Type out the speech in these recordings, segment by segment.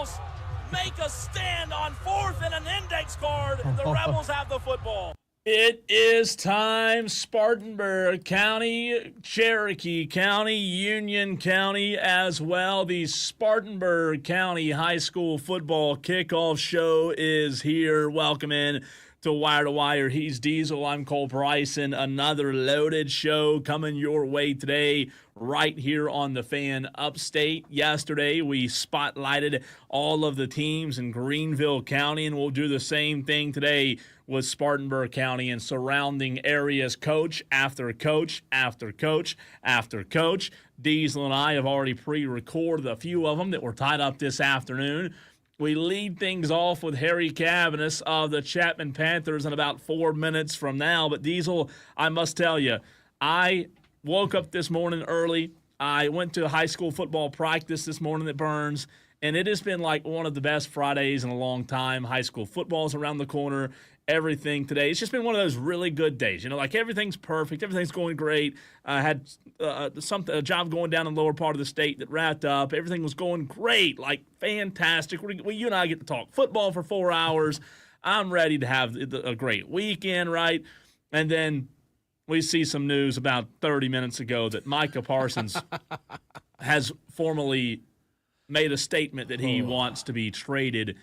Rebels make a stand on fourth and an index card. The Rebels have the football. It is time. Spartanburg County, Cherokee County, Union County as well. The Spartanburg County High School Football Kickoff Show is here. Welcome in to Wire to Wire. He's Diesel. I'm Cole Bryson. Another loaded show coming your way today right here on the Fan Upstate. Yesterday, we spotlighted all of the teams in Greenville County, and we'll do the same thing today with Spartanburg County and surrounding areas, coach after coach after coach after coach. Diesel and I have already pre-recorded a few of them that were tied up this afternoon. We lead things off with Harry Cavanis of the Chapman Panthers in about 4 minutes from now. But Diesel, I must tell you, I woke up this morning early. I went to high school football practice this morning at Burns, and it has been like one of the best Fridays in a long time. High school football's around the corner. Everything today. It's just been one of those really good days. You know, like everything's perfect. Everything's going great. I had a job going down in the lower part of the state that wrapped up. Everything was going great, like fantastic. You and I get to talk football for 4 hours. I'm ready to have a great weekend, right? And then we see some news about 30 minutes ago that Micah Parsons has formally made a statement that he wants to be traded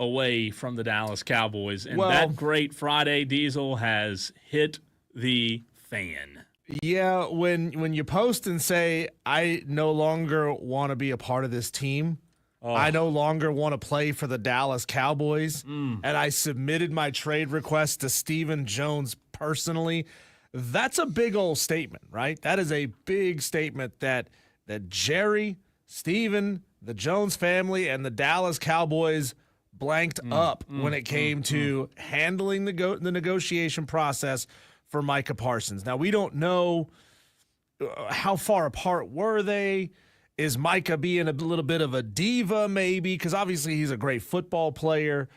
away from the Dallas Cowboys. And that great Friday, Diesel, has hit the fan. Yeah, when you post and say, I no longer want to be a part of this team, I no longer want to play for the Dallas Cowboys, and I submitted my trade request to Stephen Jones personally, that's a big old statement, right? That is a big statement that Jerry, Stephen, the Jones family, and the Dallas Cowboys blanked up when it came to handling the negotiation process for Micah Parsons. Now, we don't know how far apart were they. Is Micah being a little bit of a diva maybe? Because obviously he's a great football player.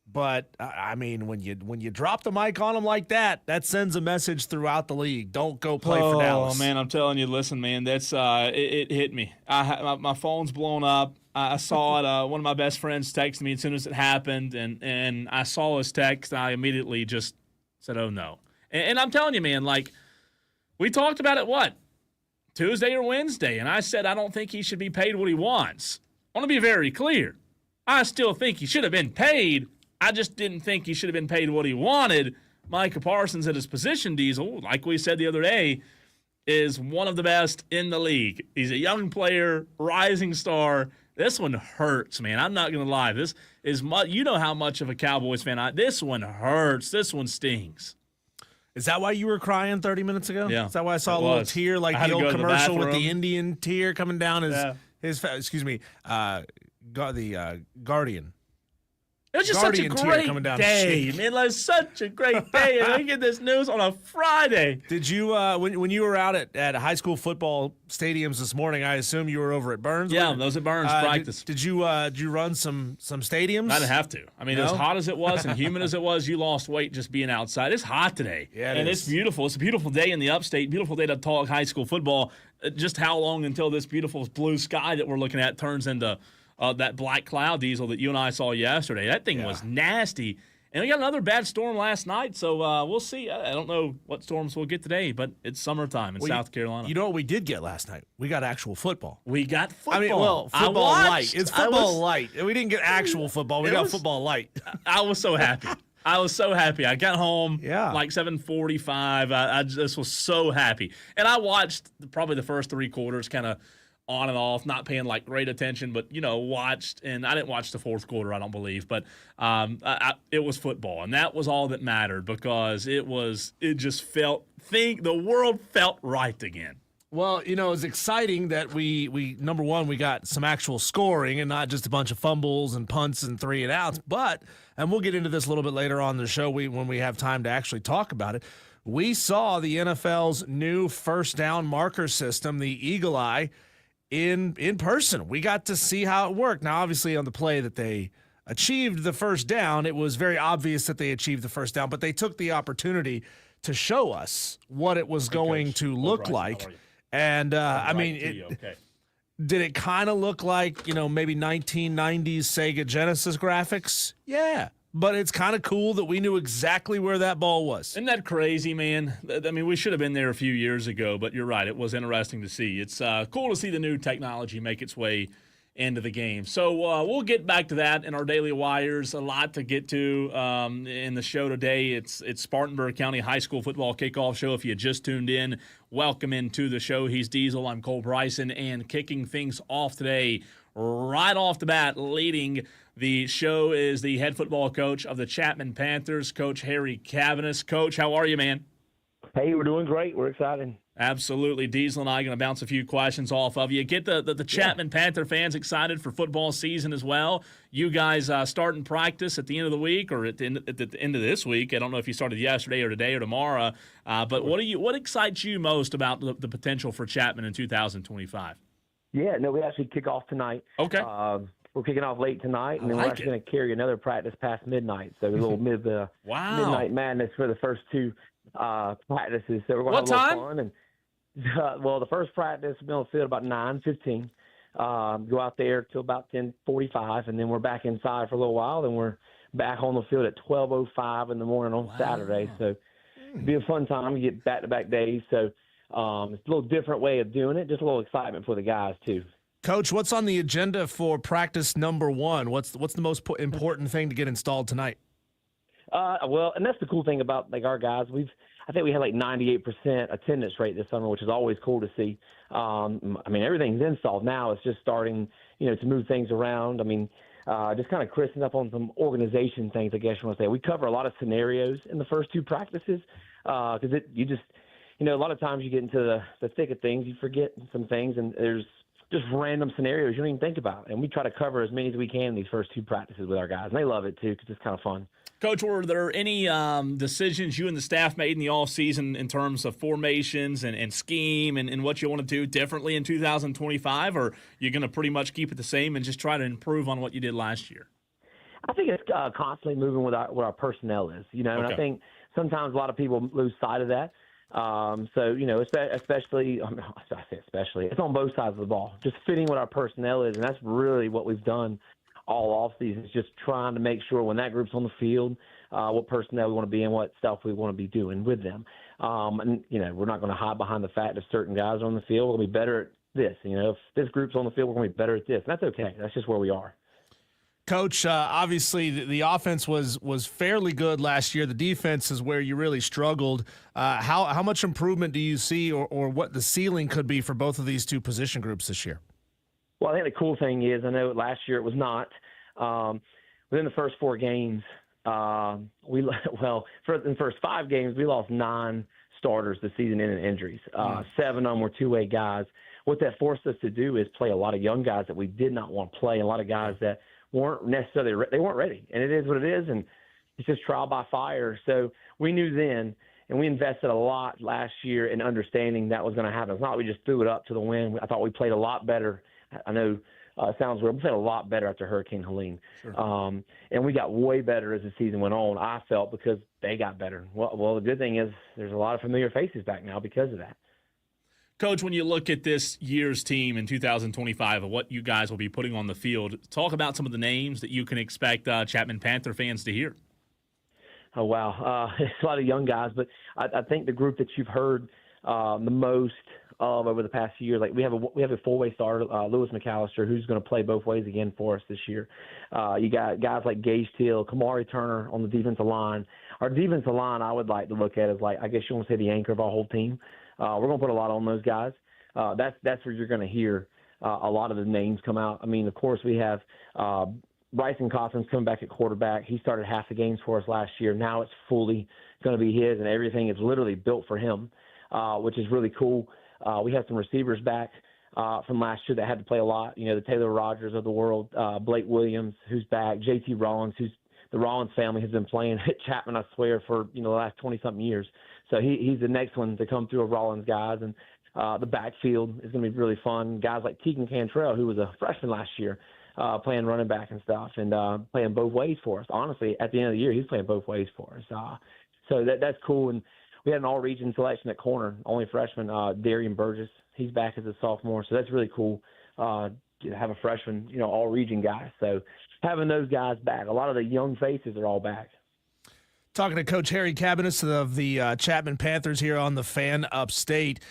But, I mean, when you drop the mic on him like that, that sends a message throughout the league. Don't go play for Dallas. Oh, man, I'm telling you, listen, man, that's it hit me. My phone's blown up. I saw it. One of my best friends texted me as soon as it happened, and I saw his text. I immediately just said, oh, no. And I'm telling you, man, like, we talked about it, Tuesday or Wednesday, and I said I don't think he should be paid what he wants. I want to be very clear. I still think he should have been paid. I just didn't think he should have been paid what he wanted. Micah Parsons at his position, Diesel, like we said the other day, is one of the best in the league. He's a young player, rising star. This one hurts, man. I'm not going to lie. This is you know how much of a Cowboys fan this one hurts. This one stings. Is that why you were crying 30 minutes ago? Yeah. Is that why I saw a little tear, like the old commercial with the Indian tear coming down his Guardian. It was just such a great day, man. Like such a great day, and we get this news on a Friday. Did you, when you were out at high school football stadiums this morning? I assume you were over at Burns. Yeah, those at Burns practice. Did you run some stadiums? I didn't have to. I mean, as hot as it was and humid as it was, you lost weight just being outside. It's hot today, and it's beautiful. It's a beautiful day in the Upstate. Beautiful day to talk high school football. Just how long until this beautiful blue sky that we're looking at turns into that black cloud, Diesel, that you and I saw yesterday? That thing was nasty. And we got another bad storm last night, so we'll see. I don't know what storms we'll get today, but it's summertime in South Carolina. You know what we did get last night? We got actual football. We got football. I mean, football light. It's football light. We didn't get actual football. We got football light. I was so happy. I got home like 7:45. I just was so happy. And I watched probably the first three quarters kind of on and off, not paying like great attention, but watched. And I didn't watch the fourth quarter, I don't believe, but it was football, and that was all that mattered because the world felt right again. Well, it's exciting that we number one, we got some actual scoring and not just a bunch of fumbles and punts and 3 and outs. And we'll get into this a little bit later on in the show when we have time to actually talk about it. We saw the NFL's new first down marker system, the Eagle Eye, in person. We got to see how it worked. Now, obviously, on the play that they achieved the first down, it was very obvious that they achieved the first down, but they took the opportunity to show us what it was going to look like. And, Did it kind of look like, maybe 1990s Sega Genesis graphics? Yeah. But it's kind of cool that we knew exactly where that ball was. Isn't that crazy, man? I mean, we should have been there a few years ago, but you're right. It was interesting to see. It's cool to see the new technology make its way into the game. So we'll get back to that in our Daily Wires. A lot to get to in the show today. It's Spartanburg County High School Football Kickoff Show. If you just tuned in, welcome into the show. He's Diesel. I'm Cole Bryson. And kicking things off today, right off the bat, leading the show is the head football coach of the Chapman Panthers, Coach Harry Cavanis. Coach, how are you, man? Hey, we're doing great. We're excited. Absolutely. Diesel and I are going to bounce a few questions off of you. Get the Chapman Panther fans excited for football season as well. You guys starting practice at the end of the week or at the end of this week. I don't know if you started yesterday or today or tomorrow. But what excites you most about the potential for Chapman in 2025? Yeah, no, we actually kick off tonight. Okay. We're kicking off late tonight, and then we're actually going to carry another practice past midnight. So a little midnight madness for the first two practices. So we're going to have a little fun. And well, the first practice we'll be on the field about 9:15. Go out there till about 10:45, and then we're back inside for a little while. Then we're back on the field at 12:05 in the morning on Saturday. So it'll be a fun time. You get back-to-back days. So it's a little different way of doing it. Just a little excitement for the guys too. Coach, what's on the agenda for practice number one? What's the most important thing to get installed tonight? Well, and that's the cool thing about our guys. I think we had 98% attendance rate this summer, which is always cool to see. I mean, everything's installed now. It's just starting, to move things around. I mean, just kind of christening up on some organization things, I guess you want to say. We cover a lot of scenarios in the first two practices because a lot of times you get into the thick of things, you forget some things, and there's just random scenarios you don't even think about. And we try to cover as many as we can in these first two practices with our guys. And they love it, too, because it's kind of fun. Coach, were there any decisions you and the staff made in the offseason in terms of formations and scheme and what you want to do differently in 2025? Or you're going to pretty much keep it the same and just try to improve on what you did last year? I think it's constantly moving with what our personnel is, and I think sometimes a lot of people lose sight of that. Especially, it's on both sides of the ball, just fitting what our personnel is. And that's really what we've done all off season, is just trying to make sure when that group's on the field, what personnel we want to be and what stuff we want to be doing with them. We're not going to hide behind the fact that certain guys are on the field. We'll be better at this. If this group's on the field, we're going to be better at this. And that's okay. That's just where we are. Coach, obviously the offense was fairly good last year. The defense is where you really struggled. How much improvement do you see or what the ceiling could be for both of these two position groups this year? Well, I think the cool thing is, I know last year it was not. Within the first four games, in the first 5 games, we lost 9 starters this season in injuries. 7 of them were two-way guys. What that forced us to do is play a lot of young guys that we did not want to play, a lot of guys that weren't necessarily they weren't ready, and it is what it is, and it's just trial by fire. So we knew then, and we invested a lot last year in understanding that was going to happen. It's not like we just threw it up to the wind. I thought we played a lot better. I know it sounds weird. We played a lot better after Hurricane Helene, and we got way better as the season went on. I felt because they got better. Well, the good thing is there's a lot of familiar faces back now because of that. Coach, when you look at this year's team in 2025 and what you guys will be putting on the field, talk about some of the names that you can expect Chapman Panther fans to hear. Oh, wow. It's a lot of young guys, but I think the group that you've heard the most of over the past few years, we have a four-way starter, Lewis McAllister, who's going to play both ways again for us this year. You got guys like Gage Teal, Kamari Turner on the defensive line. Our defensive line I would like to look at as I guess you want to say the anchor of our whole team. We're going to put a lot on those guys. That's where you're going to hear a lot of the names come out. I mean, of course, we have Bryson Coffins coming back at quarterback. He started half the games for us last year. Now it's fully going to be his, and everything is literally built for him, which is really cool. We have some receivers back from last year that had to play a lot. The Taylor Rogers of the world, Blake Williams, who's back, J.T. Rollins, the Rollins family has been playing at Chapman, I swear, for the last 20-something years. So he's the next one to come through of Rollins guys. And the backfield is going to be really fun. Guys like Tegan Cantrell, who was a freshman last year, playing running back and stuff and playing both ways for us. Honestly, at the end of the year, he's playing both ways for us. So that's cool. And we had an all-region selection at corner, only freshman, Darian Burgess. He's back as a sophomore, so that's really cool. have a freshman, all region guy. So having those guys back, a lot of the young faces are all back. Talking to Coach Harry Cabanis of the Chapman Panthers here on the Fan Upstate.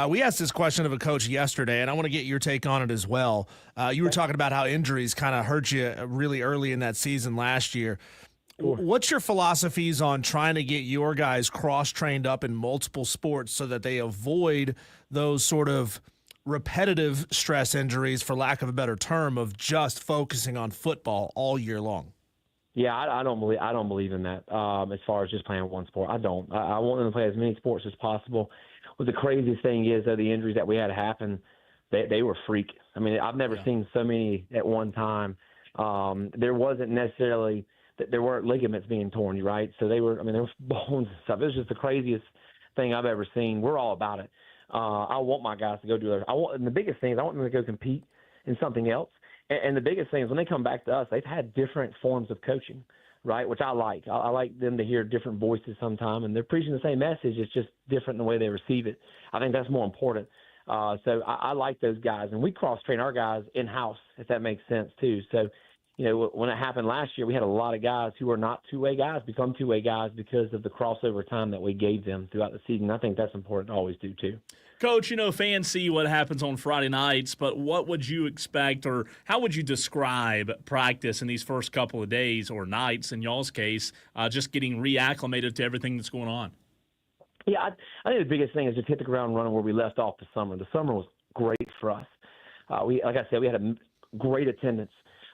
We asked this question of a coach yesterday, and I want to get your take on it as well. You were talking about how injuries kind of hurt you really early in that season last year. Sure. What's your philosophies on trying to get your guys cross-trained up in multiple sports so that they avoid those sort of repetitive stress injuries, for lack of a better term, of just focusing on football all year long? Yeah, I don't believe in that. As far as just playing one sport, I don't. I want them to play as many sports as possible. Well, the craziest thing is that the injuries that we had happen, they were freak. I mean, I've never seen so many at one time. There wasn't necessarily that there weren't ligaments being torn, right? So there were bones and stuff. It was just the craziest thing I've ever seen. We're all about it. I want my guys to go do their. And the biggest thing is I want them to go compete in something else. And the biggest thing is when they come back to us, they've had different forms of coaching, right, which I like. I like them to hear different voices sometime, and they're preaching the same message. It's just different in the way they receive it. I think that's more important. So I like those guys. And we cross-train our guys in-house, if that makes sense, too. So, when it happened last year, we had a lot of guys who are not two-way guys become two-way guys because of the crossover time that we gave them throughout the season. I think that's important to always do, too. Coach, fans see what happens on Friday nights, but what would you expect, or how would you describe practice in these first couple of days or nights, in y'all's case, just getting reacclimated to everything that's going on? Yeah, I think the biggest thing is just hit the ground running where we left off the summer. The summer was great for us. Like I said, we had a great attendance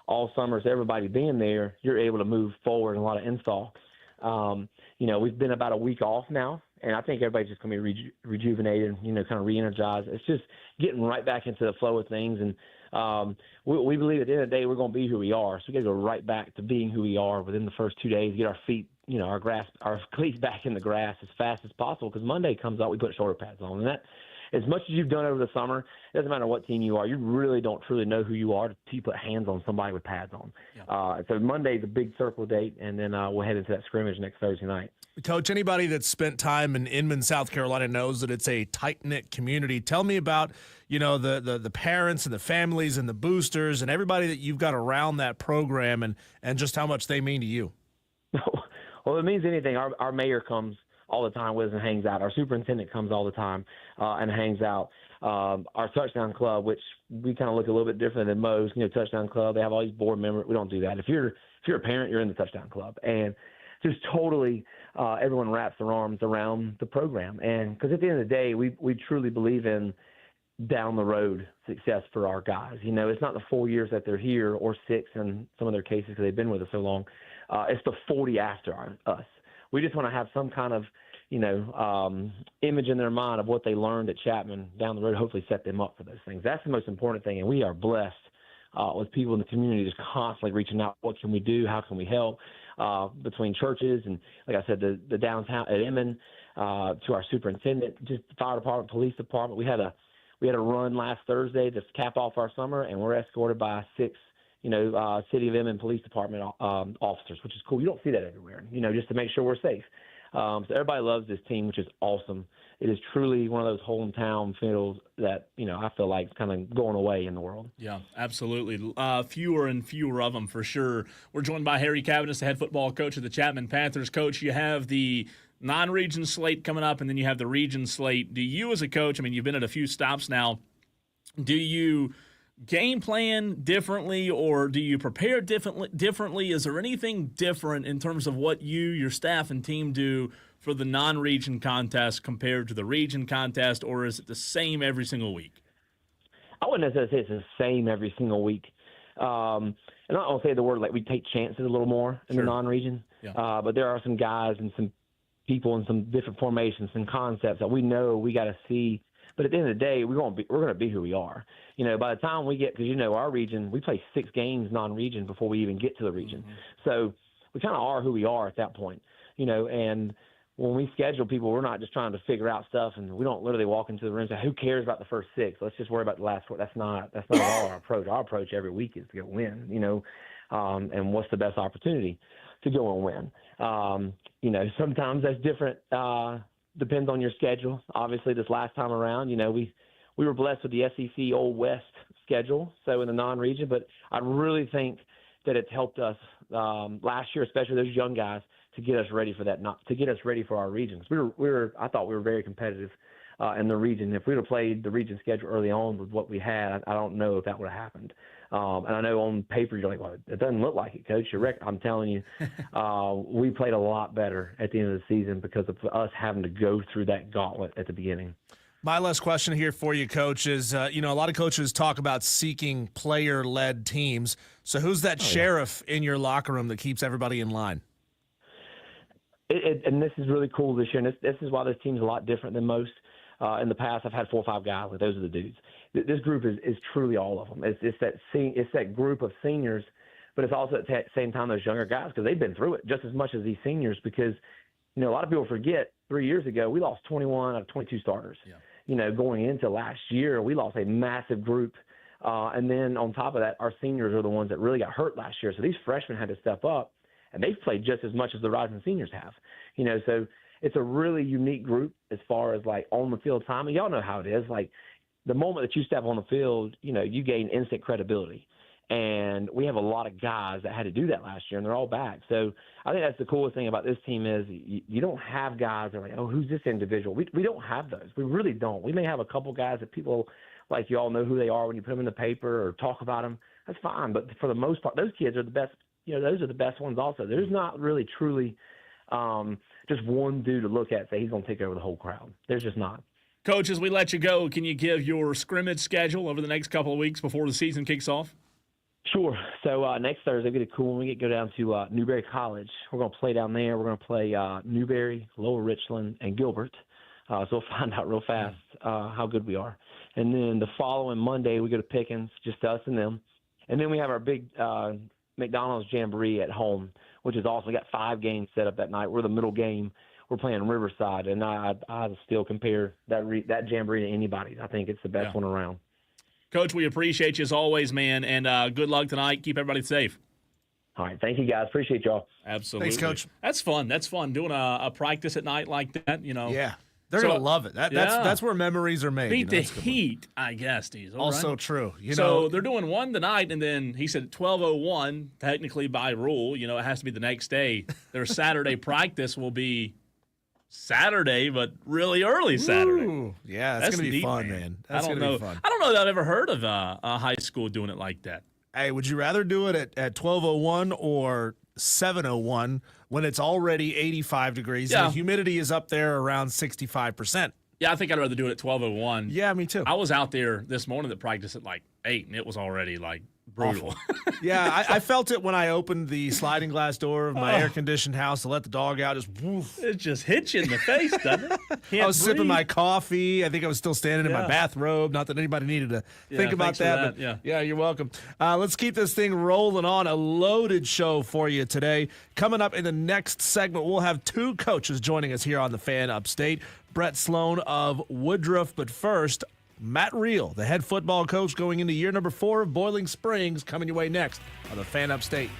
all summer. So everybody being there, you're able to move forward in a lot of install. We've been about a week off now. And I think everybody's just going to be rejuvenated, kind of re-energized. It's just getting right back into the flow of things. And we believe at the end of the day we're going to be who we are. So we got to go right back to being who we are within the first 2 days, get our feet, our cleats back in the grass as fast as possible. Because Monday comes out, we put shoulder pads on. And that, as much as you've done over the summer, it doesn't matter what team you are, you really don't truly know who you are until you put hands on somebody with pads on. Yeah. So Monday's a big circle date, and then we'll head into that scrimmage next Thursday night. Coach, anybody that's spent time in Inman, South Carolina knows that it's a tight-knit community. Tell me about, the parents and the families and the boosters and everybody that you've got around that program and just how much they mean to you. Well, if it means anything, our mayor comes all the time with us and hangs out. Our superintendent comes all the time and hangs out. Our touchdown club, which we kind of look a little bit different than most, touchdown club, they have all these board members. We don't do that. If you're a parent, you're in the touchdown club. And just totally everyone wraps their arms around the program. And because at the end of the day, we truly believe in down the road success for our guys. It's not the 4 years that they're here or 6 in some of their cases because they've been with us so long. It's the 40 after us. We just want to have some kind of, image in their mind of what they learned at Chapman down the road, hopefully set them up for those things. That's the most important thing. And we are blessed with people in the community just constantly reaching out. What can we do? How can we help? Between churches and, like I said, the downtown at Inman, to our superintendent, just the fire department, police department. We had a run last Thursday to cap off our summer, and we're escorted by 6, City of Inman Police Department officers, which is cool. You don't see that everywhere, just to make sure we're safe. So everybody loves this team, which is awesome. It is truly one of those hometown feels that, I feel like kind of going away in the world. Yeah, absolutely. Fewer and fewer of them for sure. We're joined by Harry Cabanis, the head football coach of the Chapman Panthers. Coach, you have the non-region slate coming up, and then you have the region slate. Do you as a coach, you've been at a few stops now, do you game plan differently or do you prepare differently? Is there anything different in terms of what you, your staff, and team do for the non-region contest compared to the region contest, or is it the same every single week? I wouldn't necessarily say it's the same every single week. And I don't say the word like we take chances a little more in the non-region, but there are some guys and some people and some different formations and concepts that we know we got to see. But at the end of the day, we're going to be who we are. By the time we get, because our region, we play 6 games non-region before we even get to the region. Mm-hmm. So we kind of are who we are at that point. And when we schedule people, we're not just trying to figure out stuff, and we don't literally walk into the room and say, who cares about the first 6? Let's just worry about the last 4. That's not our approach. Our approach every week is to go win, and what's the best opportunity to go and win. Sometimes that's different. Depends on your schedule. Obviously, this last time around, we were blessed with the SEC Old West schedule, so in the non-region. But I really think that it's helped us last year, especially those young guys, to get us ready for that. To get us ready for our regions. I thought we were very competitive in the region. If we would have played the region schedule early on with what we had, I don't know if that would have happened. And I know on paper you're like, well, it doesn't look like it, Coach. I'm telling you, we played a lot better at the end of the season because of us having to go through that gauntlet at the beginning. My last question here for you, Coach, is, a lot of coaches talk about seeking player-led teams. So who's that sheriff in your locker room that keeps everybody in line? And this is really cool this year, and this is why this team's a lot different than most. In the past, I've had 4 or 5 guys, like those are the dudes. This group is truly all of them. It's that group of seniors, but it's also at the same time those younger guys because they've been through it just as much as these seniors because, a lot of people forget 3 years ago we lost 21 out of 22 starters. Yeah. Going into last year, we lost a massive group. And then on top of that, our seniors are the ones that really got hurt last year. So these freshmen had to step up, and they've played just as much as the rising seniors have. So it's a really unique group as far as like on the field time. And y'all know how it is. Like the moment that you step on the field, you gain instant credibility. And we have a lot of guys that had to do that last year, and they're all back. So I think that's the coolest thing about this team is you don't have guys that are like, oh, who's this individual? We don't have those. We really don't. We may have a couple guys that people like you all know who they are when you put them in the paper or talk about them. That's fine. But for the most part, those kids are the best. Those are the best ones also. There's not really truly just one dude to look at and say he's going to take over the whole crowd. There's just not. Coach, as we let you go, can you give your scrimmage schedule over the next couple of weeks before the season kicks off? Sure. So next Thursday, we get cool when we go down to Newberry College. We're going to play down there. We're going to play Newberry, Lower Richland, and Gilbert. So we'll find out real fast how good we are. And then the following Monday, we go to Pickens, just us and them. And then we have our big McDonald's Jamboree at home, which is awesome. We got 5 games set up that night. We're the middle game. We're playing Riverside, and I still compare that Jamboree to anybody. I think it's the best one around. Coach, we appreciate you as always, man, and good luck tonight. Keep everybody safe. All right. Thank you, guys. Appreciate y'all. Absolutely. Thanks, Coach. That's fun. That's fun doing a practice at night like that, Yeah. They're going to love it. That's where memories are made. Beat the heat, I guess, Diesel. Also right? true. So they're doing one tonight, and then he said 12:01, technically by rule, it has to be the next day. Their Saturday practice will be Saturday, but really early Saturday. Ooh, yeah, that's going to be fun, man. That's going to be fun. I don't know that I've ever heard of a high school doing it like that. Hey, would you rather do it at 12:01 or 7:01 when it's already 85 degrees and the humidity is up there around 65%? Yeah, I think I'd rather do it at 12:01. Yeah, me too. I was out there this morning at practice at like 8, and it was already like brutal. Yeah, I felt it when I opened the sliding glass door of my air-conditioned house to let the dog out. Just woof. It just hits you in the face, doesn't it? I was sipping my coffee. I think I was still standing in my bathrobe. Not that anybody needed to think about that. But yeah, you're welcome. Let's keep this thing rolling on. A loaded show for you today. Coming up in the next segment, we'll have 2 coaches joining us here on the Fan Upstate. Brett Sloan of Woodruff. But first, Matt Reel, the head football coach going into year number 4 of Boiling Springs, coming your way next on the Fan Upstate.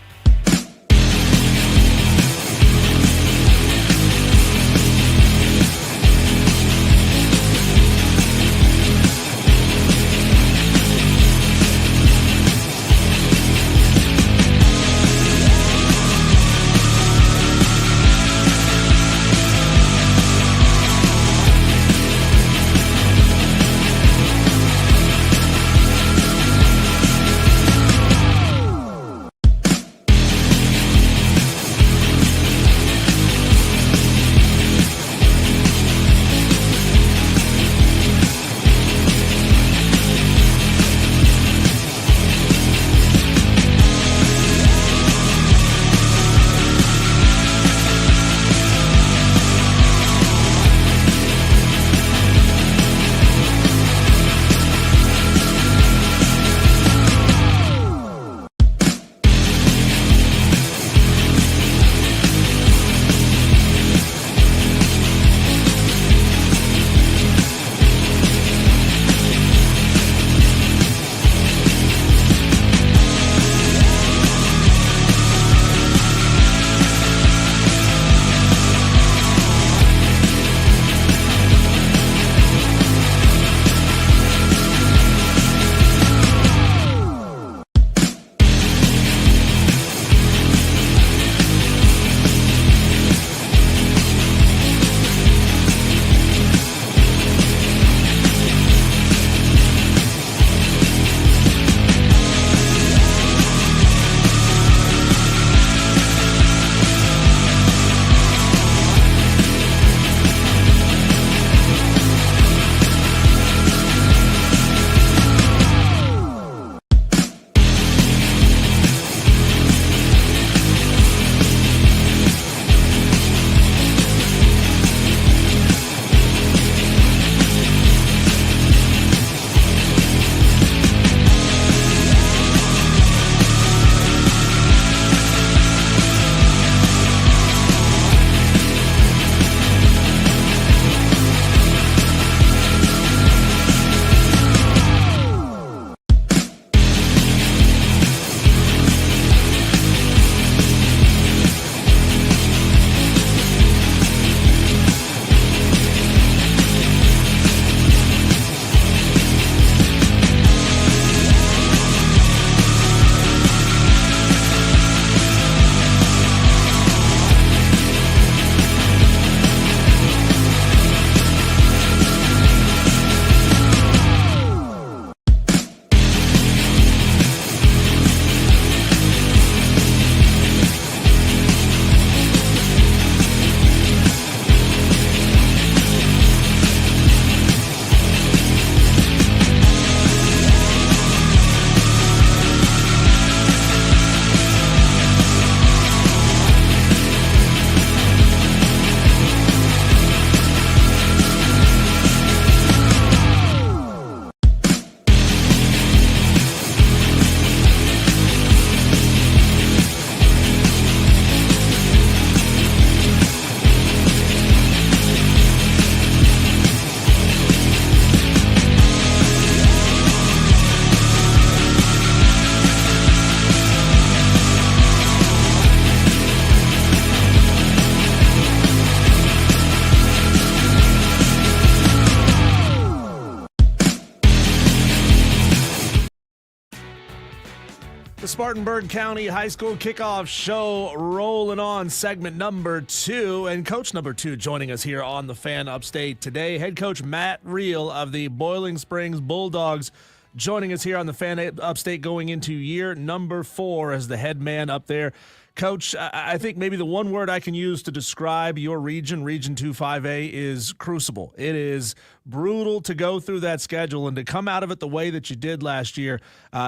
Spartanburg County High School Kickoff Show rolling on segment number 2. And coach number 2 joining us here on the Fan Upstate today. Head coach Matt Reel of the Boiling Springs Bulldogs joining us here on the Fan Upstate going into year number 4 as the head man up there. Coach, I think maybe the one word I can use to describe your region, Region 2-5A, is crucible. It is brutal to go through that schedule and to come out of it the way that you did last year.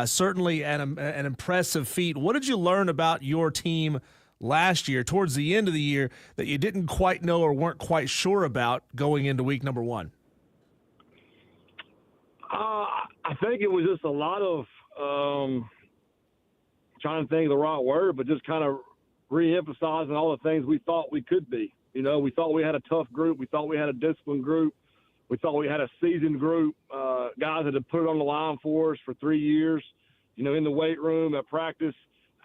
Certainly an impressive feat. What did you learn about your team last year, towards the end of the year, that you didn't quite know or weren't quite sure about going into week number 1? I think it was just a lot of trying to think of the right word, but just kind of re-emphasizing all the things we thought we could be. You know, we thought we had a tough group. We thought we had a disciplined group. We thought we had a seasoned group, guys that had put it on the line for us for 3 years, you know, in the weight room, at practice,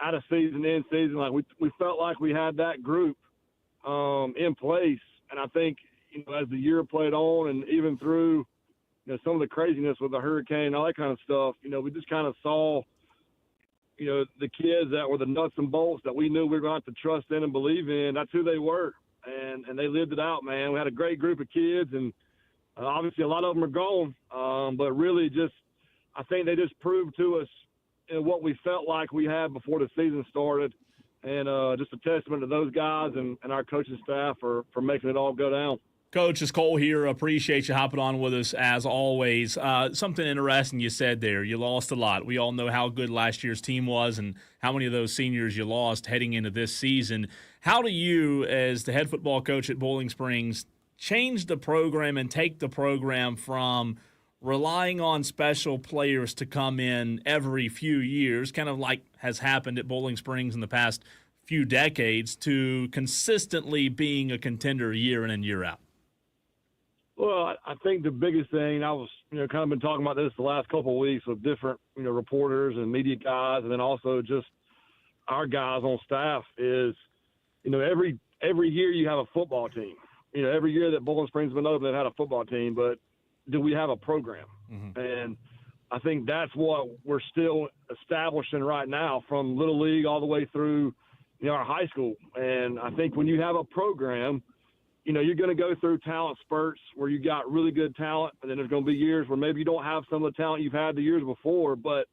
out of season, in season. Like we felt like we had that group in place. And I think, you know, as the year played on and even through, you know, some of the craziness with the hurricane and all that kind of stuff, you know, we just kind of saw, you know, the kids that were the nuts and bolts that we knew we were going to have to trust in and believe in. That's who they were. And they lived it out, man. We had a great group of kids, and obviously a lot of them are gone. But really just, I think they just proved to us, you know, what we felt like we had before the season started. And just a testament to those guys and our coaching staff for making it all go down. Coach, it's Cole here. Appreciate you hopping on with us as always. Something interesting you said there. You lost a lot. We all know how good last year's team was and how many of those seniors you lost heading into this season. How do you, as the head football coach at Boiling Springs, change the program and take the program from relying on special players to come in every few years, kind of like has happened at Boiling Springs in the past few decades, to consistently being a contender year in and year out? Well, I think the biggest thing, I was, you know, kind of been talking about this the last couple of weeks with different, you know, reporters and media guys, and then also just our guys on staff is, you know, every year you have a football team. You know, every year that Boiling Springs has been open, they've had a football team, but do we have a program? Mm-hmm. And I think that's what we're still establishing right now, from Little League all the way through, you know, our high school. And I think when you have a program, you know, you're going to go through talent spurts where you got really good talent, and then there's going to be years where maybe you don't have some of the talent you've had the years before, but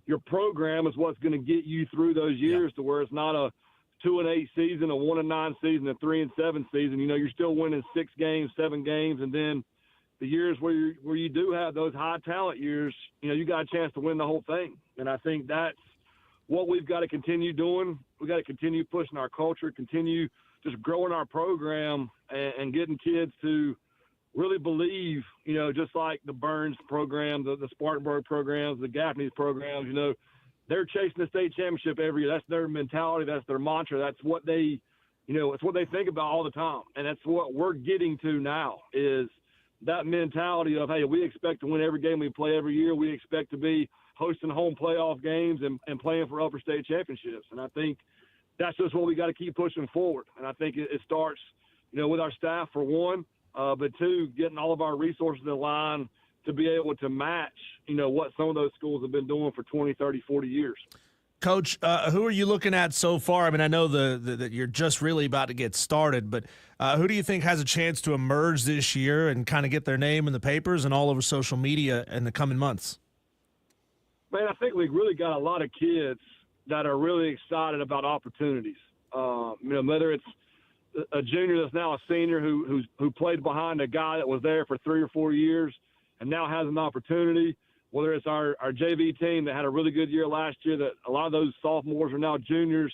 your program is what's going to get you through those years to where it's not a 2-8 season, a 1-9 season, a 3-7 season. You know, you're still winning 6 games, 7 games, and then the years where you do have those high talent years, you know, you got a chance to win the whole thing. And I think that's what we've got to continue doing. We've got to continue pushing our culture, continue just growing our program and getting kids to really believe, you know, just like the Burns program, the Spartanburg programs, the Gaffney's programs, you know, they're chasing the state championship every year. That's their mentality. That's their mantra. That's what they, you know, it's what they think about all the time. And that's what we're getting to now, is that mentality of, hey, we expect to win every game we play every year. We expect to be hosting home playoff games and playing for upper state championships. And I think that's just what we got to keep pushing forward. And I think it starts, you know, with our staff for one, but two, getting all of our resources in line to be able to match, you know, what some of those schools have been doing for 20, 30, 40 years. Coach, who are you looking at so far? I mean, I know that you're just really about to get started, but who do you think has a chance to emerge this year and kind of get their name in the papers and all over social media in the coming months? Man, I think we've really got a lot of kids that are really excited about opportunities. You know, whether it's a junior that's now a senior who played behind a guy that was there for 3 or 4 years and now has an opportunity, whether it's our JV team that had a really good year last year, that a lot of those sophomores are now juniors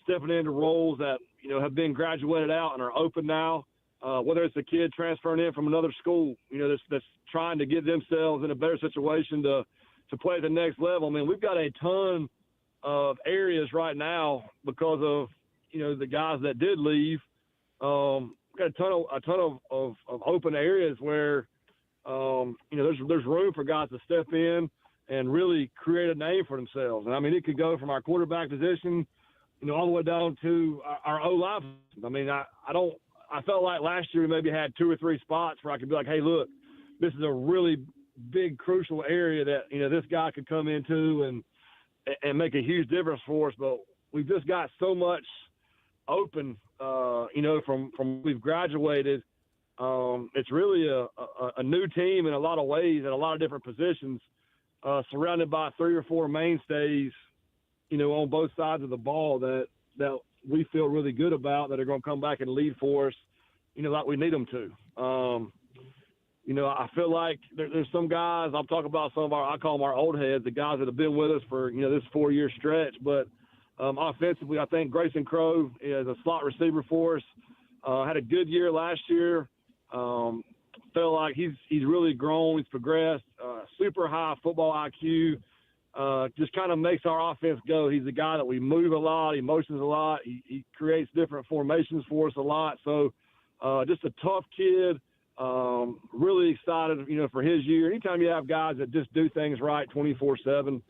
stepping into roles that, you know, have been graduated out and are open now, whether it's a kid transferring in from another school, you know, that's trying to get themselves in a better situation to play at the next level. I mean, we've got a ton of areas right now because of, you know, the guys that did leave. We've got a ton of open areas where, you know, there's room for guys to step in and really create a name for themselves. And I mean, it could go from our quarterback position, you know, all the way down to our O-line. I mean, I felt like last year we maybe had 2 or 3 spots where I could be like, hey, look, this is a really big, crucial area that, you know, this guy could come into and and make a huge difference for us. But we've just got so much open, from we've graduated. It's really a new team in a lot of ways, in a lot of different positions, surrounded by 3 or 4 mainstays, on both sides of the ball that we feel really good about, that are going to come back and lead for us, like we need them to. I feel like there's some guys, I'll talk about some of I call them our old heads, the guys that have been with us for, this 4-year stretch. But offensively, I think Grayson Crow is a slot receiver for us. Had a good year last year. Feel like he's really grown. He's progressed. Super high football IQ. Just kind of makes our offense go. He's a guy that we move a lot. He motions a lot. He creates different formations for us a lot. So just a tough kid. Really excited, for his year. Anytime you have guys that just do things right 24/7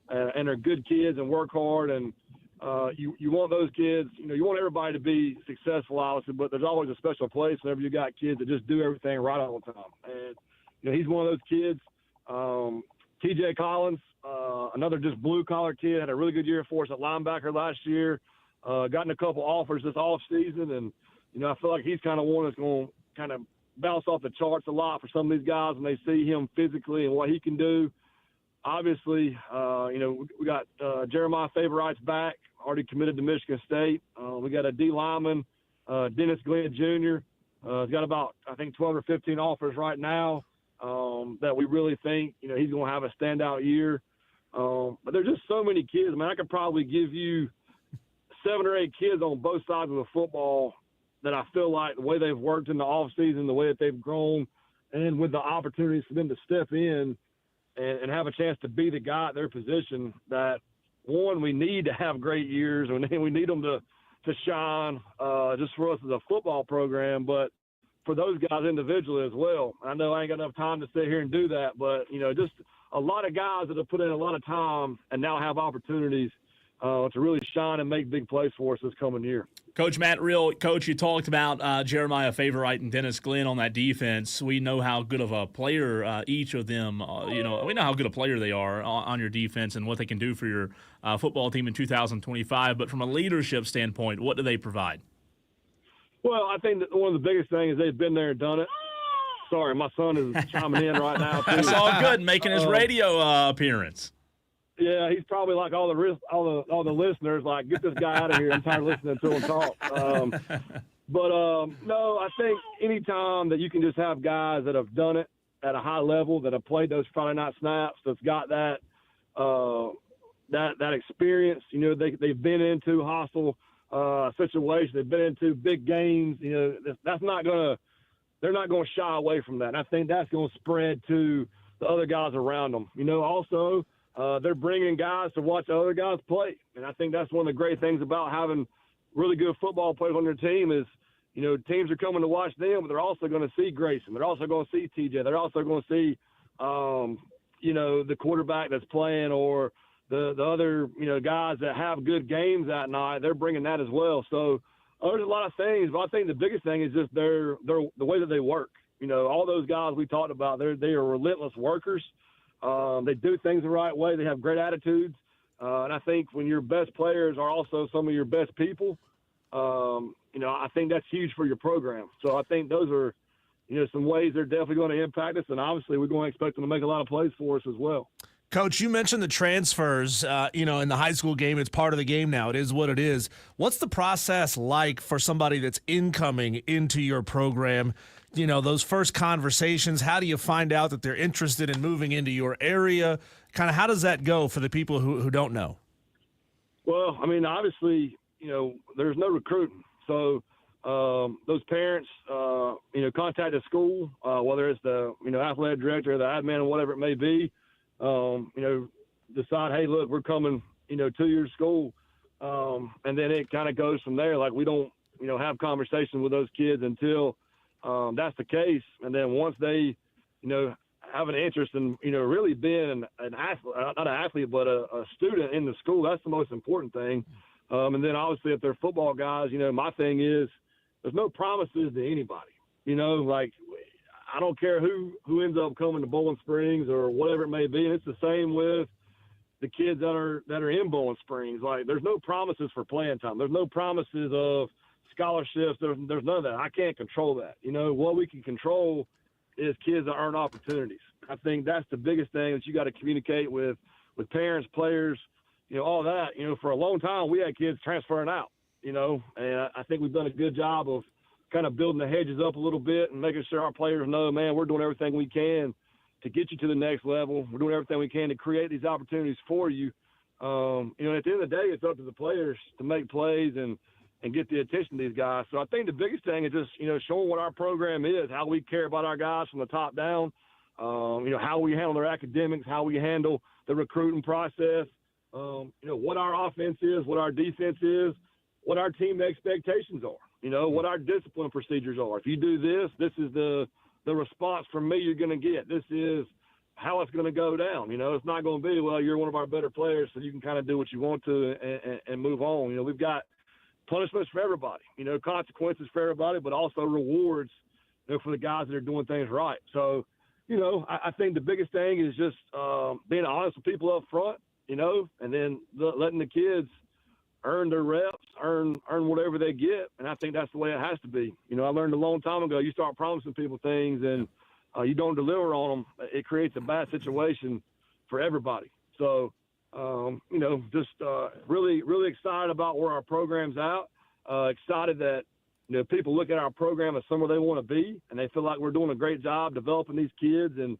and are good kids and work hard, and you want those kids, you want everybody to be successful, obviously, but there's always a special place whenever you got kids that just do everything right all the time. And, he's one of those kids. TJ Collins, another just blue-collar kid, had a really good year for us at linebacker last year. Gotten a couple offers this offseason, and, I feel like he's kind of one that's going to kind of bounce off the charts a lot for some of these guys when they see him physically and what he can do. Obviously, we got Jeremiah Favorites back, already committed to Michigan State. We got a D lineman, Dennis Glenn Jr. He's got about, I think, 12 or 15 offers right now that we really think, he's going to have a standout year. But there's just so many kids. I mean, I could probably give you 7 or 8 kids on both sides of the football that I feel like the way they've worked in the offseason, the way that they've grown, and with the opportunities for them to step in and have a chance to be the guy at their position, that, one, we need to have great years, and we need them to shine just for us as a football program, but for those guys individually as well. I know I ain't got enough time to sit here and do that, but, just a lot of guys that have put in a lot of time and now have opportunities to really shine and make big plays for us this coming year. Coach Matt Reel, Coach, you talked about Jeremiah Favorite and Dennis Glenn on that defense. We know how good of a player each of them, we know how good a player they are on your defense and what they can do for your football team in 2025. But from a leadership standpoint, what do they provide? Well, I think that one of the biggest things is they've been there and done it. Sorry, my son is chiming in right now, too. It's all good, making his radio appearance. Yeah, he's probably like all the listeners, like, get this guy out of here. I'm tired of listening to him talk. No, I think anytime that you can just have guys that have done it at a high level, that have played those Friday night snaps, that's got that experience. They've been into hostile situations. They've been into big games. They're not going to shy away from that. And I think that's going to spread to the other guys around them. Also, they're bringing guys to watch the other guys play. And I think that's one of the great things about having really good football players on your team is, teams are coming to watch them, but they're also going to see Grayson. They're also going to see TJ. They're also going to see, the quarterback that's playing, or the other, guys that have good games that night. They're bringing that as well. So there's a lot of things, but I think the biggest thing is just the way that they work. All those guys we talked about, they are relentless workers. They do things the right way. They have great attitudes. And I think when your best players are also some of your best people, I think that's huge for your program. So I think those are, some ways they're definitely going to impact us. And obviously we're going to expect them to make a lot of plays for us as well. Coach, you mentioned the transfers, in the high school game. It's part of the game now. It is what it is. What's the process like for somebody that's incoming into your program? Those first conversations, how do you find out that they're interested in moving into your area? Kind of how does that go for the people who don't know? Well, I mean, obviously, there's no recruiting. So those parents, contact the school, whether it's the, athletic director, the admin, or whatever it may be, decide, hey, look, we're coming, to your school. And then it kind of goes from there. Like, we don't, have conversations with those kids until that's the case. And then once they, have an interest in, really being an athlete, not an athlete, but a student in the school, that's the most important thing. And then obviously if they're football guys, my thing is there's no promises to anybody, like I don't care who ends up coming to Bowling Springs or whatever it may be. And it's the same with, the kids that are in Bowling Springs. Like, there's no promises for playing time. There's no promises of scholarships. There's none of that. I can't control that. What we can control is kids that earn opportunities. I think that's the biggest thing that you got to communicate with parents, players, all that. For a long time, we had kids transferring out, and I think we've done a good job of kind of building the hedges up a little bit and making sure our players know, man, we're doing everything we can to get you to the next level. We're doing everything we can to create these opportunities for you. At the end of the day, it's up to the players to make plays and get the attention of these guys. So I think the biggest thing is just, showing what our program is, how we care about our guys from the top down, how we handle their academics, how we handle the recruiting process, what our offense is, what our defense is, what our team expectations are, what our discipline procedures are. If you do this, this is the response from me you're going to get. This is how it's going to go down. It's not going to be, well, you're one of our better players, so you can kind of do what you want to and move on. We've got punishments for everybody, consequences for everybody, but also rewards for the guys that are doing things right. So, I think the biggest thing is just being honest with people up front, and then letting the kids earn their reps, earn whatever they get. And I think that's the way it has to be. I learned a long time ago, you start promising people things and you don't deliver on them, it creates a bad situation for everybody. So, just really, really excited about where our program's at. Excited that, people look at our program as somewhere they want to be, and they feel like we're doing a great job developing these kids and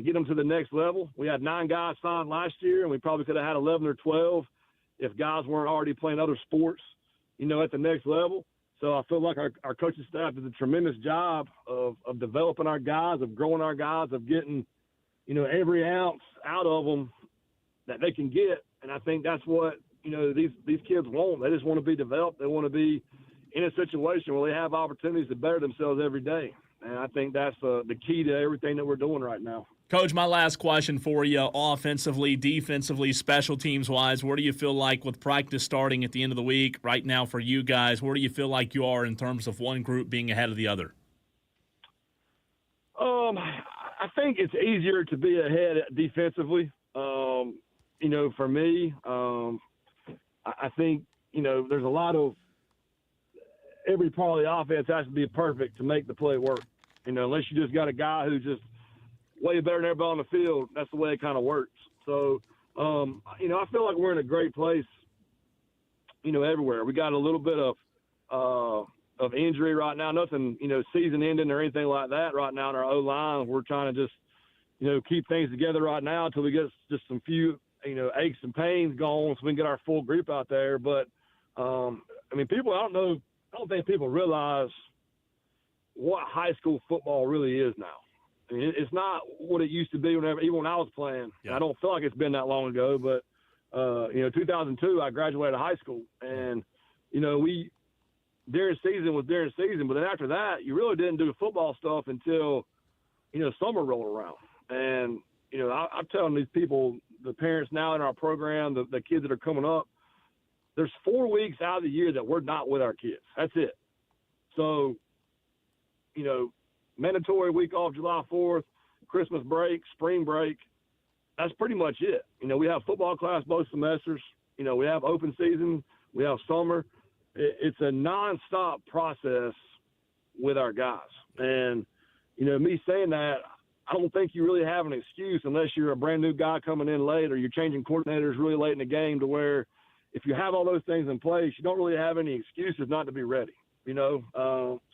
get them to the next level. We had 9 guys signed last year, and we probably could have had 11 or 12 if guys weren't already playing other sports, at the next level. So I feel like our coaching staff does a tremendous job of developing our guys, of growing our guys, of getting, every ounce out of them that they can get. And I think that's what, these kids want. They just want to be developed. They want to be in a situation where they have opportunities to better themselves every day. And I think that's the key to everything that we're doing right now. Coach, my last question for you, offensively, defensively, special teams-wise, where do you feel like with practice starting at the end of the week right now for you guys, where do you feel like you are in terms of one group being ahead of the other? I think it's easier to be ahead defensively. For me, I think, there's a lot of every part of the offense has to be perfect to make the play work. Unless you just got a guy who's just way better than everybody on the field, that's the way it kind of works. So, I feel like we're in a great place, everywhere. We got a little bit of injury right now, nothing, season ending or anything like that right now in our O-line. We're trying to just, keep things together right now until we get just some few, aches and pains gone so we can get our full group out there. But, people, I don't think people realize what high school football really is now. I mean, it's not what it used to be even when I was playing. Yeah. I don't feel like it's been that long ago, but 2002, I graduated high school, and during season was during season, but then after that, you really didn't do football stuff until summer rolled around. And I'm telling these people, the parents now in our program, the kids that are coming up, there's 4 weeks out of the year that we're not with our kids. That's it. So, mandatory week off July 4th, Christmas break, spring break, that's pretty much it. We have football class both semesters. We have open season, we have summer. It's a nonstop process with our guys. And, me saying that, I don't think you really have an excuse unless you're a brand new guy coming in late or you're changing coordinators really late in the game, to where if you have all those things in place, you don't really have any excuses not to be ready,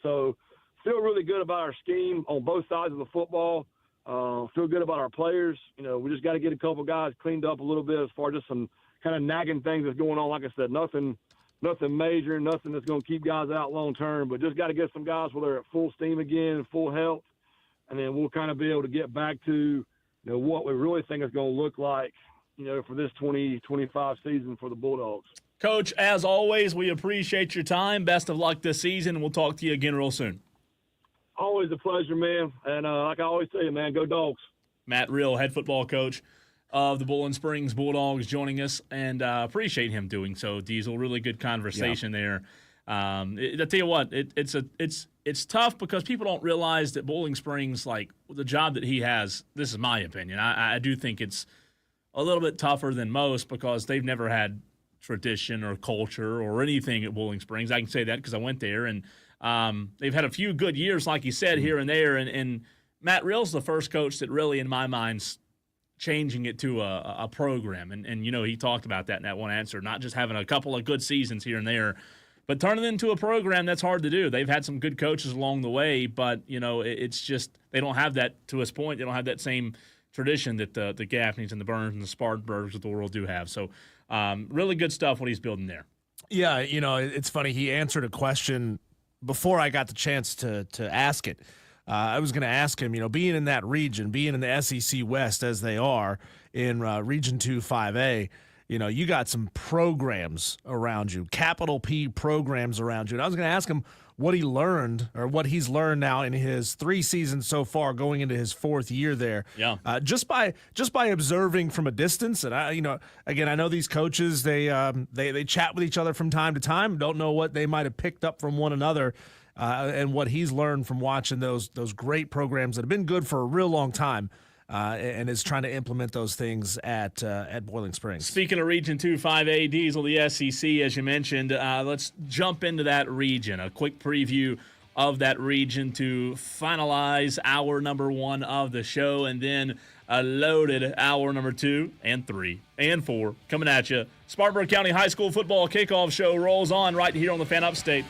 So feel really good about our scheme on both sides of the football. Feel good about our players. We just got to get a couple guys cleaned up a little bit as far as just some kind of nagging things that's going on. Like I said, nothing major, nothing that's going to keep guys out long term, but just got to get some guys where they're at full steam again, full health, and then we'll kind of be able to get back to what we really think is going to look like, for this 2025 season for the Bulldogs. Coach, as always, we appreciate your time. Best of luck this season, and we'll talk to you again real soon. Always a pleasure, man. And like I always say, man, go Dogs. Matt Real, head football coach of the Bowling Springs Bulldogs, joining us, and appreciate him doing so. Diesel, really good conversation there. I tell you what, it's tough because people don't realize that Bowling Springs, like the job that he has, this is my opinion. I do think it's a little bit tougher than most because they've never had tradition or culture or anything at Bowling Springs. I can say that because I went there, and they've had a few good years, like you said, here and there. And Matt Reel's the first coach that really, in my mind, changing it to a program. And he talked about that in that one answer, not just having a couple of good seasons here and there, but turning it into a program. That's hard to do. They've had some good coaches along the way, but, it's just they don't have that, to this point, they don't have that same tradition that the Gaffneys and the Burns and the Spartanburgs of the world do have. So really good stuff what he's building there. Yeah, it's funny. He answered a question before I got the chance to ask it. I was going to ask him, being in that region, being in the SEC West as they are in Region 2 5A, you got some programs around you, capital P programs around you. And I was going to ask him what he learned or what he's learned now in his 3 seasons so far, going into his 4th year there. Yeah. Just by observing from a distance, and I know these coaches, they chat with each other from time to time. Don't know what they might have picked up from one another, and what he's learned from watching those great programs that have been good for a real long time. And is trying to implement those things at Boiling Springs. Speaking of Region 2 5A, Diesel, the SEC, as you mentioned, let's jump into that region. A quick preview of that region to finalize hour number 1 of the show, and then a loaded hour number 2 and 3 and 4 coming at you. Spartanburg County High School Football Kickoff Show rolls on right here on the Fan Upstate.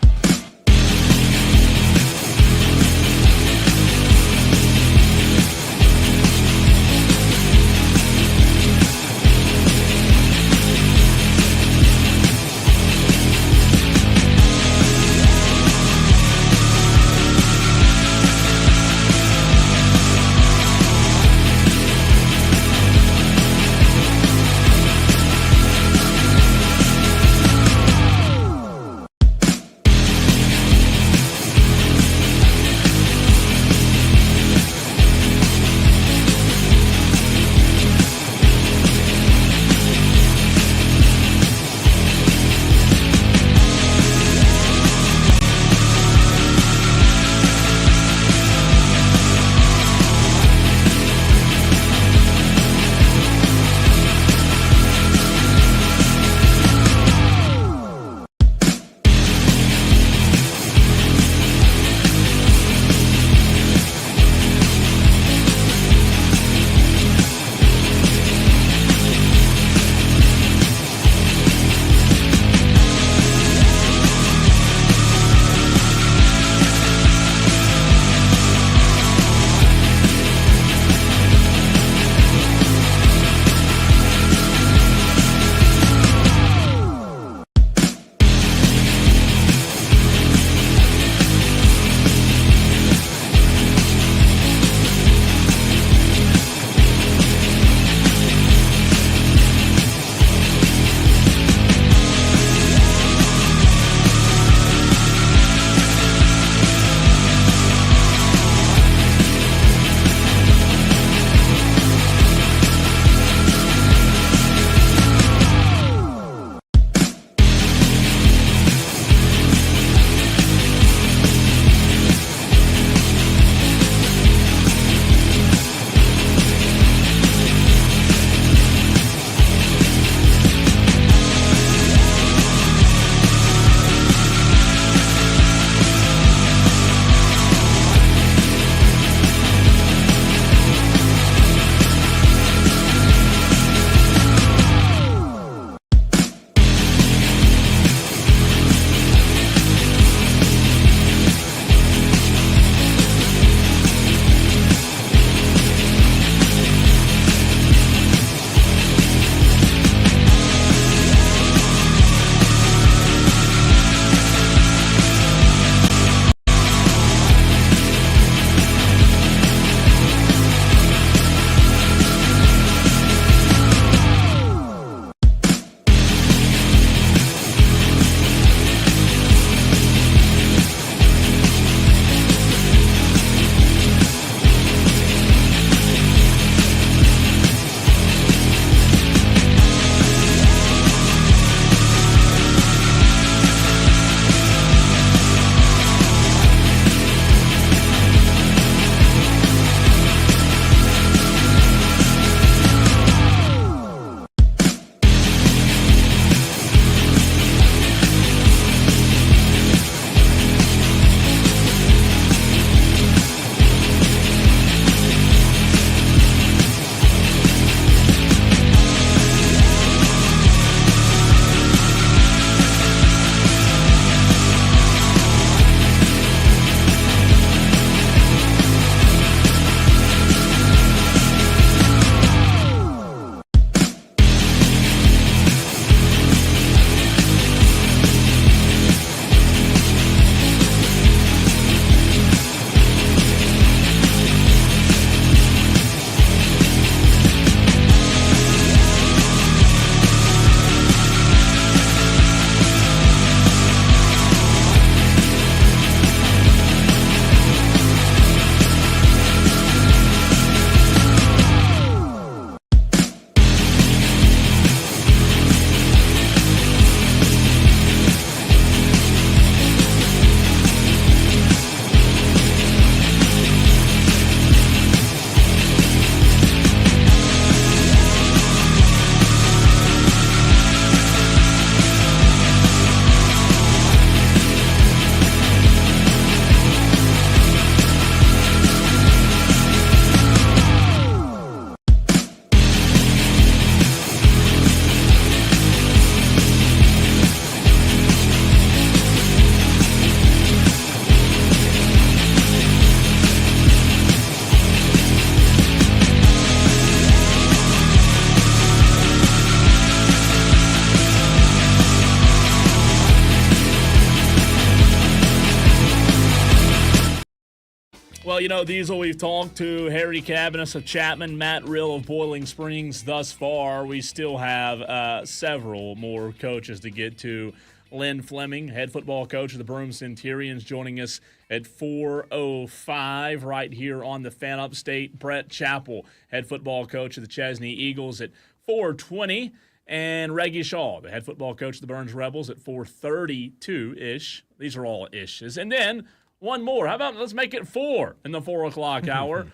Well, Diesel, we've talked to Harry Cabanis of Chapman, Matt Rill of Boiling Springs thus far. We still have several more coaches to get to. Lynn Fleming, head football coach of the Broome Centurions, joining us at 4:05 right here on the Fan Upstate. Brett Chappell, head football coach of the Chesney Eagles, at 4:20. And Reggie Shaw, the head football coach of the Burns Rebels, at 4:32-ish. These are all ishes. And then one more. How about let's make it 4 in the 4 o'clock hour.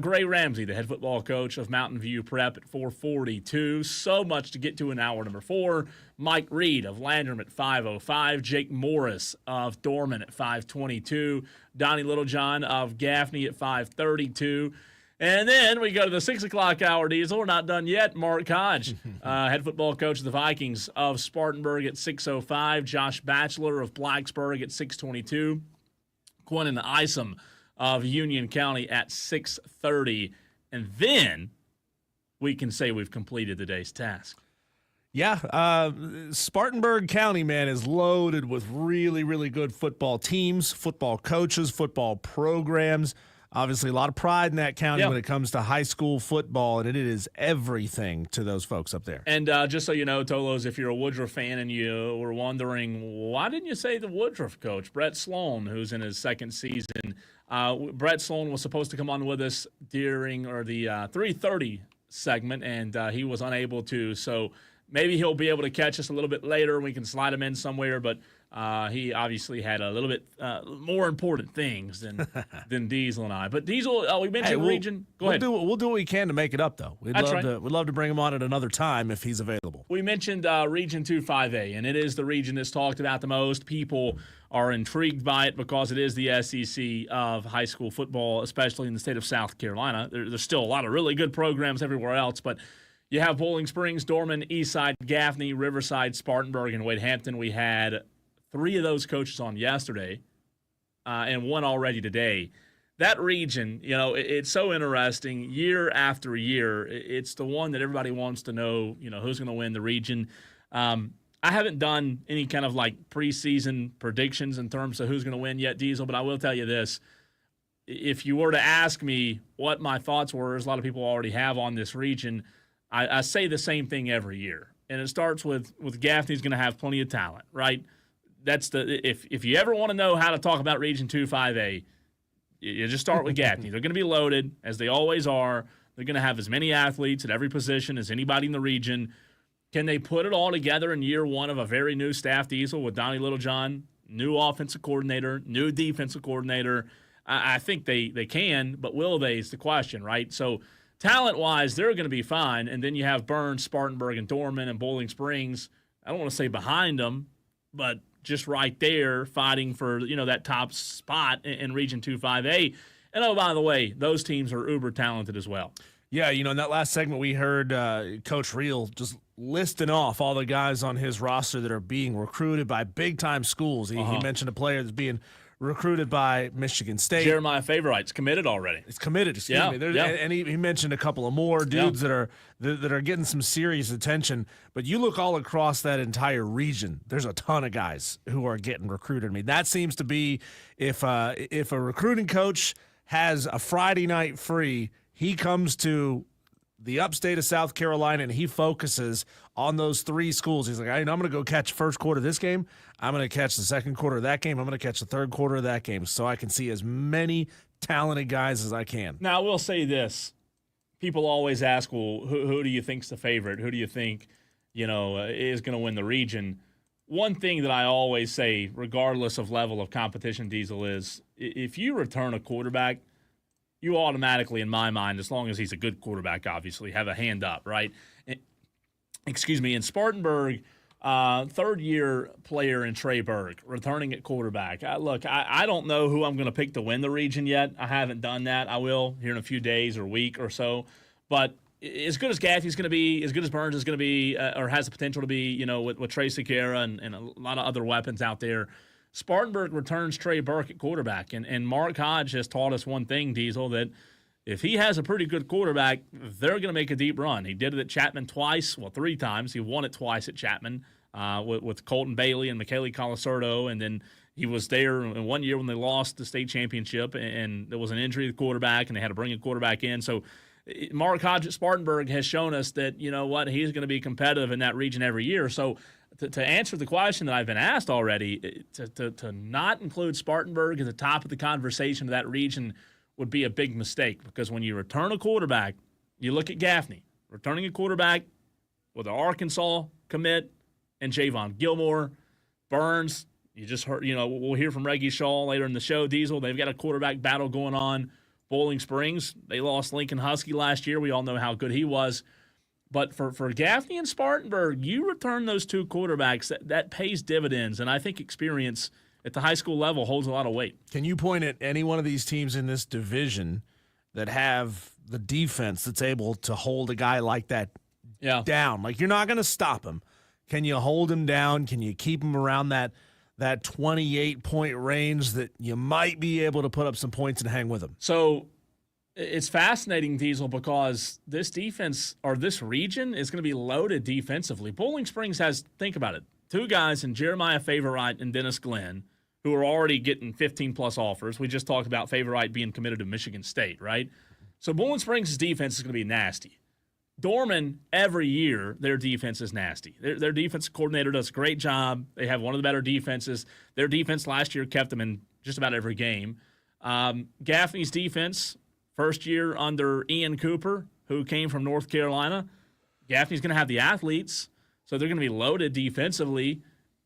Gray Ramsey, the head football coach of Mountain View Prep, at 4:42. So much to get to in hour number 4. Mike Reed of Landrum at 5:05. Jake Morris of Dorman at 5:22. Donnie Littlejohn of Gaffney at 5:32. And then we go to the 6 o'clock hour, Diesel. We're not done yet. Mark Hodge, head football coach of the Vikings of Spartanburg, at 6:05. Josh Batchelor of Blacksburg at 6:22. Quentin Isom of Union County at 6:30. And then we can say we've completed the day's task. Yeah, Spartanburg County, man, is loaded with really, really good football teams, football coaches, football programs. Obviously, a lot of pride in that county when it comes to high school football, and it is everything to those folks up there. And just so you know, Tolos, if you're a Woodruff fan and you were wondering, why didn't you say the Woodruff coach, Brett Sloan, who's in his second season? Brett Sloan was supposed to come on with us during the 3:30 segment, and he was unable to. So maybe he'll be able to catch us a little bit later. We can slide him in somewhere, but he obviously had a little bit more important things than Diesel and I. But Diesel, we mentioned region. Go ahead. We'll do what we can to make it up, though. We'd love to bring him on at another time if he's available. We mentioned Region 2-5A, and it is the region that's talked about the most. People are intrigued by it because it is the SEC of high school football, especially in the state of South Carolina. There's still a lot of really good programs everywhere else, but you have Bowling Springs, Dorman, Eastside, Gaffney, Riverside, Spartanburg, and Wade Hampton. We had 3 of those coaches on yesterday and 1 already today. That region, it's so interesting year after year. It's the one that everybody wants to know, who's going to win the region. I haven't done any kind of preseason predictions in terms of who's going to win yet, Diesel, but I will tell you this. If you were to ask me what my thoughts were, as a lot of people already have on this region, I say the same thing every year. And it starts with Gaffney's going to have plenty of talent, right? That's if you ever want to know how to talk about Region 2-5A, you just start with Gaffney. They're going to be loaded, as they always are. They're going to have as many athletes at every position as anybody in the region. Can they put it all together in year 1 of a very new staff, Diesel, with Donnie Littlejohn, new offensive coordinator, new defensive coordinator? I think they can, but will they is the question, right? So talent-wise, they're going to be fine. And then you have Burns, Spartanburg, and Dorman, and Bowling Springs. I don't want to say behind them, but just right there fighting for, that top spot in Region 2-5A. And, oh, by the way, those teams are uber talented as well. Yeah, in that last segment we heard Coach Reel just listing off all the guys on his roster that are being recruited by big-time schools. He mentioned a player that's being recruited by Michigan State. Jeremiah Favorite's committed already. It's committed, excuse me. And he mentioned a couple of more dudes that are getting some serious attention. But you look all across that entire region, there's a ton of guys who are getting recruited. I mean, that seems to be if a recruiting coach has a Friday night free, he comes to the upstate of South Carolina and he focuses on those 3 schools. He's like, I'm going to go catch first quarter of this game. I'm going to catch the second quarter of that game. I'm going to catch the third quarter of that game so I can see as many talented guys as I can. Now, I will say this. People always ask, well, who do you think's the favorite? Who do you think, is going to win the region? One thing that I always say, regardless of level of competition, Diesel, is if you return a quarterback, you automatically, in my mind, as long as he's a good quarterback, obviously, have a hand up, right? Excuse me. In Spartanburg, third-year player in Trey Berg, returning at quarterback. I don't know who I'm going to pick to win the region yet. I haven't done that. I will here in a few days or week or so. But as good as Gaffney's going to be, as good as Burns is going to be, or has the potential to be, with Trey Sequeira and a lot of other weapons out there, Spartanburg returns Trey Burke at quarterback. And Mark Hodge has taught us one thing, Diesel, that if he has a pretty good quarterback, they're going to make a deep run. He did it at Chapman twice, 3 times. He won it twice at Chapman with Colton Bailey and Michele Colasurdo, and then He was there in one year when they lost the state championship, and there was an injury to the quarterback, and they had to bring a quarterback in. So Mark Hodge at Spartanburg has shown us that, you know what, he's going to be competitive in that region every year. So to answer the question that I've been asked already, to not include Spartanburg at the top of the conversation of that region would be a big mistake, because when you return a quarterback, you look at Gaffney, returning a quarterback with an Arkansas commit and Javon Gilmore, Burns. You just heard, we'll hear from Reggie Shaw later in the show. Diesel, they've got a quarterback battle going on. Bowling Springs, they lost Lincoln Husky last year. We all know how good he was. But for Gaffney and Spartanburg, you return those two quarterbacks, that pays dividends. And I think experience at the high school level holds a lot of weight. Can you point at any one of these teams in this division that have the defense that's able to hold a guy like that down? Like, you're not going to stop him. Can you hold him down? Can you keep him around that 28-point range that you might be able to put up some points and hang with him? So it's fascinating, Diesel, because this defense, or this region, is going to be loaded defensively. Bowling Springs has, think about it, two guys in Jeremiah Favorite and Dennis Glenn who are already getting 15-plus offers. We just talked about Favorite being committed to Michigan State, right? So Bowling Springs' defense is going to be nasty. Dorman, every year, their defense is nasty. Their defense coordinator does a great job. They have one of the better defenses. Their defense last year kept them in just about every game. Gaffney's defense, first year under Ian Cooper, who came from North Carolina. Gaffney's going to have the athletes, so they're going to be loaded defensively.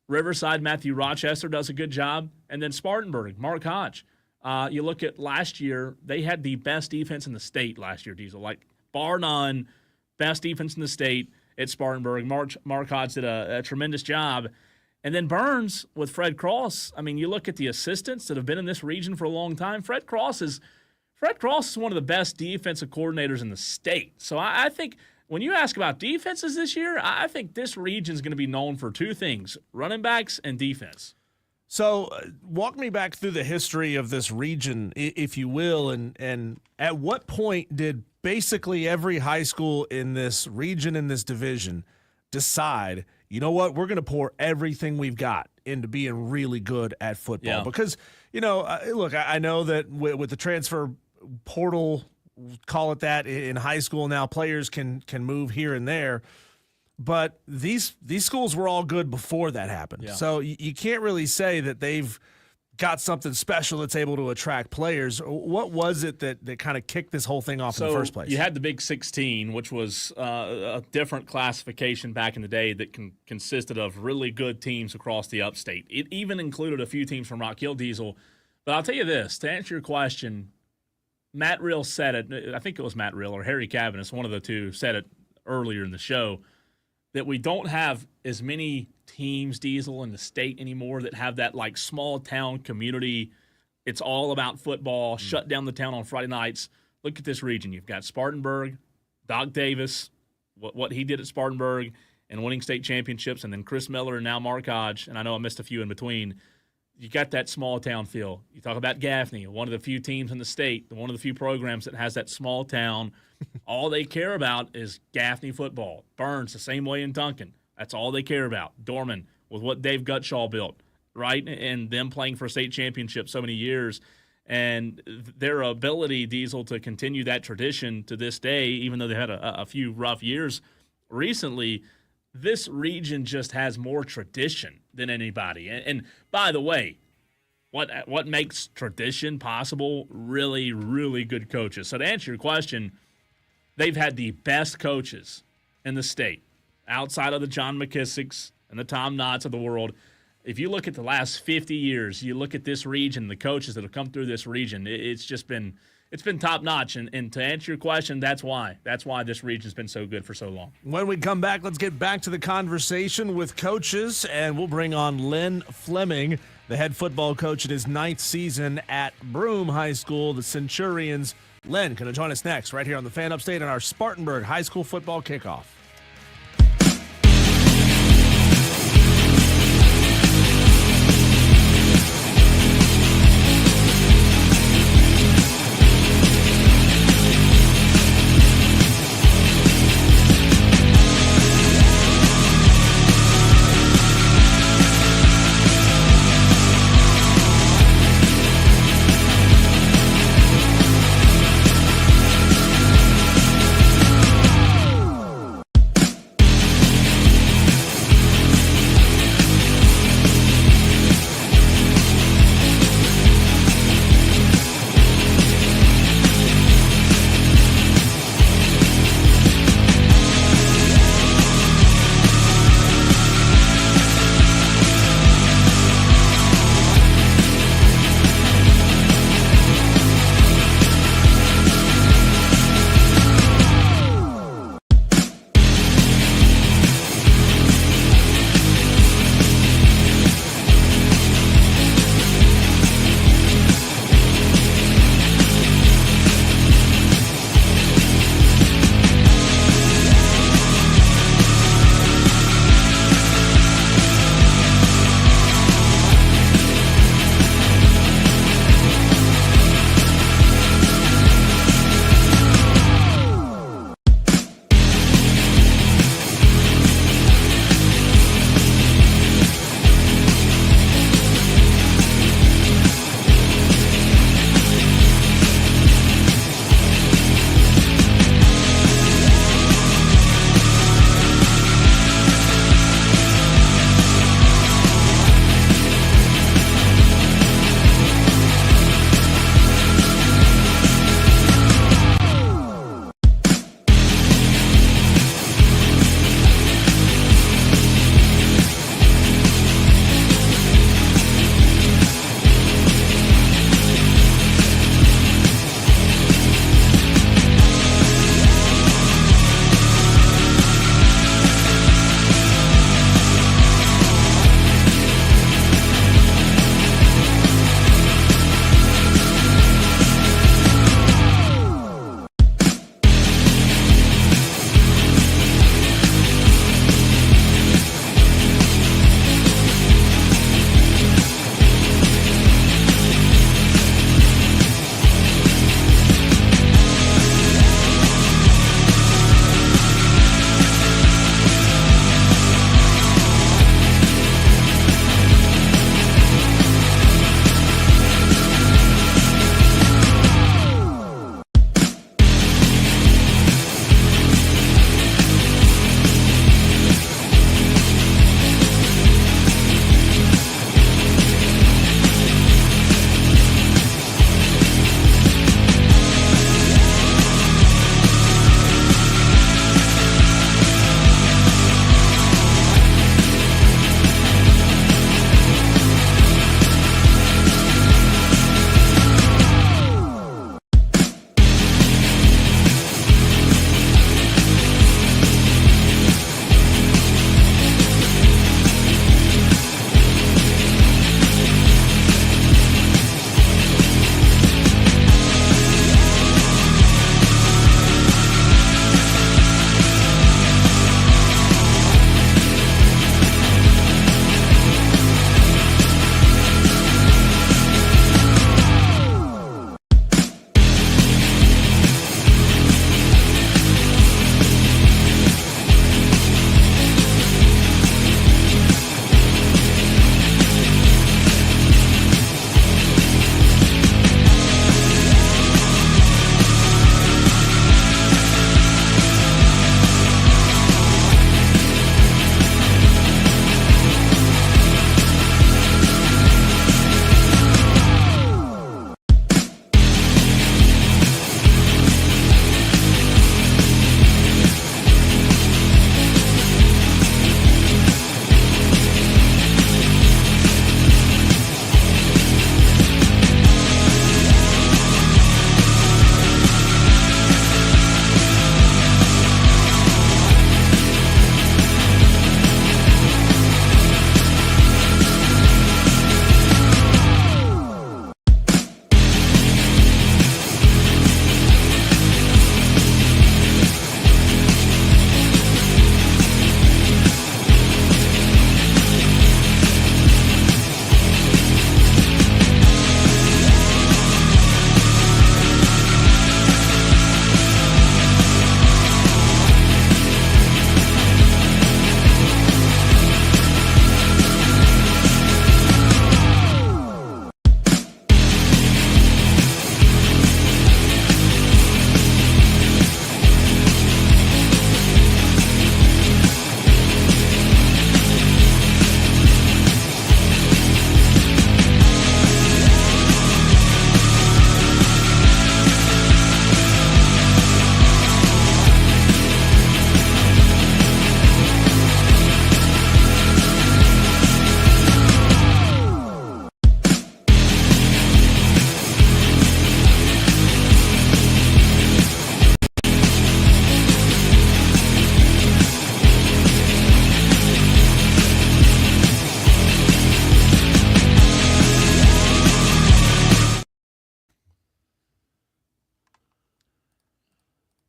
Riverside, Matthew Rochester does a good job. And then Spartanburg, Mark Hodge. You look at last year, they had the best defense in the state last year, Diesel. Like, bar none. Best defense in the state at Spartanburg. Mark Hodge did a tremendous job. And then Burns with Fred Cross. I mean, you look at the assistants that have been in this region for a long time. Fred Cross is one of the best defensive coordinators in the state. So I think when you ask about defenses this year, I think this region is going to be known for two things: running backs and defense. So walk me back through the history of this region, if you will, and at what point did basically every high school in this region, in this division, decide, you know what, we're going to pour everything we've got into being really good at football? Yeah. Because, look, I know that with the transfer portal, call it that, in high school now, players can move here and there. But these schools were all good before that happened. Yeah. So you can't really say that they've got something special that's able to attract players. What was it that kind of kicked this whole thing off in the first place? You had the Big 16, which was a different classification back in the day that consisted of really good teams across the upstate. It even included a few teams from Rock Hill, Diesel. But I'll tell you this, to answer your question, Matt Reel said it. I think it was Matt Reel or Harry Cavanis, one of the two, said it earlier in the show, that we don't have as many teams, Diesel, in the state anymore that have that, like, small town community. It's all about football. Shut down the town on Friday nights. Look at this region. You've got Spartanburg, Doc Davis, what he did at Spartanburg and winning state championships, and then Chris Miller and now Mark Hodge, and I know I missed a few in between. You got that small town feel. You talk about Gaffney, one of the few teams in the state, one of the few programs that has that small town. All they care about is Gaffney football. Burns, the same way in Duncan. That's all they care about. Dorman, with what Dave Gutshaw built, right? And them playing for a state championship so many years. And their ability, Diesel, to continue that tradition to this day, even though they had a few rough years recently, this region just has more tradition than anybody. And by the way, what makes tradition possible? Really, really good coaches. So to answer your question, they've had the best coaches in the state, outside of the John McKissicks and the Tom Knotts of the world. If you look at the last 50 years, you look at this region, the coaches that have come through this region, it's been top-notch. And to answer your question, that's why. That's why this region's been so good for so long. When we come back, let's get back to the conversation with coaches, and we'll bring on Len Fleming, the head football coach in his 9th season at Broome High School, the Centurions. Len, going to join us next right here on the Fan Upstate on our Spartanburg High School football kickoff.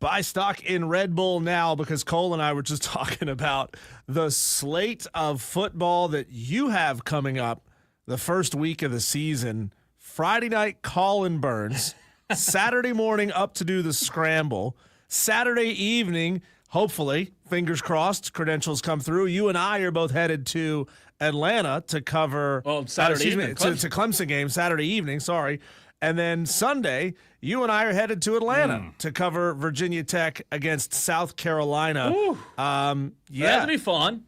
Buy stock in Red Bull now, because Cole and I were just talking about the slate of football that you have coming up the first week of the season. Friday night, Colin Burns. Saturday morning, up to do the scramble. Saturday evening, hopefully, fingers crossed, credentials come through. You and I are both headed to Atlanta to cover Saturday evening, to Clemson game Saturday evening, sorry. And then Sunday, you and I are headed to Atlanta to cover Virginia Tech against South Carolina. That'll be fun.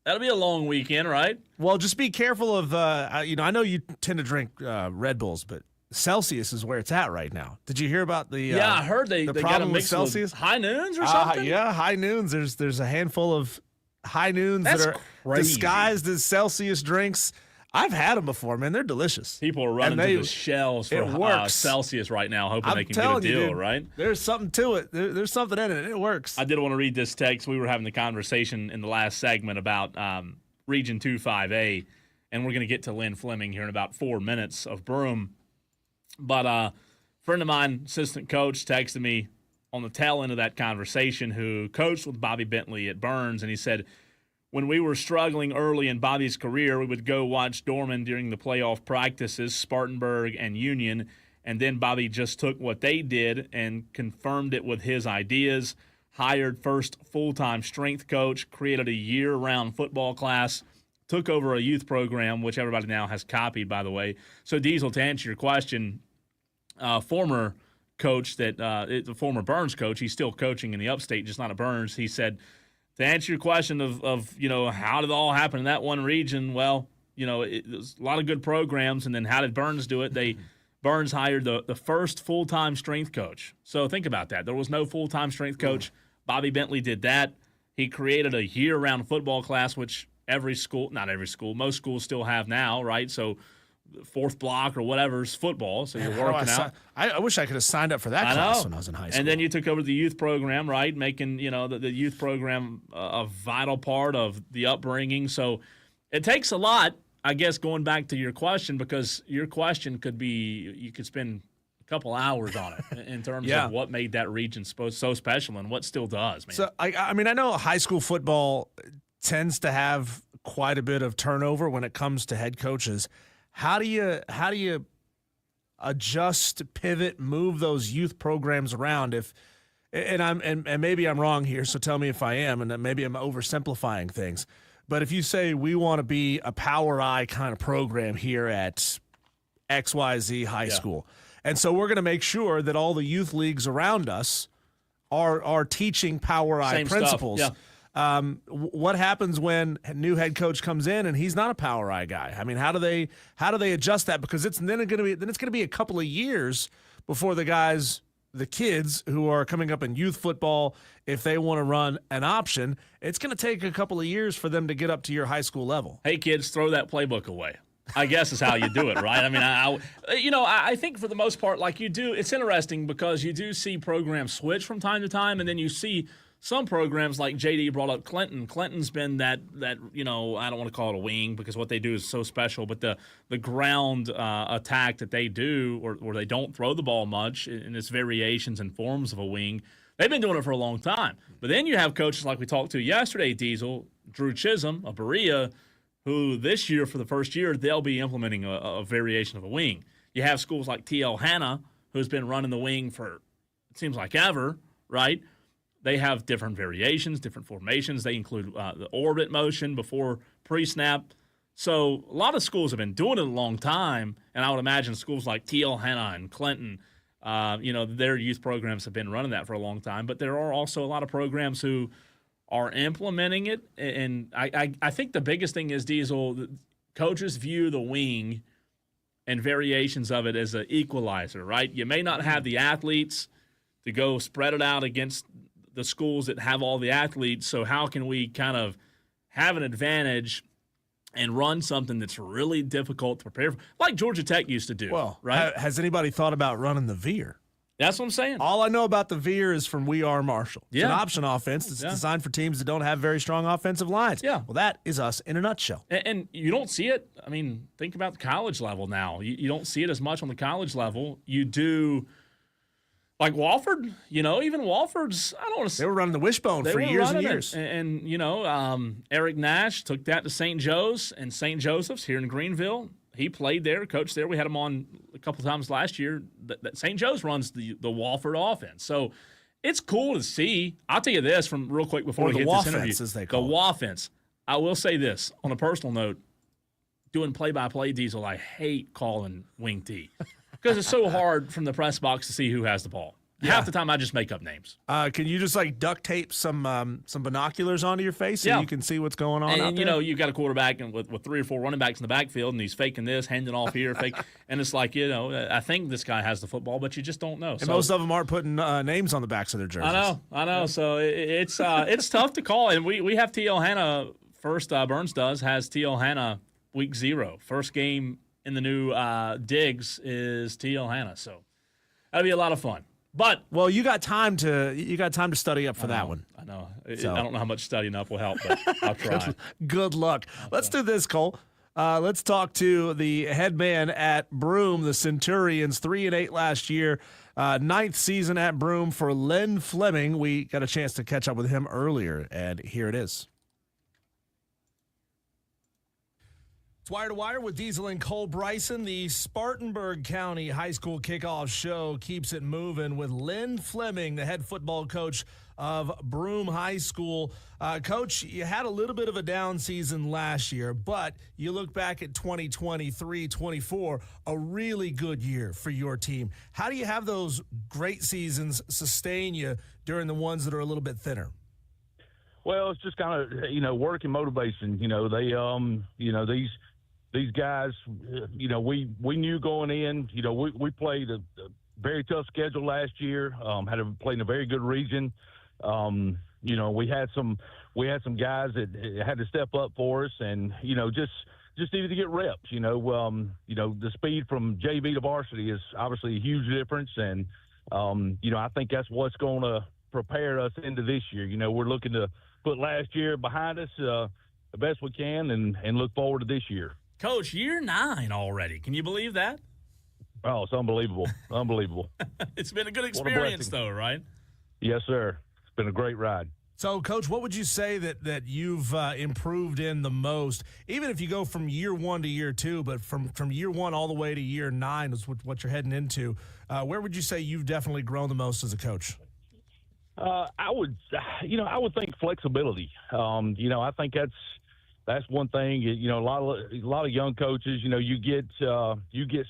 That'll be a long weekend, right? Well, just be careful of, I know you tend to drink Red Bulls, but Celsius is where it's at right now. Did you hear about the I heard they got a problem with mix Celsius? with high noons or something? Yeah, high noons. There's a handful of high noons that are crazy. disguised as Celsius drinks. I've had them before, man. They're delicious. People are running to the shelves for Celsius right now, hoping they can get a deal, right? There's something to it. There's something in it. It works. I did want to read this text. We were having the conversation in the last segment about Region 2-5A, and we're going to get to Lynn Fleming here in about 4 minutes of Broome. But a friend of mine, assistant coach, texted me on the tail end of that conversation, who coached with Bobby Bentley at Burns, and he said, when we were struggling early in Bobby's career, we would go watch Dorman during the playoff practices, Spartanburg and Union, and then Bobby just took what they did and confirmed it with his ideas, hired first full-time strength coach, created a year-round football class, took over a youth program, which everybody now has copied, by the way. So, Diesel, to answer your question, former coach the former Burns coach, he's still coaching in the upstate, just not at Burns. He said, to answer your question of how did it all happen in that one region, well, there's a lot of good programs, and then how did Burns do it? Burns hired the first full-time strength coach. So think about that. There was no full-time strength coach. Bobby Bentley did that. He created a year-round football class, which most schools still have now, right? So fourth block or whatever is football, so you're working out. I wish I could have signed up for that class when I was in high school. And then you took over the youth program, right, making the youth program a vital part of the upbringing. So it takes a lot, I guess, going back to your question, because your question could be, you could spend a couple hours on it in terms of what made that region so special and what still does, man. So, I know high school football tends to have quite a bit of turnover when it comes to head coaches. How do you adjust, pivot, move those youth programs around? And maybe I'm wrong here, so tell me if I am, and maybe I'm oversimplifying things. But if you say we want to be a Power I kind of program here at XYZ High School, and so we're going to make sure that all the youth leagues around us are teaching Power I principles. Stuff. Yeah. What happens when a new head coach comes in and he's not a Power I guy? I mean, how do they adjust that? Because it's going to be a couple of years before the kids who are coming up in youth football, if they want to run an option, it's going to take a couple of years for them to get up to your high school level. Hey, kids, throw that playbook away, I guess is how you do it, right? I mean, I think for the most part, like you do, it's interesting because you do see programs switch from time to time, and then you see some programs like JD brought up Clinton. Clinton's been that I don't want to call it a wing because what they do is so special, but the ground attack that they do, or they don't throw the ball much in its variations and forms of a wing, they've been doing it for a long time. But then you have coaches like we talked to yesterday, Diesel, Drew Chisholm of Berea, who this year, for the first year, they'll be implementing a variation of a wing. You have schools like T.L. Hanna, who's been running the wing for, it seems like ever, right? They have different variations, different formations. They include the orbit motion before pre-snap. So a lot of schools have been doing it a long time, and I would imagine schools like T.L. Hanna and Clinton, their youth programs have been running that for a long time. But there are also a lot of programs who are implementing it, and I think the biggest thing is, Diesel, coaches view the wing and variations of it as an equalizer, right? You may not have the athletes to go spread it out against the schools that have all the athletes, so how can we kind of have an advantage and run something that's really difficult to prepare for, like Georgia Tech used to do? Well, right? Has anybody thought about running the veer? That's what I'm saying. All I know about the veer is from We Are Marshall. It's an Yeah. option offense that's designed for teams that don't have very strong offensive lines. Yeah. Well, that is us in a nutshell. And you don't see it. I mean, think about the college level now. You don't see it as much on the college level. You do Like Walford, even Walford's, I don't want to say. They were running the wishbone for years and years. Eric Nash took that to St. Joe's and St. Joseph's here in Greenville. He played there, coached there. We had him on a couple times last year. That St. Joe's runs the Walford offense. So it's cool to see. I'll tell you this from real quick before we get this interview. As they call the Waffense. I will say this on a personal note. Doing play-by-play, Diesel, I hate calling wing T because it's so hard from the press box to see who has the ball. Half the time, I just make up names. Can you just duct tape some binoculars onto your face so you can see what's going on out there? You've got a quarterback and with 3 or 4 running backs in the backfield, and he's faking this, handing off here, and it's like I think this guy has the football, but you just don't know. And most of them aren't putting names on the backs of their jerseys. I know. So it's tough to call, and we have T.L. Hanna first. Burns has T.L. Hanna week 0. First game in the new digs is T.L. Hanna, so that'll be a lot of fun. But you got time to study up for that one. I know. So. I don't know how much studying up will help, but I'll try. Good luck. Let's do this, Cole. Let's talk to the head man at Broome, the Centurions, 3-8 last year, 9th season at Broome for Len Fleming. We got a chance to catch up with him earlier, and here it is. It's Wire to Wire with Diesel and Cole Bryson. The Spartanburg County High School Kickoff show keeps it moving with Len Fleming, the head football coach of Broome High School. Coach, you had a little bit of a down season last year, but you look back at 2023-24, a really good year for your team. How do you have those great seasons sustain you during the ones that are a little bit thinner? Well, it's just kind of, work and motivation. These guys, we knew going in, we played a very tough schedule last year, had to play in a very good region. We had some guys that had to step up for us and, just needed to get reps, the speed from JV to varsity is obviously a huge difference. And, I think that's what's going to prepare us into this year. We're looking to put last year behind us the best we can and look forward to this year. Coach, year 9 already. Can you believe that? Oh, it's unbelievable. Unbelievable. It's been a good experience, though, right? Yes, sir. It's been a great ride. So, Coach, what would you say that you've improved in the most, even if you go from year 1 to year 2, but from year 1 all the way to year 9 is what you're heading into, where would you say you've definitely grown the most as a coach? I would think flexibility. I think that's one thing. A lot of young coaches, you get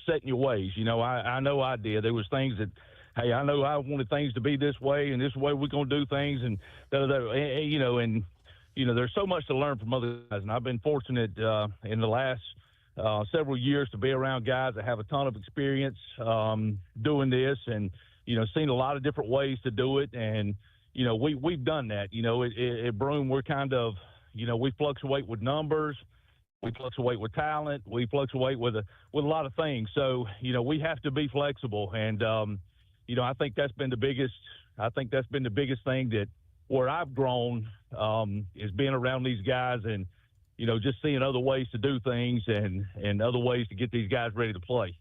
set in your ways. I know I did. There was things that, hey, I know I wanted things to be this way, and this way we're going to do things, and there's so much to learn from other guys. And I've been fortunate in the last several years to be around guys that have a ton of experience doing this, and seen a lot of different ways to do it. And we've done that. At Broome, we're kind of, we fluctuate with numbers, we fluctuate with talent, we fluctuate with a lot of things. So we have to be flexible, and I think that's been the biggest. I think that's been the biggest thing that where I've grown is being around these guys and just seeing other ways to do things and other ways to get these guys ready to play.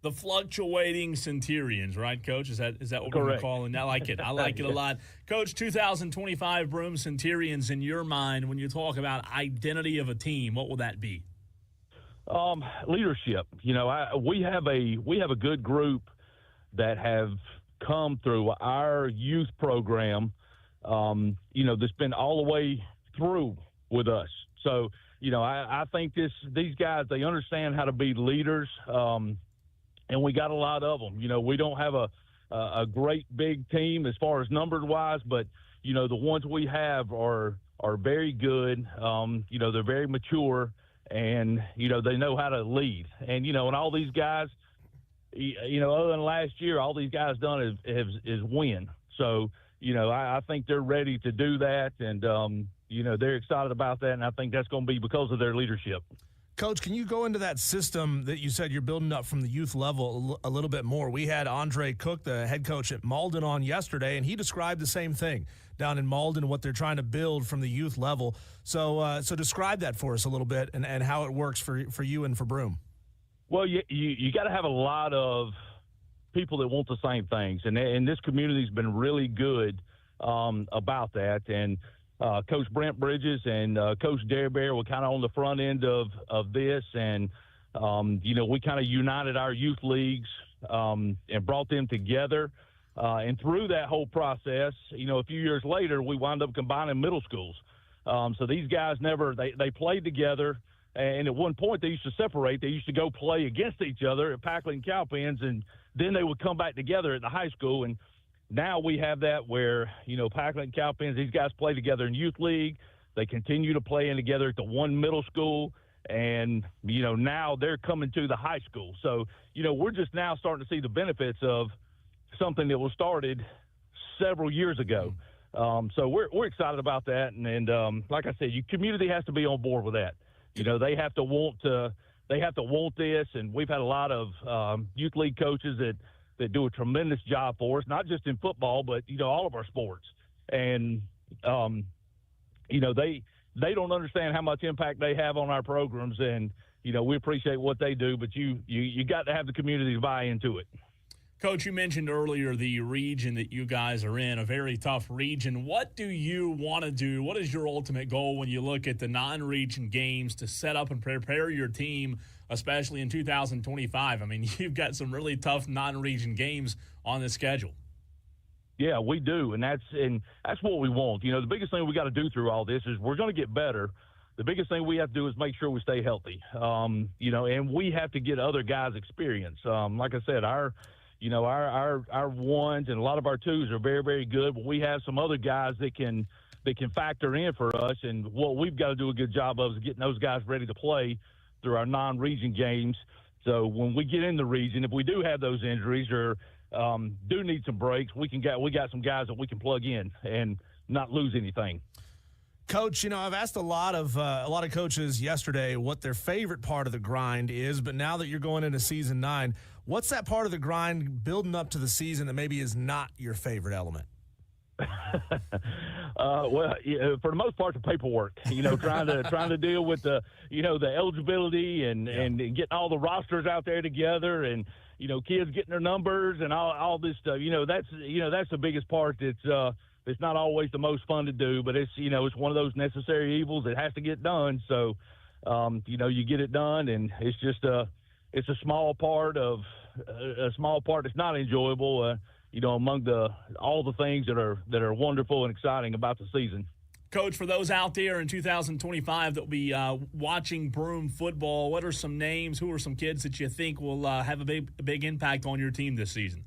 The fluctuating Centurions, right, Coach? Is that what we're calling? I like it. I like it a lot. Coach, 2025 Broome Centurions, in your mind, when you talk about identity of a team, what will that be? Leadership. We have a good group that have come through our youth program, that's been all the way through with us. So, I think these guys, they understand how to be leaders, and we got a lot of them. We don't have a great big team as far as numbers wise, but the ones we have are very good. They're very mature, and they know how to lead. And and all these guys, other than last year, all these guys done is win. So I think they're ready to do that, and they're excited about that, and I think that's going to be because of their leadership. Coach, can you go into that system that you said you're building up from the youth level a little bit more? We had Andre Cook, the head coach at Malden, on yesterday, and he described the same thing down in Malden, what they're trying to build from the youth level. So describe that for us a little bit and how it works for you and for Broome. Well, you got to have a lot of people that want the same things, and this community's been really good about that. And Coach Brent Bridges and Coach Derbear were kind of on the front end of this, and we kind of united our youth leagues and brought them together. And through that whole process, a few years later, we wound up combining middle schools. So these guys they played together. And at one point, they used to separate. They used to go play against each other at Packlet and Cowpens, and then they would come back together at the high school. And now we have that where, Packlet and Cowpens, these guys play together in youth league. They continue to play in together at the one middle school. And, now they're coming to the high school. So, we're just now starting to see the benefits of something that was started several years ago. So we're excited about that. And like I said, your community has to be on board with that. They have to want this, and we've had a lot of youth league coaches that do a tremendous job for us, not just in football, but all of our sports. And they don't understand how much impact they have on our programs, and we appreciate what they do. But you got to have the community to buy into it. Coach, you mentioned earlier the region that you guys are in, a very tough region. What do you want to do? What is your ultimate goal when you look at the non-region games to set up and prepare your team, especially in 2025? I mean, you've got some really tough non-region games on the schedule. Yeah, we do, and that's what we want. The biggest thing we got to do through all this is we're going to get better. The biggest thing we have to do is make sure we stay healthy, and we have to get other guys experience. Like I said, our ones and a lot of our twos are very, very good, but we have some other guys that can factor in for us. And what we've got to do a good job of is getting those guys ready to play through our non-region games. So when we get in the region, if we do have those injuries or do need some breaks, we got some guys that we can plug in and not lose anything. Coach, I've asked a lot of coaches yesterday what their favorite part of the grind is, but now that you're going into season 9, what's that part of the grind building up to the season that maybe is not your favorite element? Well, for the most part, the paperwork. Trying to deal with the eligibility and getting all the rosters out there together, and kids getting their numbers and all this stuff. That's the biggest part. It's not always the most fun to do, but it's one of those necessary evils that has to get done. So, you get it done, and it's just it's a small part that's not enjoyable. Among all the things that are wonderful and exciting about the season. Coach, for those out there in 2025 that will be watching Broome football, what are some names? Who are some kids that you think will have a big impact on your team this season?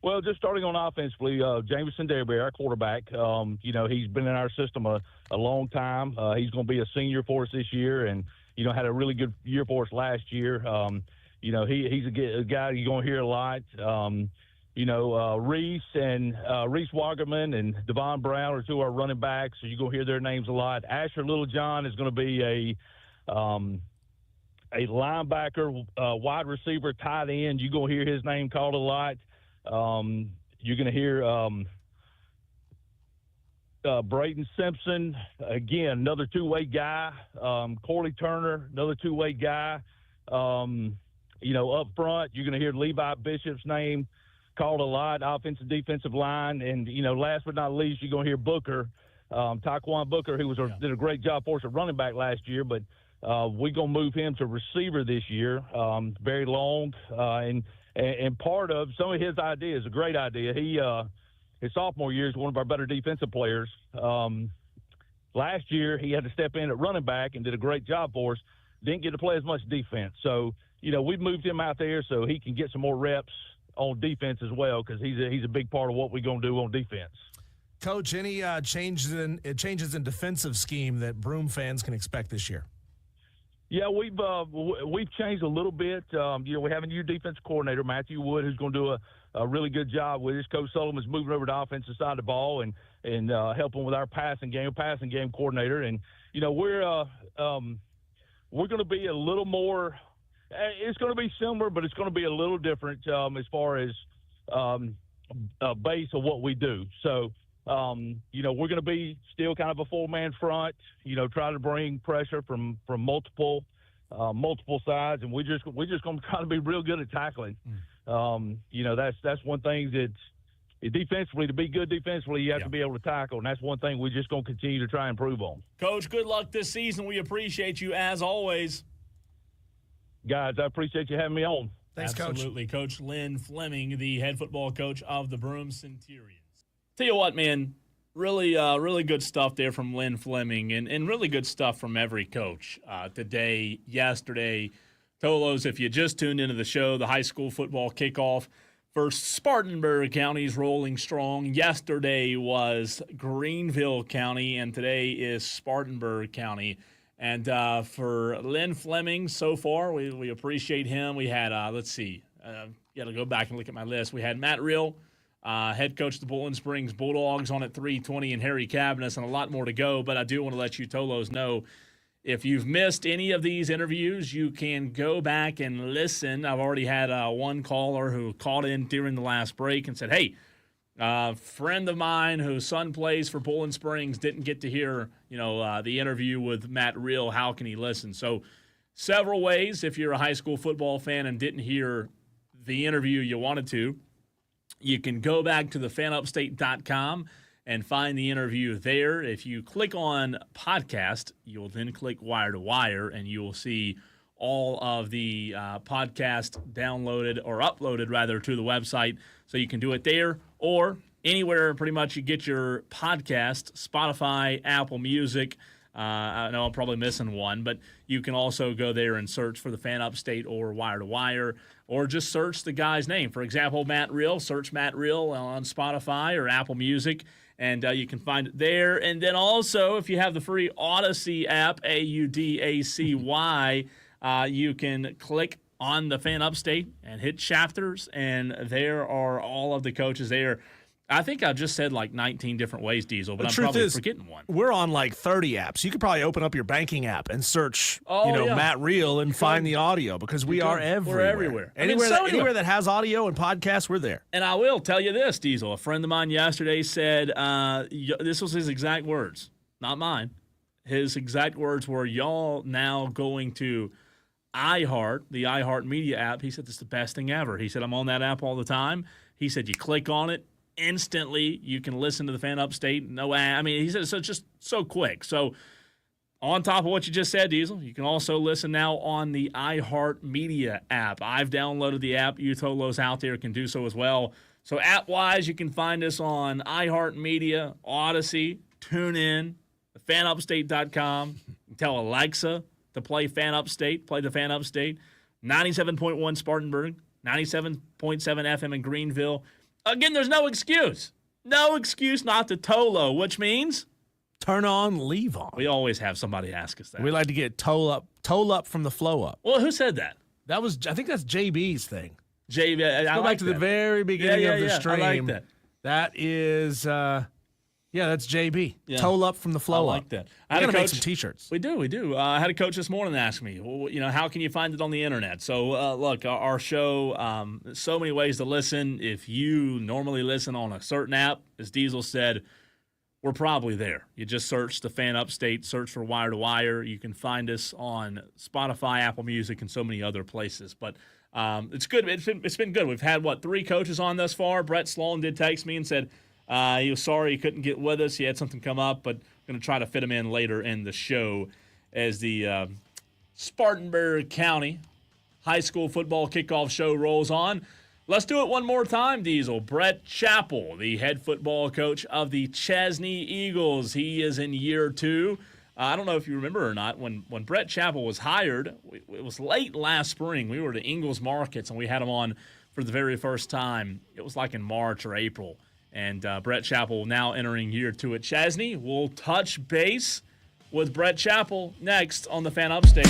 Well, just starting on offensively, Jameson Derbear, our quarterback, he's been in our system a long time. He's going to be a senior for us this year, and, had a really good year for us last year. He's a guy you're going to hear a lot. Reese Wagerman and Devon Brown are two of our running backs, so you're going to hear their names a lot. Asher Littlejohn is going to be a linebacker, wide receiver, tight end. You're going to hear his name called a lot. You're going to hear Braden Simpson, again, another two-way guy. Corley Turner, another two-way guy. Up front, you're going to hear Levi Bishop's name called a lot, offensive, defensive line. And, last but not least, you're going to hear Booker, Taquan Booker, who did a great job for us at running back last year, but we're going to move him to receiver this year. Very long, and part of some of his ideas, a great idea. His sophomore year is one of our better defensive players. Last year, he had to step in at running back and did a great job for us. Didn't get to play as much defense. So, we've moved him out there so he can get some more reps on defense as well, because he's a big part of what we're going to do on defense. Coach, any changes in defensive scheme that Broome fans can expect this year? Yeah, we've changed a little bit. We have a new defense coordinator, Matthew Wood, who's going to do a really good job with us. Coach Sullivan's moving over to the offensive side of the ball and helping with our passing game coordinator. And we're going to be a little more. It's going to be similar, but it's going to be a little different as far as base of what we do. So, we're going to be still kind of a four-man front, try to bring pressure from multiple sides, and we're just going to try to be real good at tackling. That's one thing that's defensively, to be good defensively, you have to be able to tackle, and that's one thing we're just going to continue to try and improve on. Coach, good luck this season. We appreciate you as always. Guys, I appreciate you having me on. Thanks, Absolutely. Coach Lynn Fleming, the head football coach of the Broome Centurions. Tell you what, man, really good stuff there from Lynn Fleming, and really good stuff from every coach today, yesterday. Tolos, if you just tuned into the show, the high school football kickoff for Spartanburg County is rolling strong. Yesterday was Greenville County, and today is Spartanburg County. And for Lynn Fleming, so far, we appreciate him. We had, got to go back and look at my list. We had Matt Reel, head coach of the Bowling Springs Bulldogs, on at 3:20, and Harry Cabinus, and a lot more to go. But I do want to let you Tolos know, if you've missed any of these interviews, you can go back and listen. I've already had one caller who called in during the last break and said, hey, a friend of mine whose son plays for Bowling Springs didn't get to hear, the interview with Matt Reel. How can he listen? So several ways. If you're a high school football fan and didn't hear the interview you wanted to, you can go back to thefanupstate.com and find the interview there. If you click on podcast, you'll then click wire to wire, and you will see all of the podcast downloaded, or uploaded rather, to the website. So you can do it there or anywhere pretty much you get your podcast, Spotify, Apple Music. I know I'm probably missing one, but you can also go there and search for the Fan Upstate or Wire to Wire, or just search the guy's name. For example, Matt Reel, search Matt Reel on Spotify or Apple Music, and you can find it there. And then also, if you have the free Odyssey app, AUDACY, you can click on the Fan Upstate and hit chapters, and there are all of the coaches there. I think I just said like 19 different ways, Diesel, but I'm probably forgetting one. We're on like 30 apps. You could probably open up your banking app and search, Matt Reel and find the audio, because we are everywhere. We're everywhere. Anywhere that has audio and podcasts, we're there. And I will tell you this, Diesel. A friend of mine yesterday said, this was his exact words, not mine. His exact words were, y'all now going to iHeart, the iHeart Media app. He said, this is the best thing ever. He said, I'm on that app all the time. He said, you click on it, instantly you can listen to the Fan Upstate. No ad. I mean, he said, so it's just so quick. So on top of what you just said, Diesel, you can also listen now on the iHeart Media app. I've downloaded the app. You Tolos out there can do so as well. So app-wise, you can find us on iHeart Media, Odyssey, TuneIn, fanupstate.com. You can tell Alexa to play Fan Upstate, play the Fan Upstate. 97.1 Spartanburg, 97.7 FM in Greenville. Again, there's no excuse. No excuse not to Tolo, which means turn on, leave on. We always have somebody ask us that. We like to get toll up from the flow up. Well, who said that? I think that's JB's thing. JB, go back to the very beginning of the stream. I like that. That is, that's JB. Yeah. Toll up from the flow up. I like that. I got to make some T-shirts. We do. I had a coach this morning ask me, how can you find it on the internet? So, look, our show, so many ways to listen. If you normally listen on a certain app, as Diesel said, we're probably there. You just search the Fan Upstate, search for Wire to Wire. You can find us on Spotify, Apple Music, and so many other places. But it's good. It's been good. We've had, 3 coaches on thus far. Brett Sloan did text me and said, he was sorry he couldn't get with us. He had something come up, but going to try to fit him in later in the show as the Spartanburg County high school football kickoff show rolls on. Let's do it one more time, Diesel. Brett Chappell, the head football coach of the Chesney Eagles. He is in year 2. I don't know if you remember or not, when Brett Chappell was hired, it was late last spring. We were at Ingalls Markets, and we had him on for the very first time. It was like in March or April. And Brett Chappell now entering year 2 at Chesney. We'll touch base with Brett Chappell next on the Fan Upstate.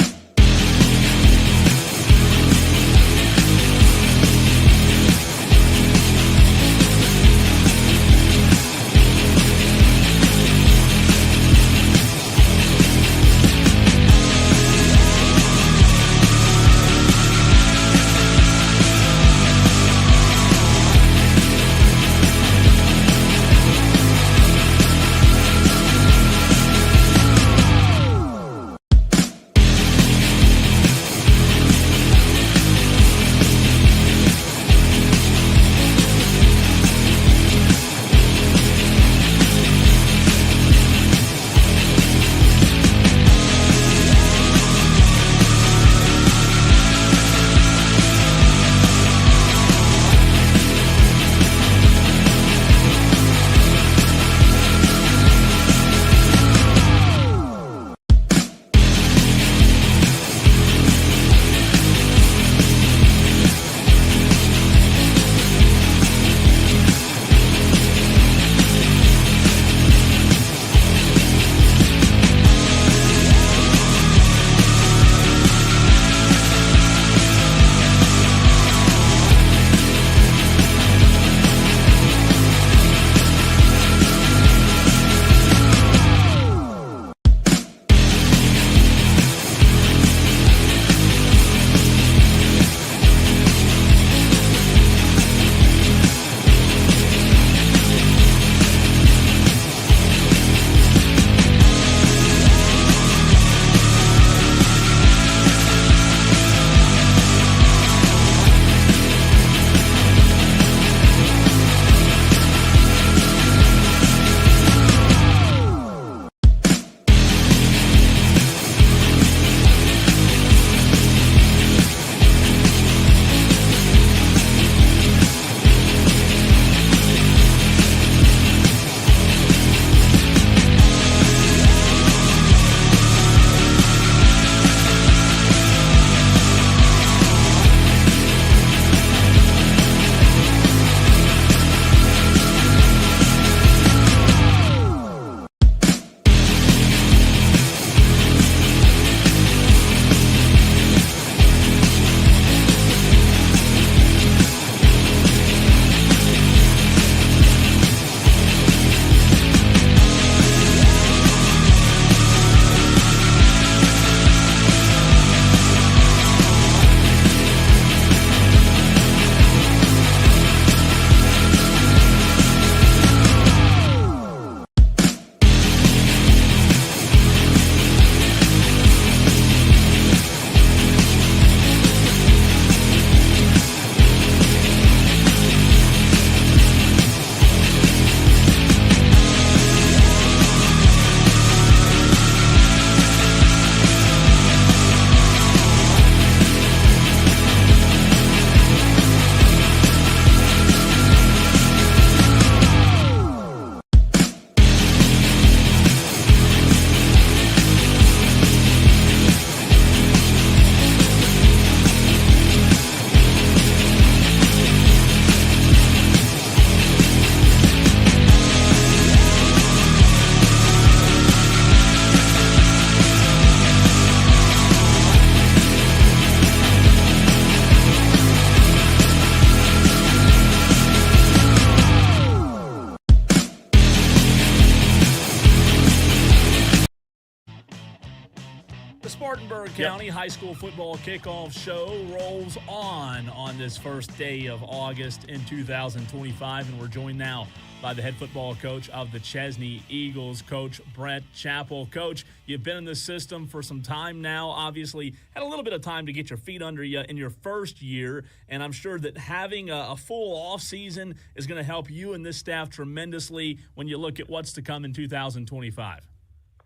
Spartanburg County High School Football Kickoff Show rolls on this first day of August in 2025, and we're joined now by the head football coach of the Chesney Eagles, Coach Brett Chappell. Coach, you've been in this system for some time now, obviously had a little bit of time to get your feet under you in your first year, and I'm sure that having a full offseason is going to help you and this staff tremendously when you look at what's to come in 2025.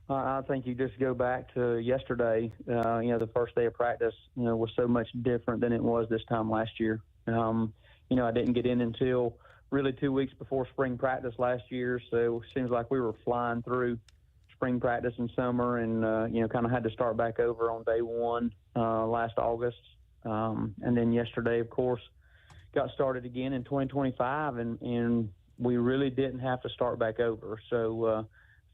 I think you just go back to yesterday. The first day of practice, was so much different than it was this time last year. I didn't get in until really 2 weeks before spring practice last year, so it seems like we were flying through spring practice and summer, and kind of had to start back over on day one last August, and then yesterday, of course, got started again in 2025, and we really didn't have to start back over. So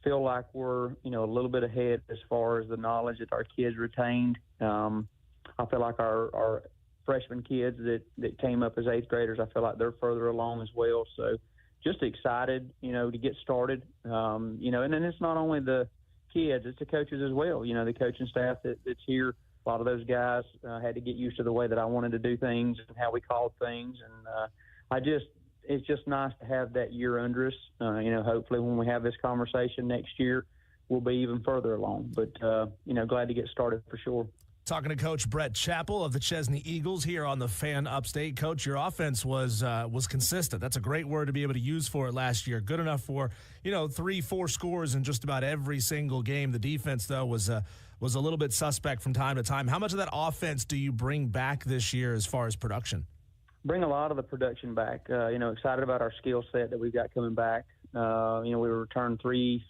feel like we're a little bit ahead as far as the knowledge that our kids retained. I feel like our freshman kids that came up as eighth graders, I feel like they're further along as well. So just excited, to get started. And then it's not only the kids, it's the coaches as well. The coaching staff that's here, a lot of those guys had to get used to the way that I wanted to do things and how we called things. And it's just nice to have that year under us. Hopefully when we have this conversation next year, we'll be even further along. But, glad to get started for sure. Talking to Coach Brett Chappell of the Chesney Eagles here on the Fan Upstate. Coach, your offense was consistent. That's a great word to be able to use for it last year. Good enough for 3-4 scores in just about every single game. The defense, though, was a little bit suspect from time to time. How much of that offense do you bring back this year as far as production? Bring a lot of the production back. Excited about our skill set that we've got coming back. We returned three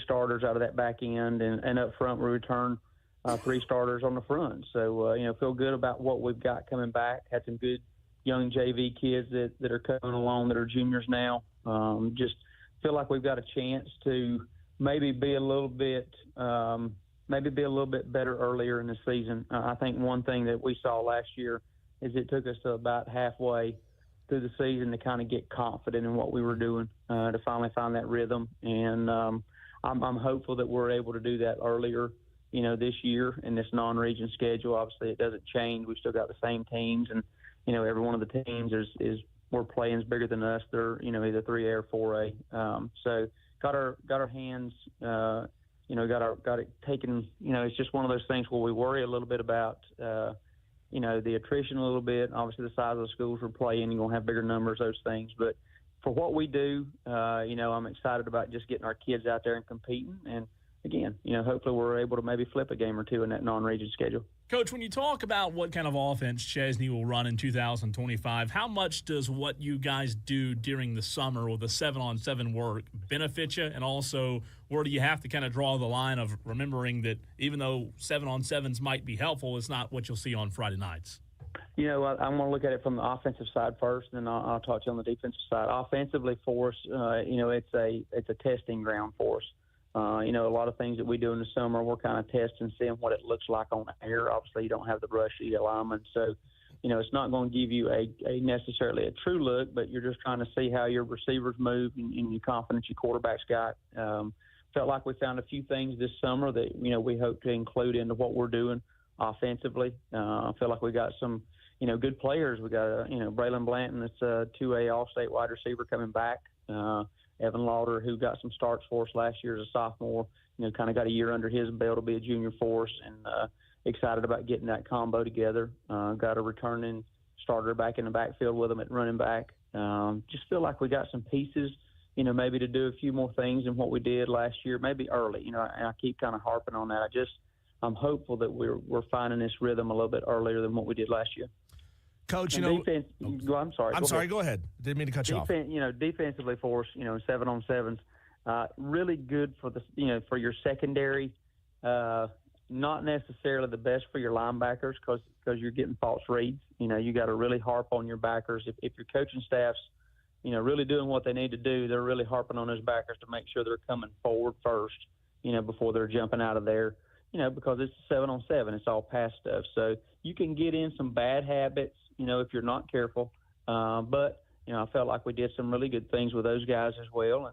starters out of that back end, and up front we returned 3 starters on the front. So, feel good about what we've got coming back. Had some good young JV kids that are coming along that are juniors now. Just feel like we've got a chance to maybe be a little bit better earlier in the season. I think one thing that we saw last year is it took us to about halfway through the season to kind of get confident in what we were doing, to finally find that rhythm. And I'm hopeful that we're able to do that earlier this year in this non-region schedule. Obviously, it doesn't change. We've still got the same teams, and every one of the teams is we're playing is bigger than us. They're either 3A or 4A. So got our hands, got it taken. It's just one of those things where we worry a little bit about the attrition a little bit. Obviously, the size of the schools we're playing, you're gonna have bigger numbers, those things. But for what we do, I'm excited about just getting our kids out there and competing. And again, hopefully we're able to maybe flip a game or two in that non-region schedule. Coach, when you talk about what kind of offense Chesney will run in 2025, how much does what you guys do during the summer with the 7-on-7 work benefit you? And also, where do you have to kind of draw the line of remembering that even though 7-on-7s might be helpful, it's not what you'll see on Friday nights? I'm going to look at it from the offensive side first, and then I'll talk to you on the defensive side. Offensively for us, it's a testing ground for us. A lot of things that we do in the summer, we're kind of testing, seeing what it looks like on air. Obviously, you don't have the brush of the lineman, so it's not going to give you a necessarily a true look, but you're just trying to see how your receivers move and your confidence your quarterback's got. Felt like we found a few things this summer that we hope to include into what we're doing offensively. I feel like we got some good players. We got Braylon Blanton, that's a 2A All-State wide receiver coming back. Evan Lauder, who got some starts for us last year as a sophomore, kind of got a year under his belt, will be a junior for us, and excited about getting that combo together. Got a returning starter back in the backfield with him at running back. Just feel like we got some pieces, maybe to do a few more things than what we did last year, maybe early. And I keep kind of harping on that. I'm hopeful that we're finding this rhythm a little bit earlier than what we did last year. Coach, defense, I'm sorry. Go ahead. Didn't mean to cut you off. Defensively for us, 7-on-7s, really good for for your secondary. Not necessarily the best for your linebackers because you're getting false reads. You got to really harp on your backers. If your coaching staff's, really doing what they need to do, they're really harping on those backers to make sure they're coming forward first, before they're jumping out of there. Because it's 7-on-7, it's all pass stuff. So you can get in some bad habits, if you're not careful. But I felt like we did some really good things with those guys as well.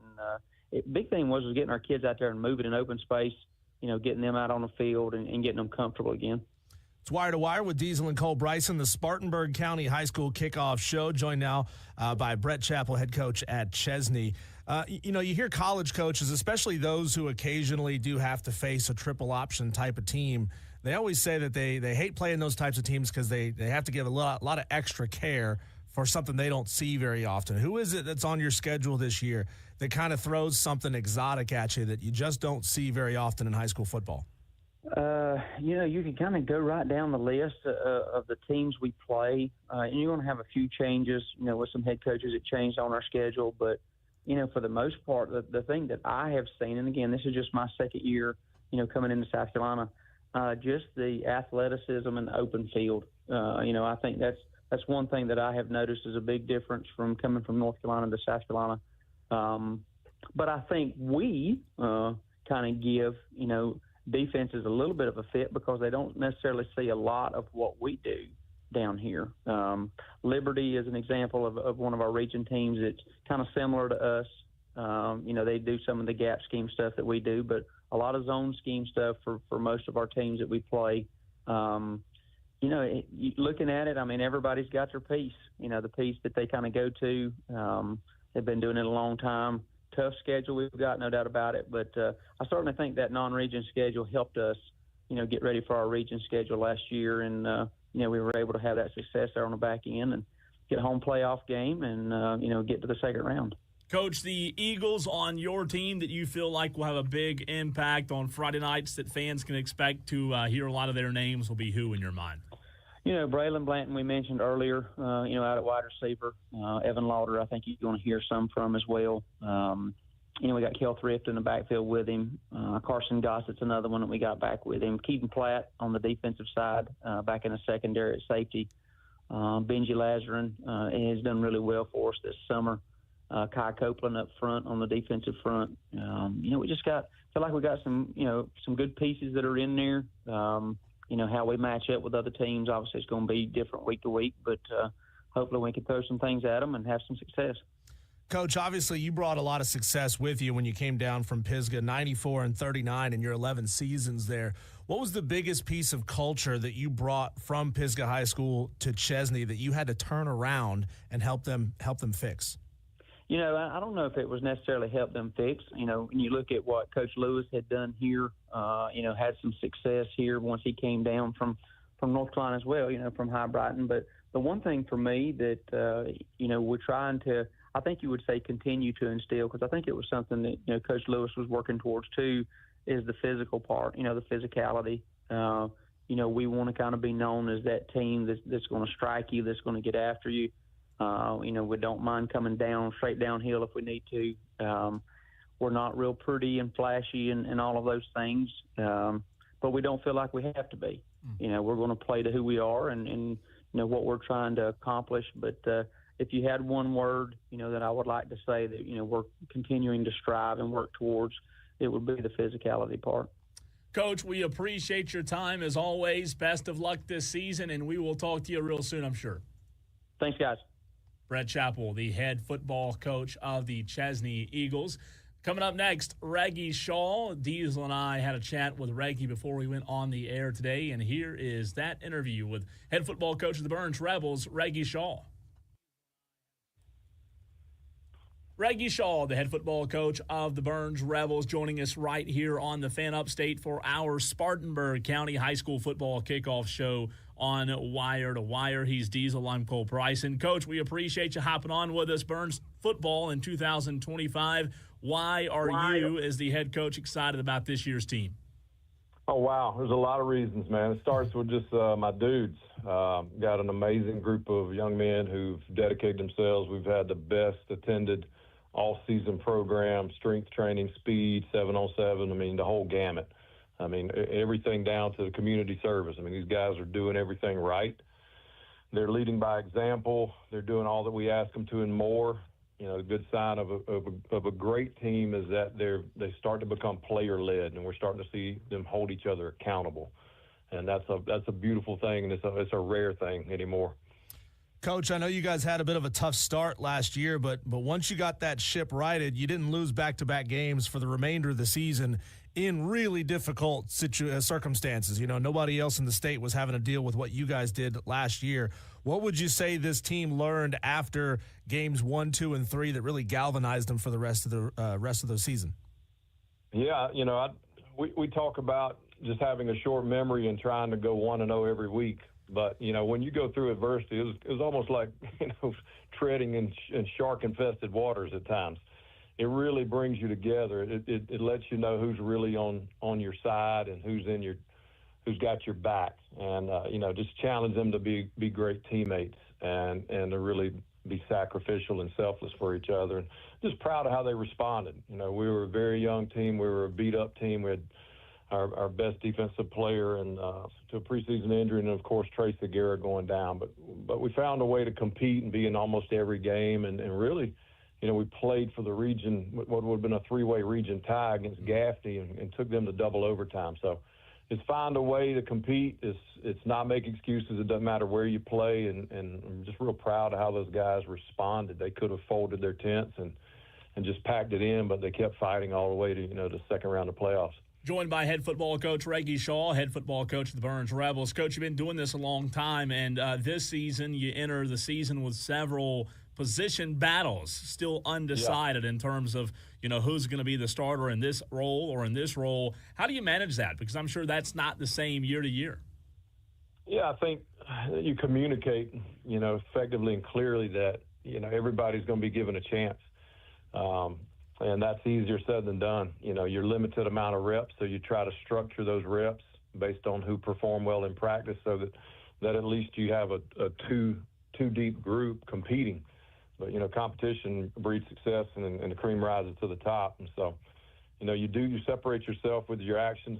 And big thing was getting our kids out there and moving in open space, getting them out on the field and getting them comfortable again. It's Wire to Wire with Diesel and Cole Bryson, the Spartanburg County High School Kickoff Show, joined now by Brett Chappell, head coach at Chesney. You hear college coaches, especially those who occasionally do have to face a triple option type of team. They always say that they hate playing those types of teams because they have to give a lot of extra care for something they don't see very often. Who is it that's on your schedule this year that kind of throws something exotic at you that you just don't see very often in high school football? You can kind of go right down the list of the teams we play, and you're going to have a few changes, with some head coaches that changed on our schedule. But, for the most part, the thing that I have seen, and again, this is just my second year, coming into South Carolina, just the athleticism and the open field. I think that's one thing that I have noticed is a big difference from coming from North Carolina to South Carolina. But I think we kind of give, defense is a little bit of a fit because they don't necessarily see a lot of what we do down here. Liberty is an example of one of our region teams that's kind of similar to us. They do some of the gap scheme stuff that we do, but a lot of zone scheme stuff for most of our teams that we play. Looking at it, everybody's got their piece, the piece that they kind of go to. They've been doing it a long time. Tough schedule we've got, no doubt about it. But I certainly think that non-region schedule helped us, get ready for our region schedule last year. And, we were able to have that success there on the back end and get a home playoff game and, get to the second round. Coach, the Eagles on your team that you feel like will have a big impact on Friday nights that fans can expect to hear a lot of their names will be who in your mind? Braylon Blanton, we mentioned earlier, out at wide receiver. Evan Lauder, I think you're going to hear some from as well. We got Kel Thrift in the backfield with him. Carson Gossett's another one that we got back with him. Keaton Platt on the defensive side, back in the secondary at safety. Benji Lazarin has done really well for us this summer. Kai Copeland up front on the defensive front. We just feel like we got some good pieces that are in there. How we match up with other teams, obviously it's going to be different week to week, but hopefully we can throw some things at them and have some success. Coach, obviously you brought a lot of success with you when you came down from Pisgah, 94-39 in your 11 seasons there. What was the biggest piece of culture that you brought from Pisgah High School to Chesney that you had to turn around and help them fix? I don't know if it was necessarily help them fix. When you look at what Coach Lewis had done here, had some success here once he came down from North Carolina as well, from High Brighton. But the one thing for me that, we're trying to, I think you would say continue to instill, because I think it was something that, Coach Lewis was working towards too, is the physical part, the physicality. We want to kind of be known as that team that's going to strike you, that's going to get after you. We don't mind coming straight downhill if we need to. We're not real pretty and flashy and all of those things, but we don't feel like we have to be. We're going to play to who we are and what we're trying to accomplish. But if you had one word, that I would like to say that, we're continuing to strive and work towards, it would be the physicality part. Coach, we appreciate your time as always. Best of luck this season, and we will talk to you real soon, I'm sure. Thanks, guys. Brett Chappell, the head football coach of the Chesney Eagles. Coming up next, Reggie Shaw. Diesel and I had a chat with Reggie before we went on the air today, and here is that interview with head football coach of the Burns Rebels, Reggie Shaw. Reggie Shaw, the head football coach of the Burns Rebels, joining us right here on the Fan Upstate for our Spartanburg County High School Football Kickoff Show on Wire to Wire. He's Diesel. I'm Cole Bryson. Coach, we appreciate you hopping on with us. Burns football in 2025. Why are you, as the head coach, excited about this year's team? Oh, wow. There's a lot of reasons, man. It starts with just my dudes. Got an amazing group of young men who've dedicated themselves. We've had the best attended all-season program, strength training, speed, 7-on-7, the whole gamut. Everything down to the community service. These guys are doing everything right. They're leading by example. They're doing all that we ask them to and more. A good sign of a great team is that they start to become player-led, and we're starting to see them hold each other accountable. And that's a beautiful thing, and it's a rare thing anymore. Coach, I know you guys had a bit of a tough start last year, but once you got that ship righted, you didn't lose back-to-back games for the remainder of the season. in really difficult circumstances. You know, nobody else in the state was having to deal with what you guys did last year. What would you say this team learned after games 1, 2, and 3 that really galvanized them for the rest of the season? Yeah, you know, we talk about just having a short memory and trying to go 1-0 every week. But, you know, when you go through adversity, it was almost like, you know, treading in shark-infested waters at times. It really brings you together. It lets you know who's really on your side and who's got your back. And, you know, just challenge them to be great teammates and to really be sacrificial and selfless for each other. And just proud of how they responded. You know, we were a very young team. We were a beat-up team. We had our best defensive player and to a preseason injury, and of course Trey Segura going down. But we found a way to compete and be in almost every game, and really, you know, we played for the region, what would have been a 3-way region tie against Gaffney, and took them to double overtime. So it's find a way to compete. It's not make excuses. It doesn't matter where you play, and I'm just real proud of how those guys responded. They could have folded their tents and just packed it in, but they kept fighting all the way to, you know, the second round of playoffs. Joined by head football coach Reggie Shaw, head football coach of the Burns Rebels. Coach, you've been doing this a long time, and this season you enter the season with several position battles still undecided in terms of, you know, who's going to be the starter in this role or in this role. How do you manage that? Because I'm sure that's not the same year to year. Yeah, I think you communicate, you know, effectively and clearly that, you know, everybody's going to be given a chance. And that's easier said than done. You know, you're limited amount of reps, so you try to structure those reps based on who performed well in practice so that at least you have a two-deep group competing. But, you know, competition breeds success, and the cream rises to the top. And so, you know, you separate yourself with your actions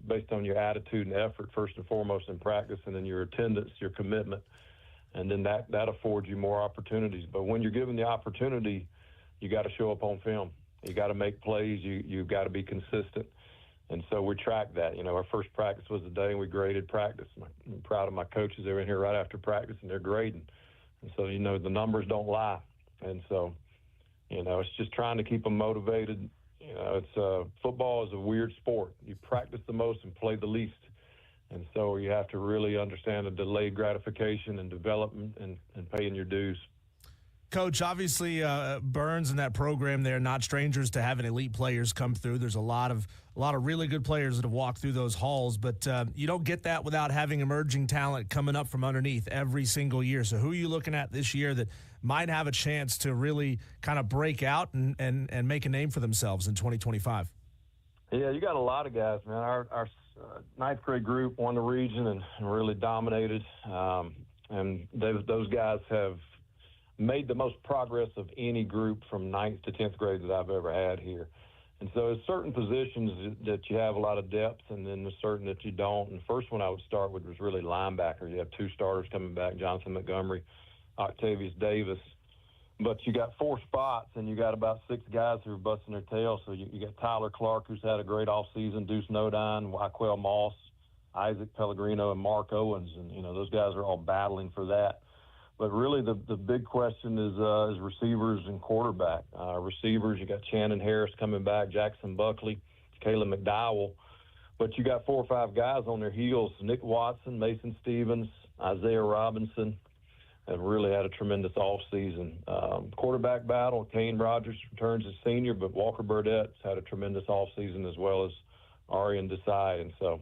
based on your attitude and effort, first and foremost in practice, and then your attendance, your commitment. And then that affords you more opportunities. But when you're given the opportunity, you got to show up on film. You got to make plays. You've got to be consistent. And so we track that. You know, our first practice was the day, and we graded practice. I'm proud of my coaches. They were in here right after practice, and they're grading. And so, you know, the numbers don't lie. And so, you know, it's just trying to keep them motivated. You know, football is a weird sport. You practice the most and play the least. And so you have to really understand the delayed gratification and development and paying your dues. Coach, obviously Burns and that program, they're not strangers to having elite players come through. There's a lot of really good players that have walked through those halls, but you don't get that without having emerging talent coming up from underneath every single year. So who are you looking at this year that might have a chance to really kind of break out and make a name for themselves in 2025? Yeah, you got a lot of guys, man. Our ninth grade group won the region and really dominated, and those guys have made the most progress of any group from 9th to 10th grade that I've ever had here. And so there's certain positions that you have a lot of depth, and then there's certain that you don't. And the first one I would start with was really linebacker. You have 2 starters coming back, Jonathan Montgomery, Octavius Davis. But you got 4 spots, and you got about 6 guys who are busting their tails. So you got Tyler Clark, who's had a great offseason, Deuce Nodine, Wyquell Moss, Isaac Pellegrino, and Mark Owens. And, you know, those guys are all battling for that. But really the big question is receivers and quarterback. Receivers, you got Shannon Harris coming back, Jackson Buckley, Caleb McDowell. But you got 4 or 5 guys on their heels, Nick Watson, Mason Stevens, Isaiah Robinson, have really had a tremendous offseason. Quarterback battle, Kane Rogers returns as senior, but Walker Burdett's had a tremendous offseason as well as Arian Desai. And so,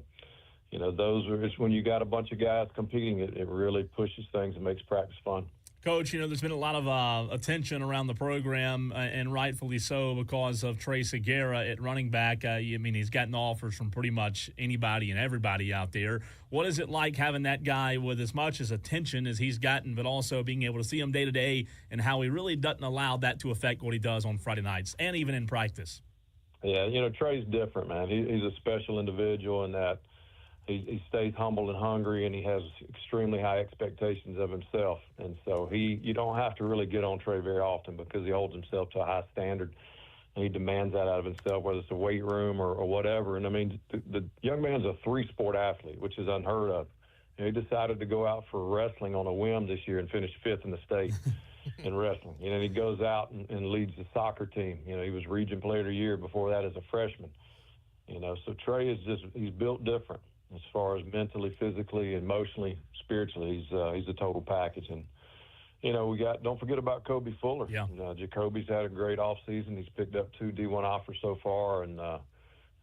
you know, those are just when you got a bunch of guys competing, it really pushes things and makes practice fun. Coach, you know, there's been a lot of attention around the program, and rightfully so, because of Trey Segura at running back. I mean, he's gotten offers from pretty much anybody and everybody out there. What is it like having that guy with as much as attention as he's gotten, but also being able to see him day to day and how he really doesn't allow that to affect what he does on Friday nights and even in practice? Yeah, you know, Trey's different, man. He's a special individual in that he stays humble and hungry, and he has extremely high expectations of himself. And so you don't have to really get on Trey very often because he holds himself to a high standard, and he demands that out of himself, whether it's a weight room or whatever. And, I mean, the young man's a 3-sport athlete, which is unheard of. You know, he decided to go out for wrestling on a whim this year and finish 5th in the state in wrestling. You know, he goes out and leads the soccer team. You know, he was Region Player of the Year before that as a freshman. So Trey he's built different as far as mentally, physically, emotionally, spiritually. He's a total package. And, don't forget about Kobe Fuller. Yeah. Jacoby's had a great offseason. He's picked up 2 D1 offers so far, and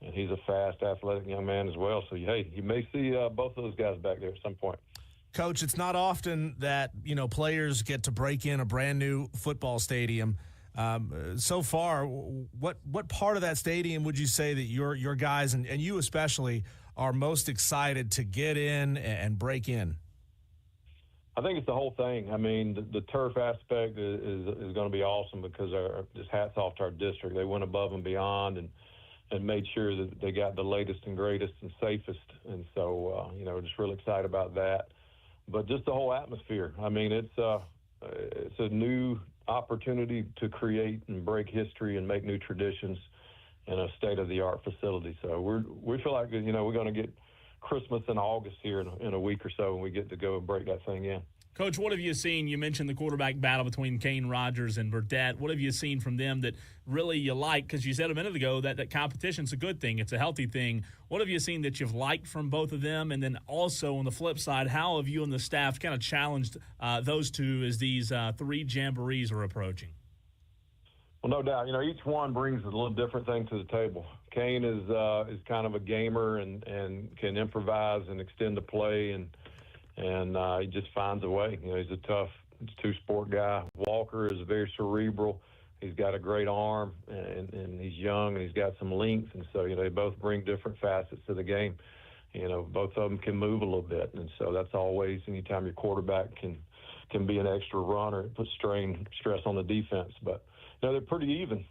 he's a fast, athletic young man as well. So, hey, you may see both of those guys back there at some point. Coach, it's not often that, players get to break in a brand new football stadium. So far, what part of that stadium would you say that your guys and you especially are most excited to get in and break in? I think it's the whole thing. I mean, the turf aspect is going to be awesome because just hats off to our district. They went above and beyond and made sure that they got the latest and greatest and safest. And so, just really excited about that. But just the whole atmosphere. I mean, it's a new opportunity to create and break history and make new traditions in a state-of-the-art facility. So we feel like, we're going to get Christmas in August here in a week or so, and we get to go and break that thing in. Coach, what have you seen? You mentioned the quarterback battle between Kane Rogers and Burdett. What have you seen from them that really you like? Because you said a minute ago that competition's a good thing. It's a healthy thing. What have you seen that you've liked from both of them? And then also on the flip side, how have you and the staff kind of challenged those two as these 3 jamborees are approaching? Well, no doubt. Each one brings a little different thing to the table. Kane is kind of a gamer and can improvise and extend the play, and he just finds a way. He's a tough 2-sport guy. Walker is very cerebral. He's got a great arm, and he's young, and he's got some length. And so, they both bring different facets to the game. Both of them can move a little bit. And so that's always, anytime your quarterback can be an extra runner, it puts stress on the defense. But, they're pretty even.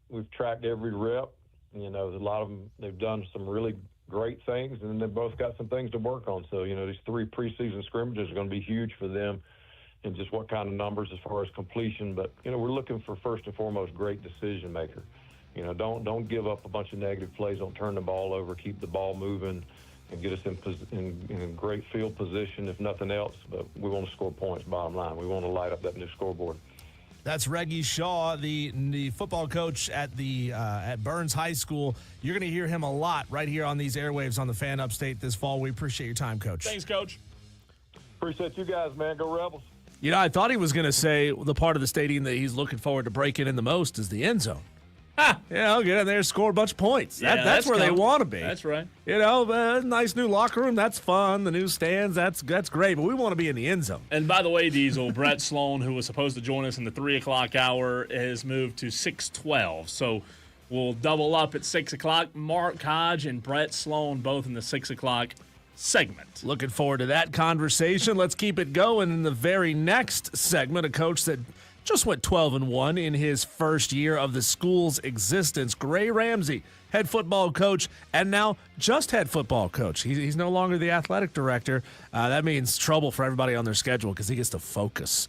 We've tracked every rep. A lot of them, they've done some really great things, and they've both got some things to work on. So, these 3 preseason scrimmages are going to be huge for them and just what kind of numbers as far as completion. But, we're looking for, first and foremost, great decision maker. Don't give up a bunch of negative plays. Don't turn the ball over. Keep the ball moving and get us in great field position, if nothing else. But we want to score points, bottom line. We want to light up that new scoreboard. That's Reggie Shaw, the football coach at Burns High School. You're going to hear him a lot right here on these airwaves on the Fan Upstate this fall. We appreciate your time, Coach. Thanks, Coach. Appreciate you guys, man. Go Rebels. I thought he was going to say the part of the stadium that he's looking forward to breaking in the most is the end zone. I'll get in there and score a bunch of points. That's where they want to be. That's right. Nice new locker room. That's fun. The new stands. That's great. But we want to be in the end zone. And by the way, Diesel, Brett Sloan, who was supposed to join us in the 3 o'clock hour, has moved to 6:12. So we'll double up at 6 o'clock. Mark Hodge and Brett Sloan both in the 6 o'clock segment. Looking forward to that conversation. Let's keep it going in the very next segment. A coach that just went 12-1 in his first year of the school's existence. Gray Ramsey, head football coach, and now just head football coach. He's no longer the athletic director. That means trouble for everybody on their schedule because he gets to focus.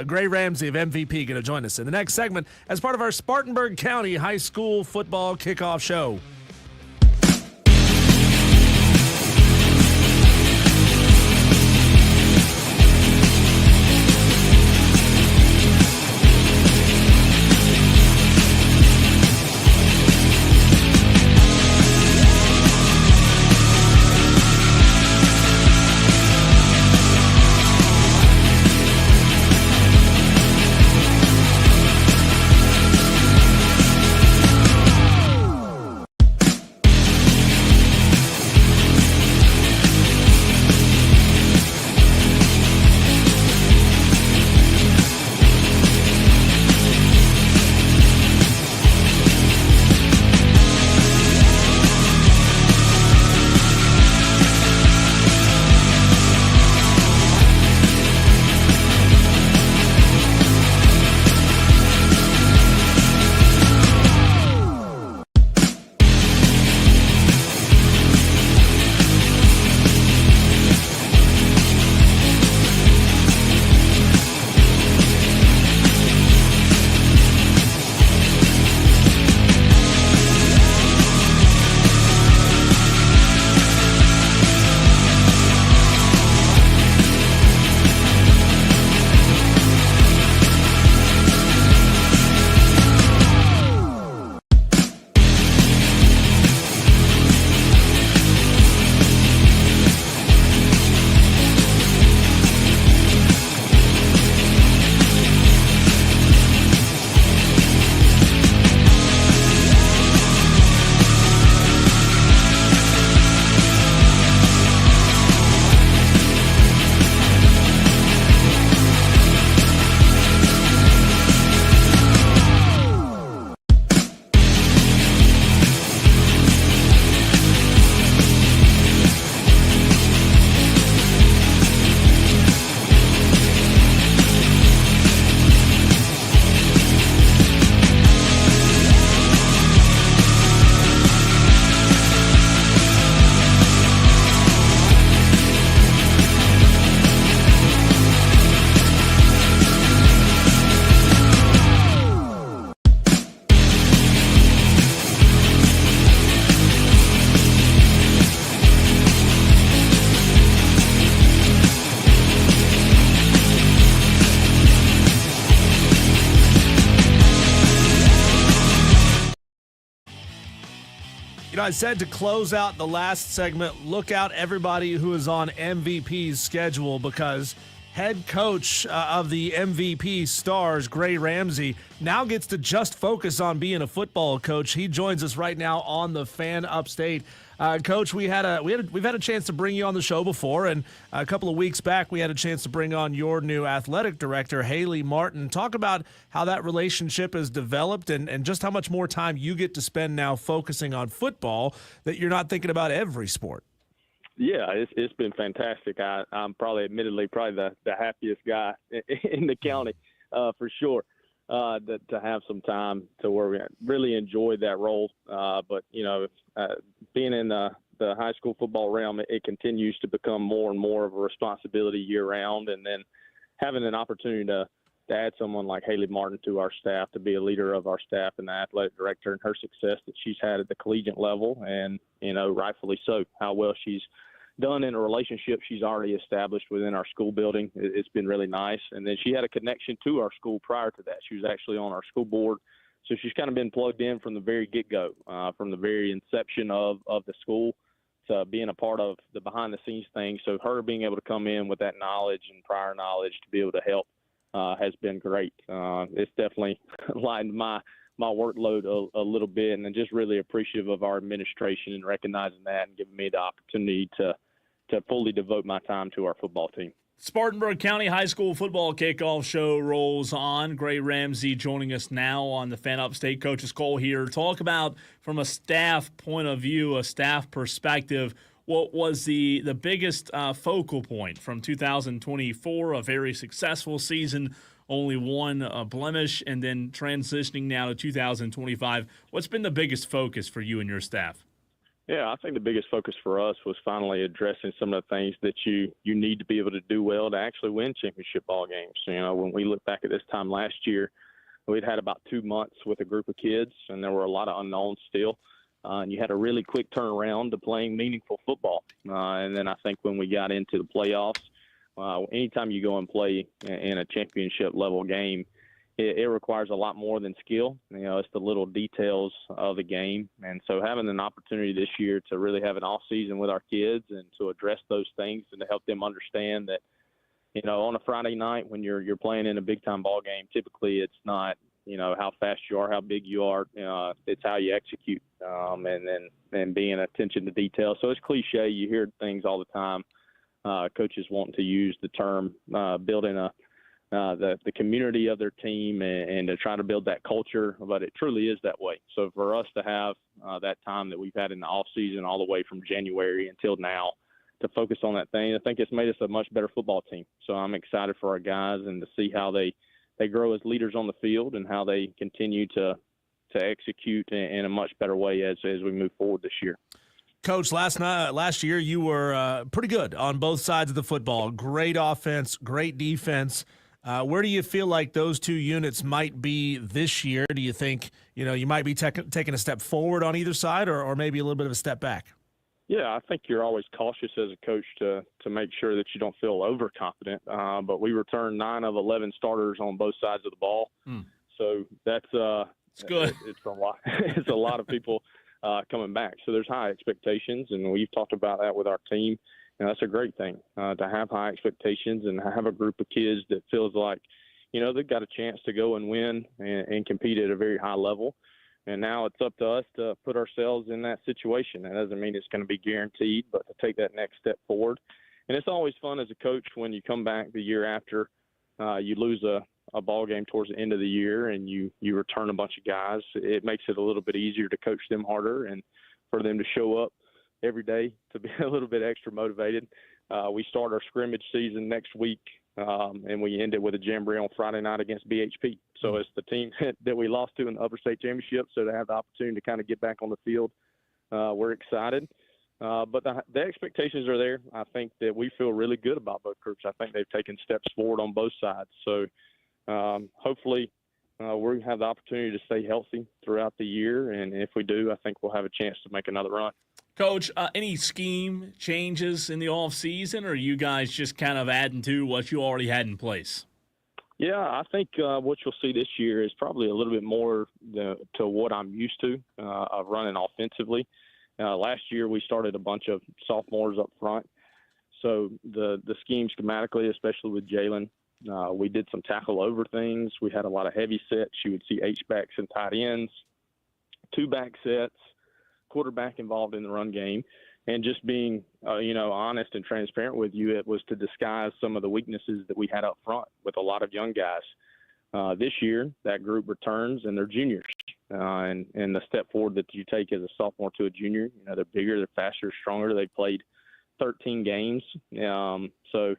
Gray Ramsey of MVP going to join us in the next segment as part of our Spartanburg County High School Football Kickoff Show. I said to close out the last segment, look out everybody who is on MVP's schedule, because head coach of the MVP Stars, Gray Ramsey, now gets to just focus on being a football coach. He joins us right now on the Fan Upstate. Coach, we've had a chance to bring you on the show before, and a couple of weeks back we had a chance to bring on your new athletic director, Haley Martin. Talk about how that relationship has developed and just how much more time you get to spend now focusing on football, that you're not thinking about every sport. Yeah, it's been fantastic. I'm admittedly the happiest guy in the county, for sure. To have some time to where we really enjoyed that role. But being in the high school football realm, it continues to become more and more of a responsibility year round. And then having an opportunity to add someone like Haley Martin to our staff, to be a leader of our staff and the athletic director, and her success that she's had at the collegiate level, and rightfully so, how well she's done in a relationship she's already established within our school building. It's been really nice. And then she had a connection to our school prior to that. She was actually on our school board. So she's kind of been plugged in from the very get-go, from the very inception of the school, to being a part of the behind-the-scenes thing. So her being able to come in with that knowledge and prior knowledge to be able to help has been great. It's definitely lightened my workload a little bit, and I'm just really appreciative of our administration and recognizing that and giving me the opportunity to fully devote my time to our football team. Spartanburg County High School Football Kickoff show rolls on. Gray Ramsey joining us now on the Fan Upstate. Coach's Cole here. Talk about, from a staff point of view, a staff perspective, what was the biggest focal point from 2024, a very successful season, only one blemish, and then transitioning now to 2025. What's been the biggest focus for you and your staff? Yeah, I think the biggest focus for us was finally addressing some of the things that you need to be able to do well to actually win championship ball games. When we look back at this time last year, we'd had about 2 months with a group of kids, and there were a lot of unknowns still. And you had a really quick turnaround to playing meaningful football. And then I think when we got into the playoffs, anytime you go and play in a championship level game, it requires a lot more than skill. It's the little details of the game. And so having an opportunity this year to really have an off season with our kids and to address those things and to help them understand that, on a Friday night when you're playing in a big time ball game, typically it's not, how fast you are, how big you are. It's how you execute, and being attention to detail. So it's cliche. You hear things all the time. Coaches wanting to use the term building the community of their team and to try to build that culture, but it truly is that way. So for us to have that time that we've had in the off season all the way from January until now to focus on that thing, I think it's made us a much better football team. So I'm excited for our guys and to see how they grow as leaders on the field and how they continue to execute in a much better way as we move forward this year. Coach, last year you were pretty good on both sides of the football. Great offense, great defense. Where do you feel like those two units might be this year? Do you think you might be taking a step forward on either side, or maybe a little bit of a step back? Yeah, I think you're always cautious as a coach to make sure that you don't feel overconfident. But we returned 9 of 11 starters on both sides of the ball, so that's it's good. It's a lot. It's a lot of people coming back. So there's high expectations, and we've talked about that with our team. And that's a great thing, to have high expectations and have a group of kids that feels like, they've got a chance to go and win and compete at a very high level. And now it's up to us to put ourselves in that situation. That doesn't mean it's going to be guaranteed, but to take that next step forward. And it's always fun as a coach when you come back the year after you lose a ball game towards the end of the year and you return a bunch of guys. It makes it a little bit easier to coach them harder and for them to show up every day to be a little bit extra motivated. We start our scrimmage season next week, and we end it with a jamboree on Friday night against BHP. So it's the team that we lost to in the Upper State Championship. So to have the opportunity to kind of get back on the field, we're excited. But the expectations are there. I think that we feel really good about both groups. I think they've taken steps forward on both sides. So hopefully we have the opportunity to stay healthy throughout the year. And if we do, I think we'll have a chance to make another run. Coach, any scheme changes in the offseason, or are you guys just kind of adding to what you already had in place? Yeah, I think what you'll see this year is probably a little bit more to what I'm used to of running offensively. Last year we started a bunch of sophomores up front. So the scheme schematically, especially with Jalen, we did some tackle over things. We had a lot of heavy sets. You would see H-backs and tight ends, 2-back sets, quarterback involved in the run game. And just being, honest and transparent with you, it was to disguise some of the weaknesses that we had up front with a lot of young guys. This year, that group returns, and they're juniors. And the step forward that you take as a sophomore to a junior, they're bigger, they're faster, stronger. They played 13 games. So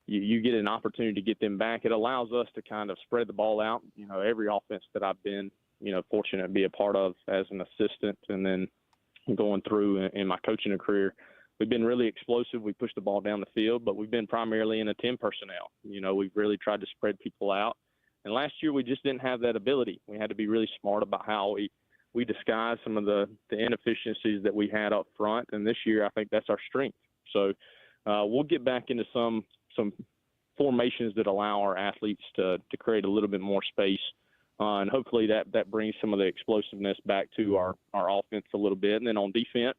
you get an opportunity to get them back. It allows us to kind of spread the ball out. Every offense that I've been, fortunate to be a part of as an assistant and then going through in my coaching career, we've been really explosive. We push the ball down the field, but we've been primarily in a 10 personnel. We've really tried to spread people out. And last year we just didn't have that ability. We had to be really smart about how we disguise some of the inefficiencies that we had up front. And this year I think that's our strength. So we'll get back into some formations that allow our athletes to create a little bit more space. And hopefully that brings some of the explosiveness back to our offense a little bit. And then on defense,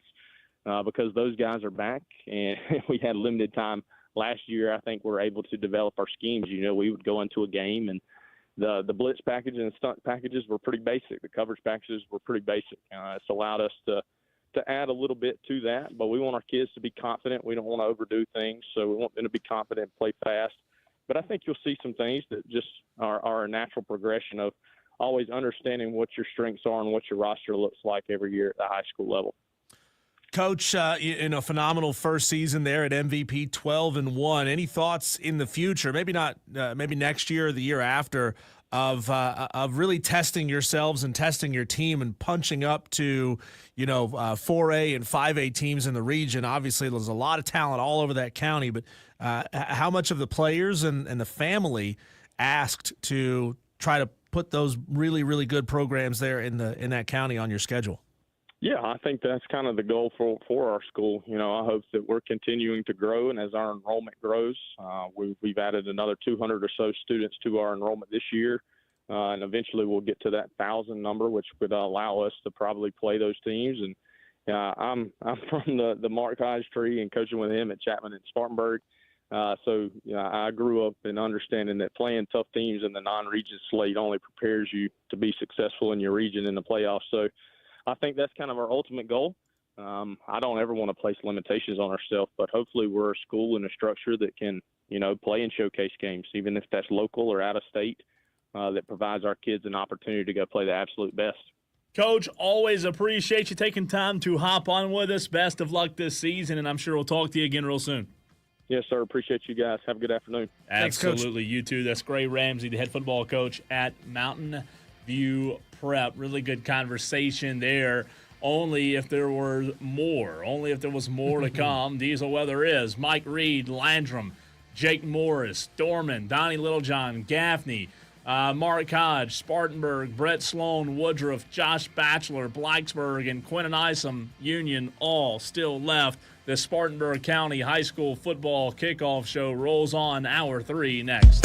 because those guys are back and we had limited time last year, I think we're able to develop our schemes. We would go into a game and the blitz package and the stunt packages were pretty basic. The coverage packages were pretty basic. It's allowed us to add a little bit to that, but we want our kids to be confident. We don't want to overdo things, so we want them to be confident and play fast. But I think you'll see some things that just are a natural progression of always understanding what your strengths are and what your roster looks like every year at the high school level. Coach, phenomenal first season there at MVP, 12-1. Any thoughts in the future? Maybe not. Maybe next year or the year after of really testing yourselves and testing your team and punching up to 4A and 5A teams in the region. Obviously, there's a lot of talent all over that county, but how much of the players and the family asked to try to put those really, really good programs there in that county on your schedule? Yeah, I think that's kind of the goal for our school. I hope that we're continuing to grow, and as our enrollment grows, we've added another 200 or so students to our enrollment this year, and eventually we'll get to that 1,000 number, which would allow us to probably play those teams. And I'm from the Mark Hodge tree and coaching with him at Chapman and Spartanburg. So I grew up in understanding that playing tough teams in the non-region slate only prepares you to be successful in your region in the playoffs. So I think that's kind of our ultimate goal. I don't ever want to place limitations on ourselves, but hopefully we're a school and a structure that can, play in showcase games, even if that's local or out of state, that provides our kids an opportunity to go play the absolute best. Coach, always appreciate you taking time to hop on with us. Best of luck this season, and I'm sure we'll talk to you again real soon. Yes, sir. Appreciate you guys. Have a good afternoon. Absolutely. Thanks, Coach. You too. That's Gray Ramsey, the head football coach at Mountain View Prep. Really good conversation there. Only if there was more to come. Diesel Weather is Mike Reed, Landrum, Jake Morris, Dorman, Donnie Littlejohn, Gaffney, Mark Hodge, Spartanburg, Brett Sloan, Woodruff, Josh Batchelor, Blacksburg, and Quinton Isom Union all still left. The Spartanburg County High School Football Kickoff Show rolls on. Hour 3 next.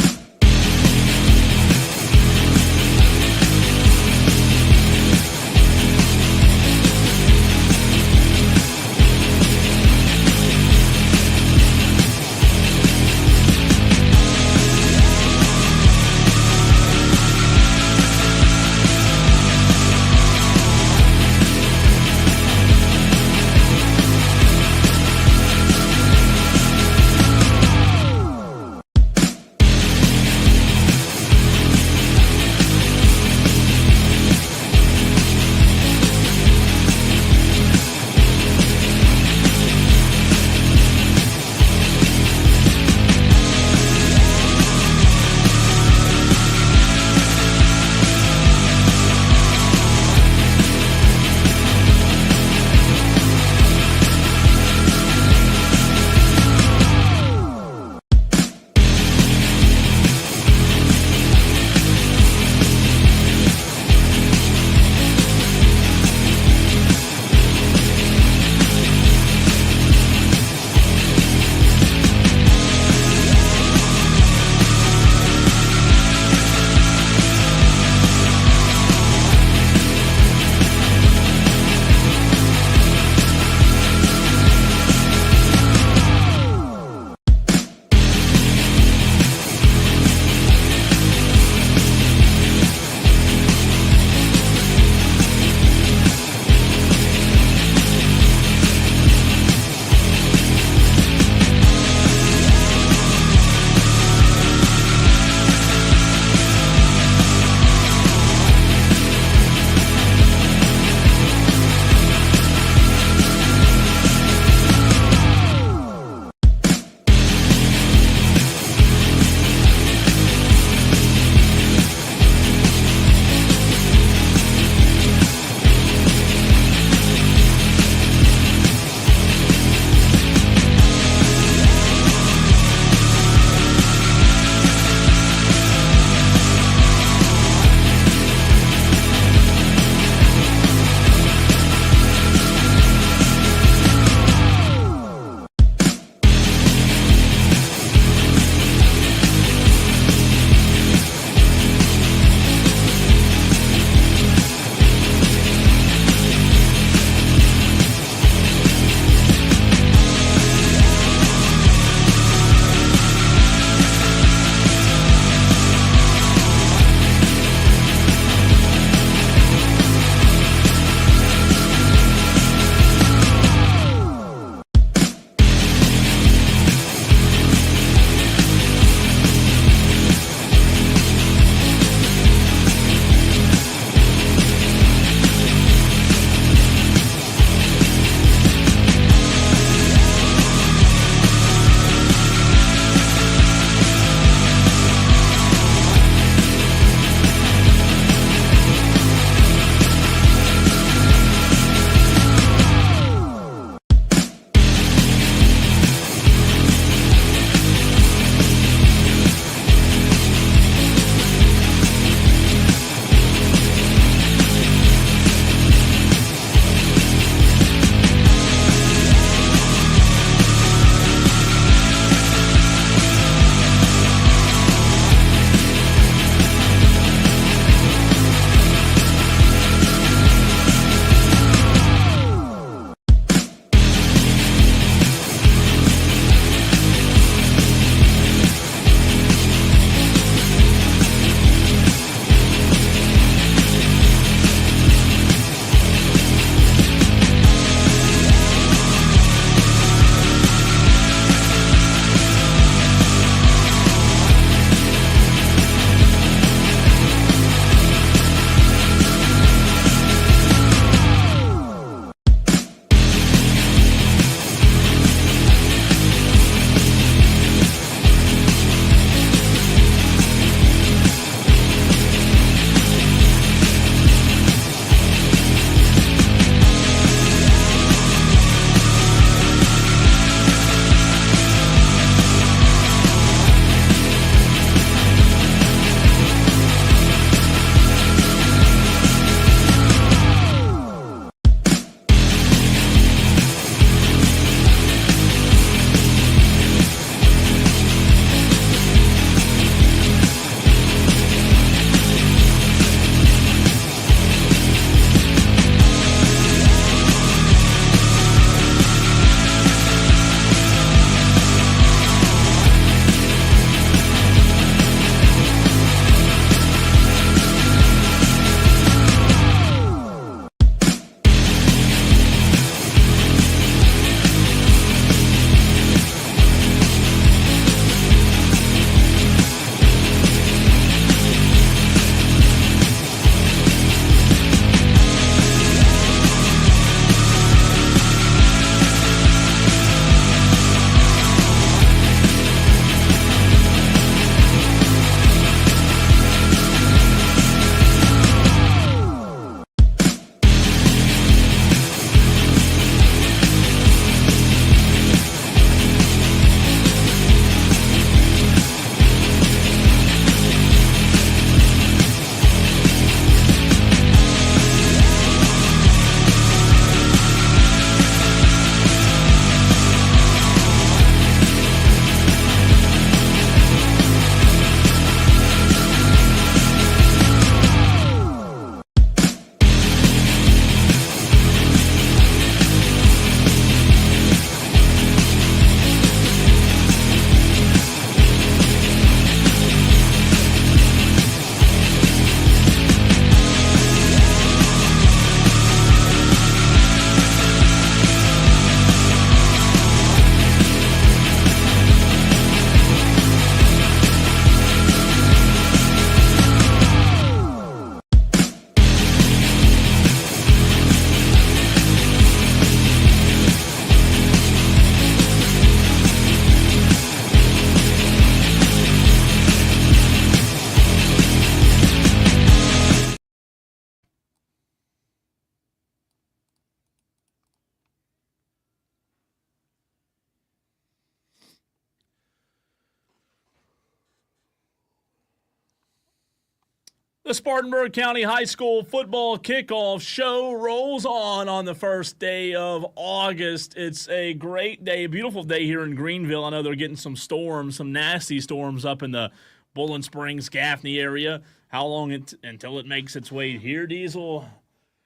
The Spartanburg County High School football kickoff show rolls on the first day of August. It's a great day, a beautiful day here in Greenville. I know they're getting some storms, some nasty storms up in the Bowling Springs, Gaffney area. How long until it makes its way here, Diesel?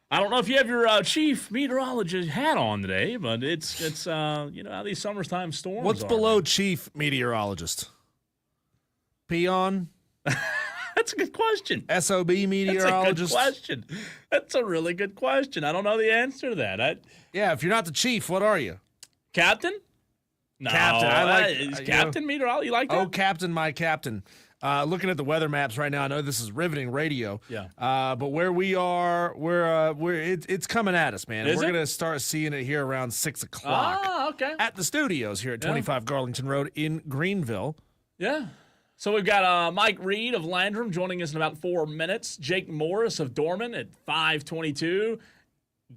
I don't know if you have your chief meteorologist hat on today, but it's you know how these summertime storms What's are, below man. chief meteorologist? Peon? That's a good question. SOB meteorologist? That's a good question. That's a really good question. I don't know the answer to that. Yeah, if you're not the chief, what are you? Captain? No, Captain. I like is Captain meteorologist. You like that? Oh, Captain, my Captain. Looking at the weather maps right now, I know this is riveting radio. Yeah. But where we are, it's coming at us, man. Is We're it? gonna start seeing it here around 6 o'clock. Ah, okay. At the studios here at 25 Garlington Road in Greenville. Yeah. So we've got Mike Reed of Landrum joining us in about 4 minutes. Jake Morris of Dorman at 5:22.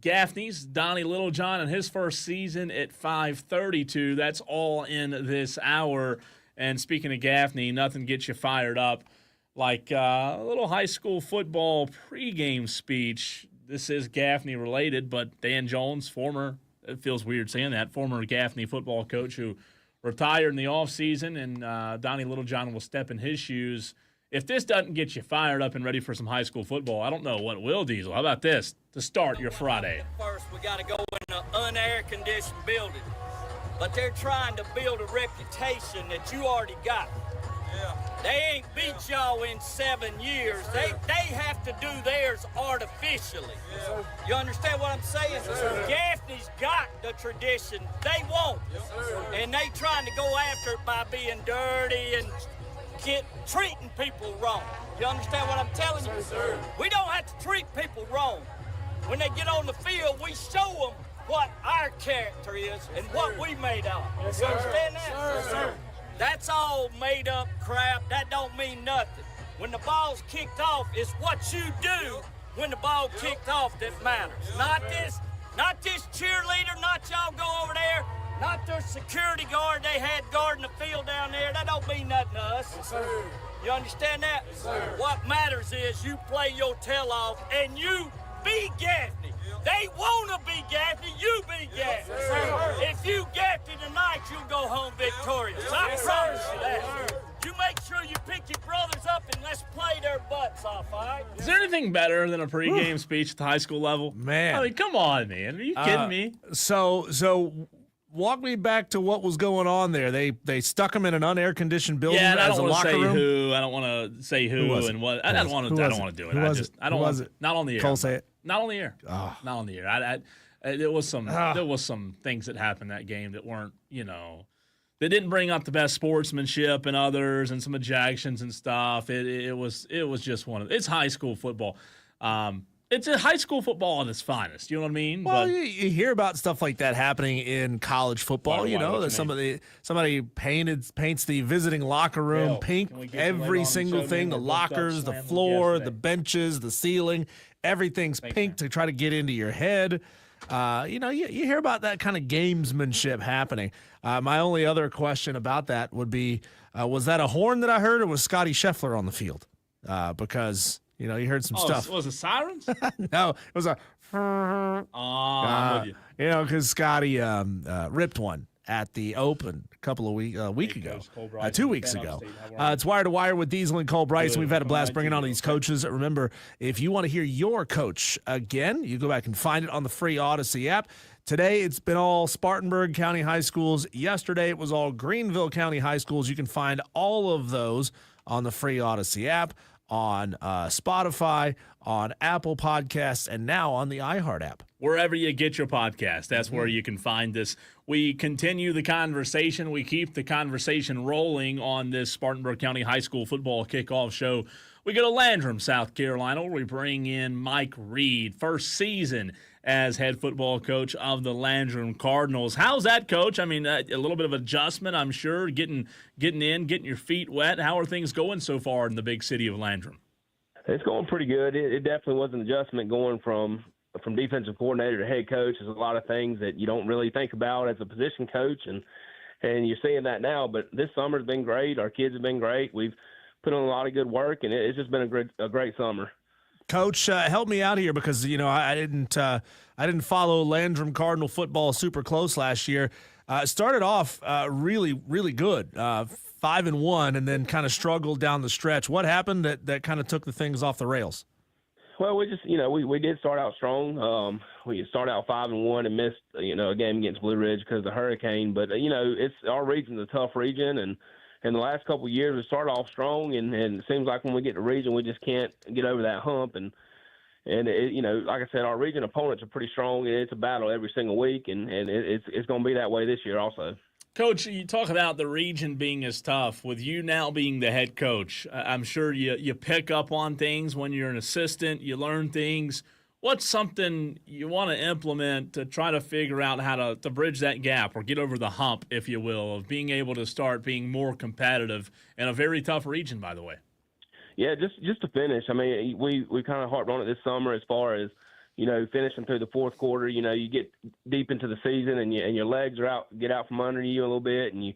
Gaffney's Donnie Littlejohn in his first season at 5:32. That's all in this hour. And speaking of Gaffney, nothing gets you fired up like a little high school football pregame speech. This is Gaffney related, but Dan Jones, it feels weird saying that, former Gaffney football coach who retired in the offseason, and Donnie Littlejohn will step in his shoes. If this doesn't get you fired up and ready for some high school football, I don't know what will, Diesel. How about this to start your Friday? First, we got to go in an unair-conditioned building. But they're trying to build a reputation that you already got. Yeah. They ain't beat y'all in 7 years. They have to do theirs artificially. Yeah. You understand what I'm saying? Yes, Gaffney's got the tradition. They won't. Yes, and they trying to go after it by being dirty and treating people wrong. You understand what I'm telling you? Yes, we don't have to treat people wrong. When they get on the field, we show them what our character is and what we made of. You understand that? Yes, sir. That's all made up crap. That don't mean nothing. When the ball's kicked off, it's what you do when the ball kicked off that matters. Not this cheerleader, not y'all go over there, not their security guard they had guarding the field down there. That don't mean nothing to us. Yes, sir. You understand that? Yes, sir. What matters is you play your tail off and you be Gaffney. They want to be Gaffney, you be Gaffney. Yes, if you Gaffney tonight, you'll go home victorious. I promise you that. You make sure you pick your brothers up and let's play their butts off, all right? Is there anything better than a pregame speech at the high school level? Man. I mean, come on, man. Are you kidding me? So walk me back to what was going on there. They stuck him in an unair-conditioned building Yeah, and I as don't a want to locker say room. who. I don't want to say who and what. I don't want to do it. Who was it? I don't Who want was it? Not on the air. Cole, say it. Not on the air. Oh. Not on the air. There was some things that happened that game that weren't, they didn't bring up the best sportsmanship and others and some ejections and stuff. It was just it's high school football. It's a high school football at its finest. You know what I mean? Well, you hear about stuff like that happening in college football. That somebody paints the visiting locker room pink. Every single thing, the lockers, the floor, the benches, the ceiling, everything's pink to try to get into your head. You hear about that kind of gamesmanship happening. My only other question about that would be, was that a horn that I heard, or was Scotty Scheffler on the field? Because you heard some stuff. Was it sirens? No, it was a. I'm with you. Because Scotty ripped one at the Open a couple of week ago, 2 weeks ago. It's Wire to Wire with Diesel and Cole Bryson. We've had a blast bringing on these coaches. Remember, if you want to hear your coach again, you go back and find it on the free Odyssey app. Today, it's been all Spartanburg County High Schools. Yesterday, it was all Greenville County High Schools. You can find all of those on the free Odyssey app, on Spotify, on Apple Podcasts, and now on the iHeart app. Wherever you get your podcast, that's where you can find this. We continue the conversation. We keep the conversation rolling on this Spartanburg County High School football kickoff show. We go to Landrum, South Carolina, where we bring in Mike Reed, first season as head football coach of the Landrum Cardinals. How's that, Coach? I mean, a little bit of adjustment, I'm sure, getting in, your feet wet. How are things going so far in the big city of Landrum? It's going pretty good. It definitely was an adjustment going from defensive coordinator to head coach. There's a lot of things that you don't really think about as a position coach, and you're seeing that now. But this summer's been great. Our kids have been great. We've put in a lot of good work, and it's just been a great summer. Coach, help me out here because I didn't follow Landrum Cardinal football super close last year. Started off really good, 5-1, and then kind of struggled down the stretch. What happened that kind of took the things off the rails? Well, we just we did start out strong. We started out 5-1 and missed a game against Blue Ridge because of the hurricane. But it's our region's a tough region, and in the last couple of years, we started off strong, and it seems like when we get to region, we just can't get over that hump. And like I said, our region opponents are pretty strong, and it's a battle every single week, and it's going to be that way this year also. Coach, you talk about the region being as tough. With you now being the head coach, I'm sure you pick up on things when you're an assistant. You learn things. What's something you want to implement to try to figure out how to bridge that gap or get over the hump, if you will, of being able to start being more competitive in a very tough region, by the way? Yeah, just to finish. I mean, we kind of harped on it this summer as far as, finishing through the fourth quarter. You get deep into the season and your legs get out from under you a little bit, and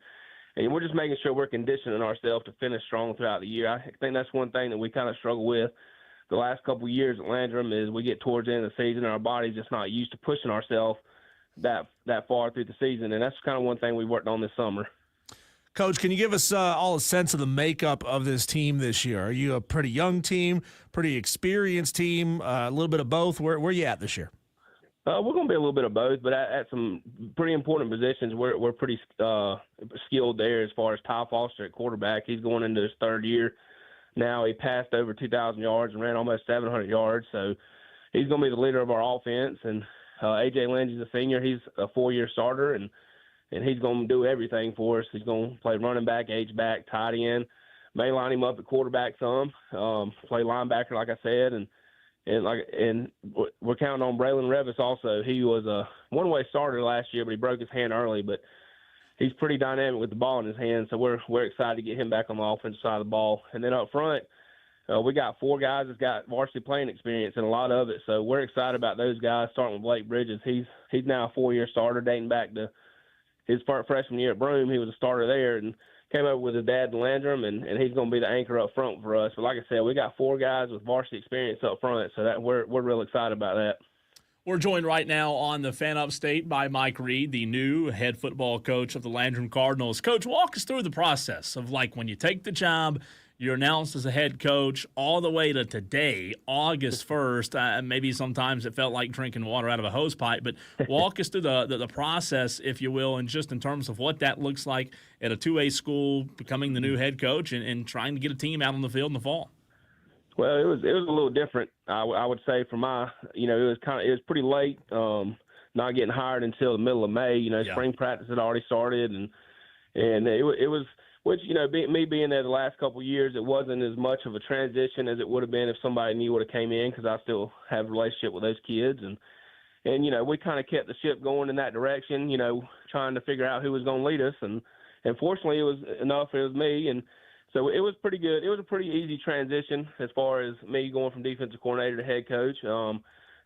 we're just making sure we're conditioning ourselves to finish strong throughout the year. I think that's one thing that we kind of struggle with the last couple of years at Landrum is we get towards the end of the season and our body's just not used to pushing ourselves that far through the season, and that's kind of one thing we worked on this summer. Coach, can you give us all a sense of the makeup of this team this year? Are you a pretty young team, pretty experienced team, a little bit of both? Where are you at this year? We're going to be a little bit of both, but at some pretty important positions, we're pretty skilled there as far as Ty Foster at quarterback. He's going into his third year now. He passed over 2,000 yards and ran almost 700 yards, so he's going to be the leader of our offense. And A.J. Lindsey's a senior. He's a 4-year starter, and he's going to do everything for us. He's going to play running back, H-back, tight end. May line him up at quarterback some, play linebacker, like I said, and we're counting on Braylon Revis also. He was a one-way starter last year, but he broke his hand early. But he's pretty dynamic with the ball in his hand, so we're excited to get him back on the offensive side of the ball. And then up front, we got 4 guys that's got varsity playing experience and a lot of it. So we're excited about those guys. Starting with Blake Bridges, he's now a 4-year starter, dating back to his freshman year at Broome. He was a starter there and came over with his dad in Landrum, and he's going to be the anchor up front for us. But like I said, we got 4 guys with varsity experience up front, so that we're real excited about that. We're joined right now on the Fan Upstate by Mike Reed, the new head football coach of the Landrum Cardinals. Coach, walk us through the process of, like, when you take the job, you're announced as a head coach, all the way to today, August 1st. Maybe sometimes it felt like drinking water out of a hose pipe, but walk us through the process, if you will, and just in terms of what that looks like at a 2A school, becoming the new head coach and trying to get a team out on the field in the fall. Well, it was a little different. I would say for it was pretty late, not getting hired until the middle of May. Spring practice had already started, and it was. Which, me being there the last couple of years, it wasn't as much of a transition as it would have been if somebody new would have came in, because I still have a relationship with those kids. And we kind of kept the ship going in that direction, trying to figure out who was going to lead us. And fortunately, it was me. And so it was pretty good. It was a pretty easy transition as far as me going from defensive coordinator to head coach.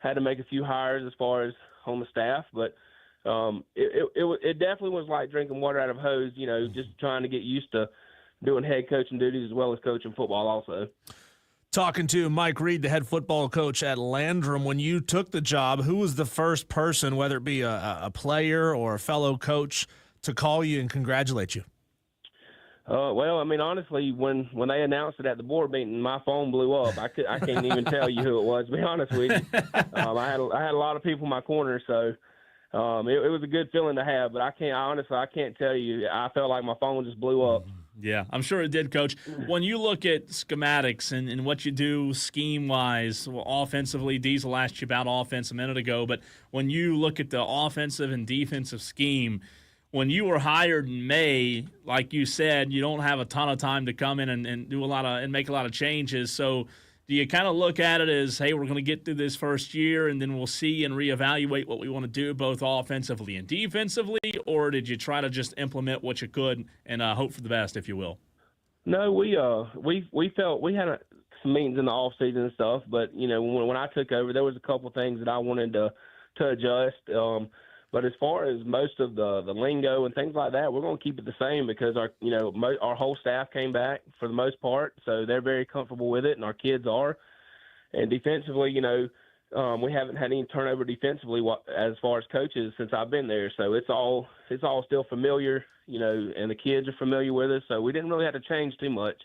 Had to make a few hires as far as on the staff, but it definitely was like drinking water out of a hose, just trying to get used to doing head coaching duties as well as coaching football also. Talking to Mike Reed, the head football coach at Landrum. When you took the job, who was the first person, whether it be a player or a fellow coach, to call you and congratulate you? Well, I mean, honestly, when they announced it at the board meeting, my phone blew up. I can't even tell you who it was, to be honest with you. I had a lot of people in my corner, so it was a good feeling to have, but I can't tell you. I felt like my phone just blew up. Yeah, I'm sure it did, Coach. When you look at schematics and what you do scheme-wise, offensively, Diesel asked you about offense a minute ago, but when you look at the offensive and defensive scheme, when you were hired in May, like you said, you don't have a ton of time to come in and do and make a lot of changes. So do you kind of look at it as, hey, we're going to get through this first year and then we'll see and reevaluate what we want to do both offensively and defensively, or did you try to just implement what you could and hope for the best, if you will? No, we felt we had some meetings in the off season and stuff, but when I took over, there was a couple things that I wanted to adjust. But as far as most of the lingo and things like that, we're going to keep it the same because our whole staff came back for the most part, so they're very comfortable with it, and our kids are. And defensively, we haven't had any turnover defensively as far as coaches since I've been there. So it's all still familiar, and the kids are familiar with us. So we didn't really have to change too much.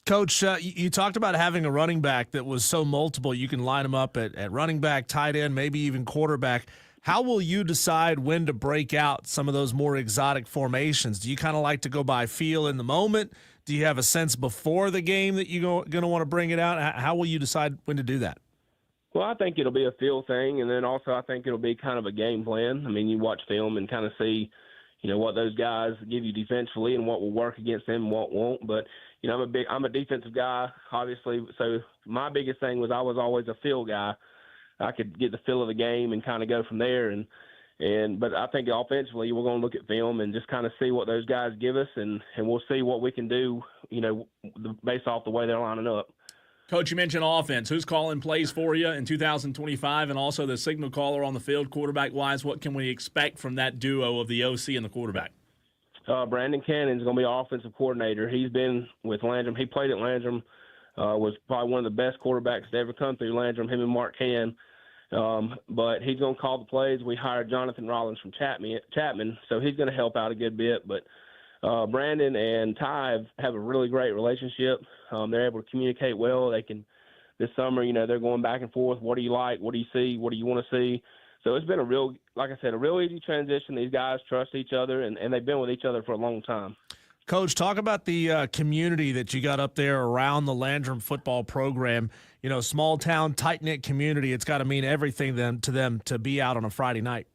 Coach, you talked about having a running back that was so multiple. You can line them up at running back, tight end, maybe even quarterback. How will you decide when to break out some of those more exotic formations? Do you kind of like to go by feel in the moment? Do you have a sense before the game that you're going to want to bring it out? How will you decide when to do that? Well, I think it'll be a feel thing, and then also I think it'll be kind of a game plan. I mean, you watch film and kind of see, what those guys give you defensively and what will work against them and what won't. But, I'm a defensive guy, obviously, so my biggest thing was I was always a feel guy. I could get the feel of the game and kind of go from there. But I think offensively we're going to look at film and just kind of see what those guys give us, and we'll see what we can do, based off the way they're lining up. Coach, you mentioned offense. Who's calling plays for you in 2025, and also the signal caller on the field, quarterback-wise? What can we expect from that duo of the OC and the quarterback? Brandon Cannon's going to be our offensive coordinator. He's been with Landrum. He played at Landrum, was probably one of the best quarterbacks to ever come through Landrum, him and Mark Hand. But he's going to call the plays. We hired Jonathan Rollins from Chapman, so he's going to help out a good bit. But Brandon and Ty have a really great relationship. They're able to communicate well. They can this summer, they're going back and forth. What do you like? What do you see? What do you want to see? So it's been a real easy transition. These guys trust each other, and they've been with each other for a long time. Coach, talk about the community that you got up there around the Landrum football program. Small town, tight-knit community. It's got to mean everything to them to be out on a Friday night.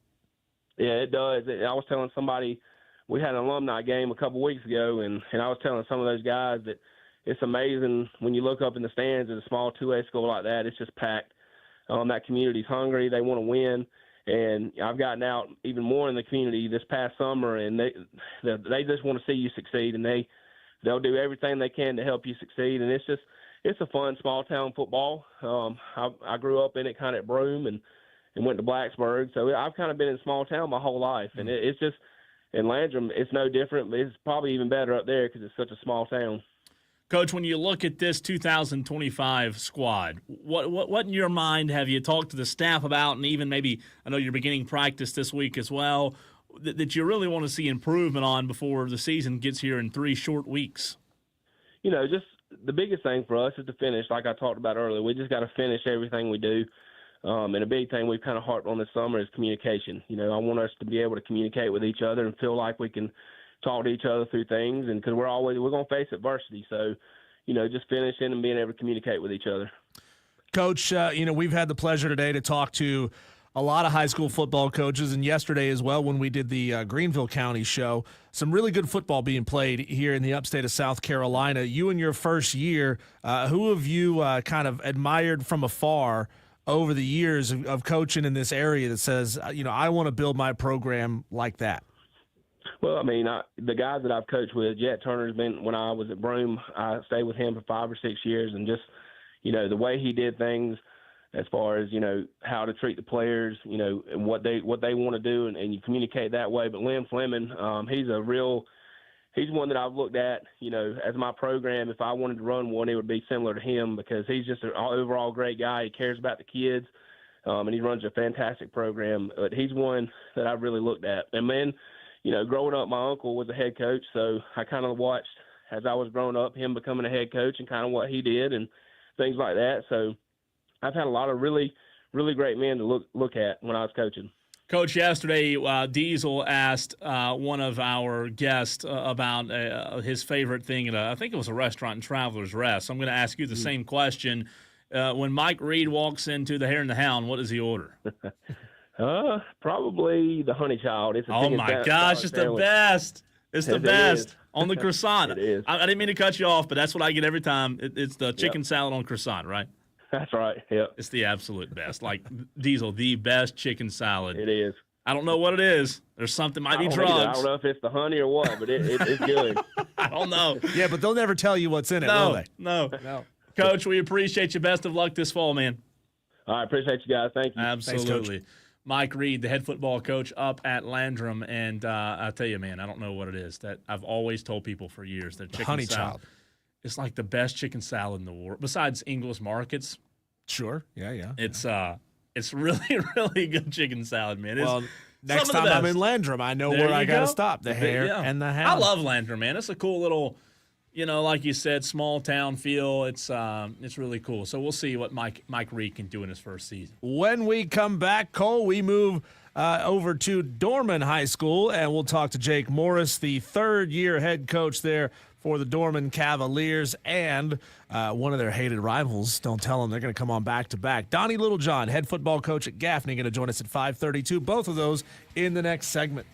Yeah, it does. I was telling somebody, we had an alumni game a couple weeks ago, and I was telling some of those guys that it's amazing when you look up in the stands at a small 2A school like that, it's just packed. That community's hungry. They want to win. And I've gotten out even more in the community this past summer, and they just want to see you succeed, and they'll do everything they can to help you succeed. And it's a fun small town football. I grew up in it kind of at Broome and went to Blacksburg, so I've kind of been in small town my whole life. And it's just in Landrum, it's no different. It's probably even better up there because it's such a small town. Coach, when you look at this 2025 squad, what in your mind have you talked to the staff about, and even maybe I know you're beginning practice this week as well, that you really want to see improvement on before the season gets here in 3 short weeks? Just the biggest thing for us is to finish, like I talked about earlier. We just got to finish everything we do. And a big thing we've kind of harped on this summer is communication. I want us to be able to communicate with each other and feel like we can talk to each other through things, and because we're going to face adversity. So, just finishing and being able to communicate with each other. Coach, we've had the pleasure today to talk to a lot of high school football coaches, and yesterday as well when we did the Greenville County show. Some really good football being played here in the upstate of South Carolina. You in your first year, who have you kind of admired from afar over the years of coaching in this area that says, I want to build my program like that? Well, the guys that I've coached with, Jet Turner's been, when I was at Broome, I stayed with him for 5 or 6 years, and just, the way he did things as far as, how to treat the players, and what they want to do, and you communicate that way. But Lynn Fleming, he's one that I've looked at, as my program. If I wanted to run one, it would be similar to him because he's just an overall great guy. He cares about the kids, and he runs a fantastic program. But he's one that I've really looked at. And then, growing up, my uncle was a head coach, so I kind of watched as I was growing up him becoming a head coach and kind of what he did and things like that. So I've had a lot of really, really great men to look at when I was coaching. Coach, yesterday Diesel asked one of our guests about his favorite thing at I think it was a restaurant in Travelers Rest. So I'm going to ask you the same question. When Mike Reed walks into the Hare and the Hound, what does he order? Probably the Honey Child. Oh my gosh, it's the best. It's the best on the croissant. It is. I didn't mean to cut you off, but that's what I get every time. It's the chicken salad on croissant, right? That's right. Yep. It's the absolute best. Like Diesel, the best chicken salad. It is. I don't know what it is. There's something, might be drugs. I don't know if it's the honey or what, but it's good. I don't know. Yeah, but they'll never tell you what's in it, will they? No. Coach, we appreciate you. Best of luck this fall, man. All right, appreciate you guys. Thank you. Absolutely. Thanks, Coach. Mike Reed, the head football coach up at Landrum, and I'll tell you, man, I don't know what it is that I've always told people for years that chicken Honey salad child. is like the best chicken salad in the world, besides English Markets. Sure. Yeah. It's really, really good chicken salad, man. Well, next some of time the I'm best. in Landrum, I know There where I you got to go. stop. The hare Yeah. and the I hound. love Landrum, man. It's a cool little, like you said, small town feel. It's really cool. So we'll see what Mike Reed can do in his first season. When we come back, Cole, we move over to Dorman High School, and we'll talk to Jake Morris, the third-year head coach there for the Dorman Cavaliers, and one of their hated rivals. Don't tell them they're going to come on back-to-back. Donnie Littlejohn, head football coach at Gaffney, going to join us at 5:32. Both of those in the next segment.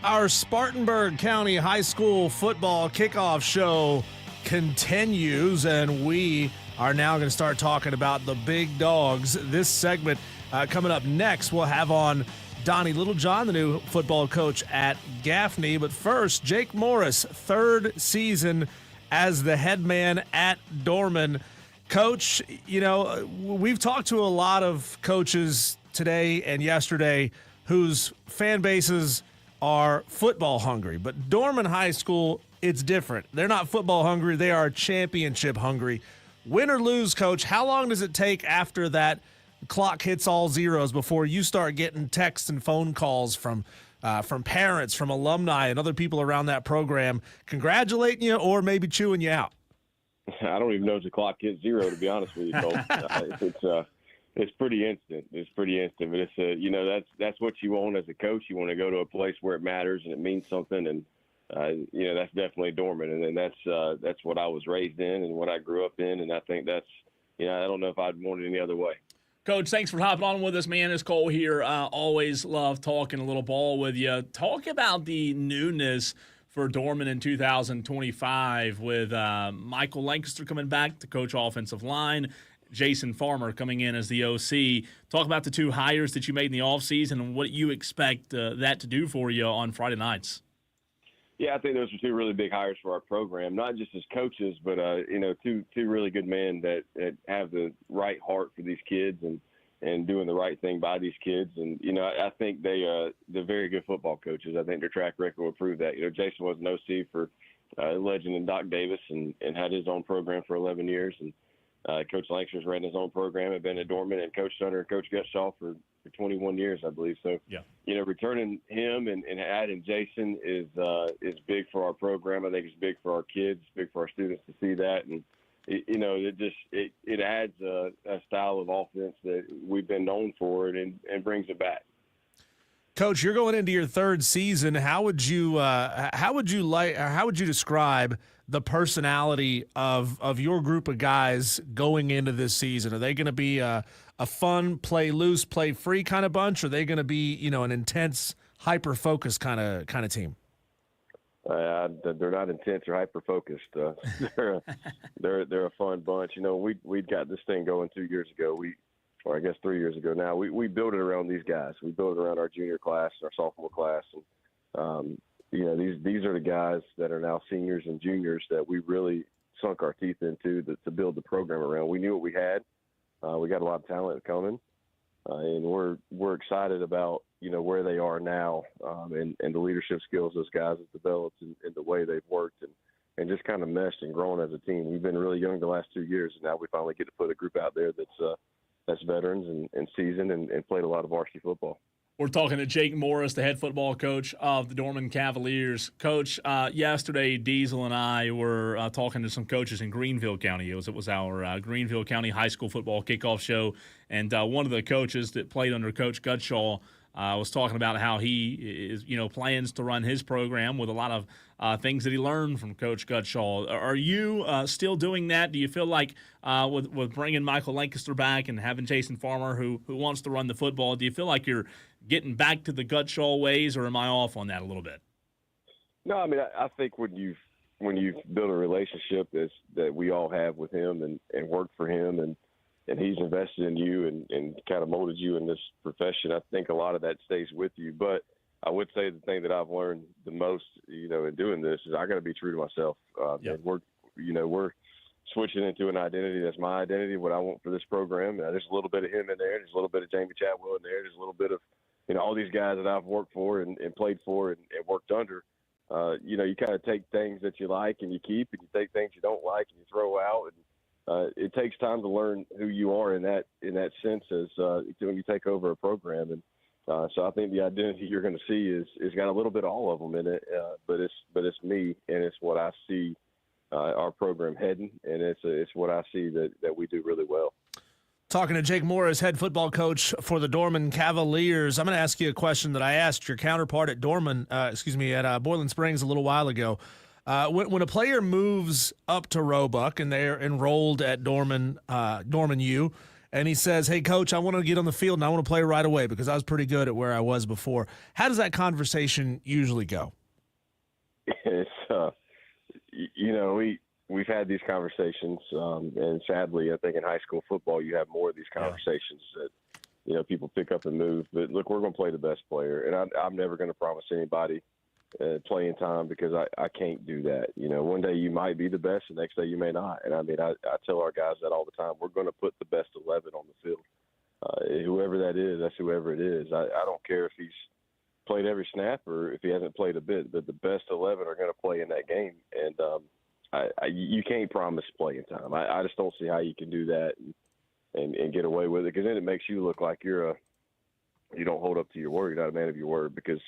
Our Spartanburg County High School football kickoff show continues, and we are now going to start talking about the big dogs. This segment coming up next, we'll have on Donnie Littlejohn, the new football coach at Gaffney. But first, Jake Morris, third season as the head man at Dorman. Coach, you know, we've talked to a lot of coaches today and yesterday whose fan bases are football hungry. But Dorman High School, it's different. They're not football hungry. They are championship hungry. Win or lose, Coach, how long does it take after that clock hits all zeros before you start getting texts and phone calls from parents, from alumni, and other people around that program congratulating you or maybe chewing you out? I don't even know if the clock hits zero, to be honest with you, Cole. It's pretty instant. It's pretty instant, but it's you know, that's what you want as a coach. You want to go to a place where it matters and it means something, and you know, that's definitely Dorman, and that's what I was raised in and what I grew up in, and I think that's, you know, I don't know if I'd want it any other way. Coach, thanks for hopping on with us, man. It's Cole here. Always love talking a little ball with you. Talk about the newness for Dorman in 2025 with Michael Lancaster coming back to coach offensive line, Jason Farmer coming in as the OC. Talk about the two hires that you made in the offseason and what you expect that to do for you on Friday nights. Yeah, I think those are two really big hires for our program, not just as coaches, but, you know, two really good men that have the right heart for these kids and doing the right thing by these kids. And, you know, I think they're very good football coaches. I think their track record will prove that. You know, Jason was an OC for legend and Doc Davis and had his own program for 11 years. And Coach Lancaster's ran his own program, had been at Dorman and coached under Coach Gutshaw for 21 years, I believe. So, yeah, you know, returning him and adding Jason is big for our program. I think it's big for our kids, big for our students to see that. And, you know, it adds a style of offense that we've been known for and brings it back. Coach, you're going into your third season. How would you describe the personality of your group of guys going into this season? Are they going to be a fun, play loose, play free kind of bunch? Or are they going to be, you know, an intense, hyper focused kind of team? They're not intense or hyper focused. They're a fun bunch. You know, we got this thing going 2 years ago. Or I guess 3 years ago now. We built it around these guys. We built it around our junior class, our sophomore class, and you know, these are the guys that are now seniors and juniors that we really sunk our teeth into to build the program around. We knew what we had. We got a lot of talent coming, and we're excited about, you know, where they are now, and the leadership skills those guys have developed and the way they've worked and just kind of meshed and grown as a team. We've been really young the last 2 years, and now we finally get to put a group out there that's veterans and seasoned and played a lot of varsity football. We're talking to Jake Morris, the head football coach of the Dorman Cavaliers. Coach, yesterday Diesel and I were talking to some coaches in Greenville County. It was our Greenville County High School football kickoff show, and one of the coaches that played under Coach Gutshaw was talking about how he is, you know, plans to run his program with a lot of things that he learned from Coach Gutshaw. Are you still doing that? Do you feel like with bringing Michael Lancaster back and having Jason Farmer who wants to run the football, do you feel like you're getting back to the Gutshaw ways, or am I off on that a little bit? No, I mean, I think when you've built a relationship that we all have with him and worked for him and he's invested in you and kind of molded you in this profession, I think a lot of that stays with you. But I would say the thing that I've learned the most, you know, in doing this is I got to be true to myself. Yep. And we're switching into an identity that's my identity, what I want for this program. There's a little bit of him in there. There's a little bit of Jamie Chadwell in there. There's a little bit of, you know, all these guys that I've worked for and played for and worked under. You know, you kind of take things that you like and you keep, and you take things you don't like and you throw out. And it takes time to learn who you are in that sense as when you take over a program. And so I think the identity you're going to see is got a little bit of all of them in it, but it's me, and it's what I see our program heading, and it's what I see that we do really well. Talking to Jake Morris, head football coach for the Dorman Cavaliers. I'm going to ask you a question that I asked your counterpart at at Boiling Springs a little while ago. When a player moves up to Roebuck and they're enrolled at Dorman U, and he says, hey, coach, I want to get on the field and I want to play right away because I was pretty good at where I was before. How does that conversation usually go? It's, we've had these conversations, and sadly, I think in high school football, you have more of these conversations that, people pick up and move. But look, we're going to play the best player, and I'm never going to promise anybody playing time because I can't do that. One day you might be the best, the next day you may not. And I tell our guys that all the time. We're going to put the best 11 on the field. Whoever that is, that's whoever it is. I don't care if he's played every snap or if he hasn't played a bit, but the best 11 are going to play in that game. And you can't promise playing time. I just don't see how you can do that and get away with it, because then it makes you look like you don't hold up to your word. You're not a man of your word, because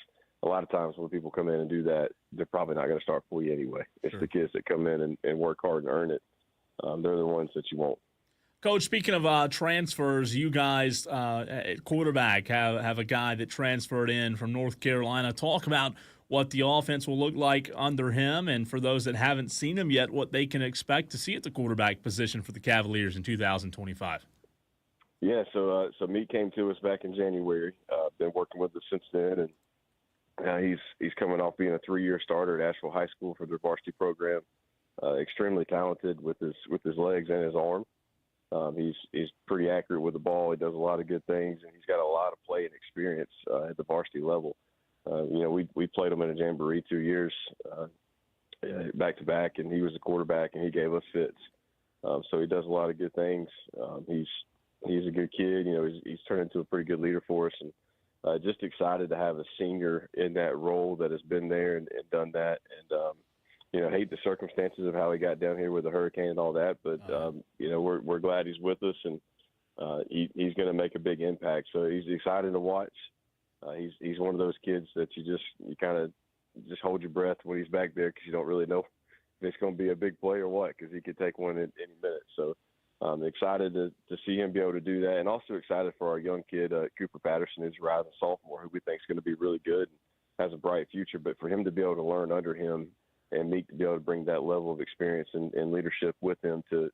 a lot of times when people come in and do that, they're probably not going to start for you anyway. It's the kids that come in and work hard and earn it. They're the ones that you want. Coach, speaking of transfers, you guys at quarterback have a guy that transferred in from North Carolina. Talk about what the offense will look like under him, and for those that haven't seen him yet, what they can expect to see at the quarterback position for the Cavaliers in 2025. Yeah, so Meat came to us back in January. Been working with us since then, and he's coming off being a 3-year starter at Asheville High School for their varsity program. Extremely talented with his legs and his arm. He's pretty accurate with the ball. He does a lot of good things, and he's got a lot of play and experience at the varsity level. We played him in a jamboree 2 years back to back, and he was the quarterback, and he gave us fits. So he does a lot of good things. He's a good kid. He's turned into a pretty good leader for us, and just excited to have a senior in that role that has been there and done that. And hate the circumstances of how he got down here with the hurricane and all that, but we're glad he's with us, and he's going to make a big impact. So he's excited to watch. He's one of those kids that you kind of just hold your breath when he's back there, because you don't really know if it's going to be a big play or what, because he could take one at any minute. So I'm excited to see him be able to do that, and also excited for our young kid, Cooper Patterson, who's a rising sophomore, who we think is going to be really good and has a bright future. But for him to be able to learn under him and Meek to be able to bring that level of experience and leadership with him to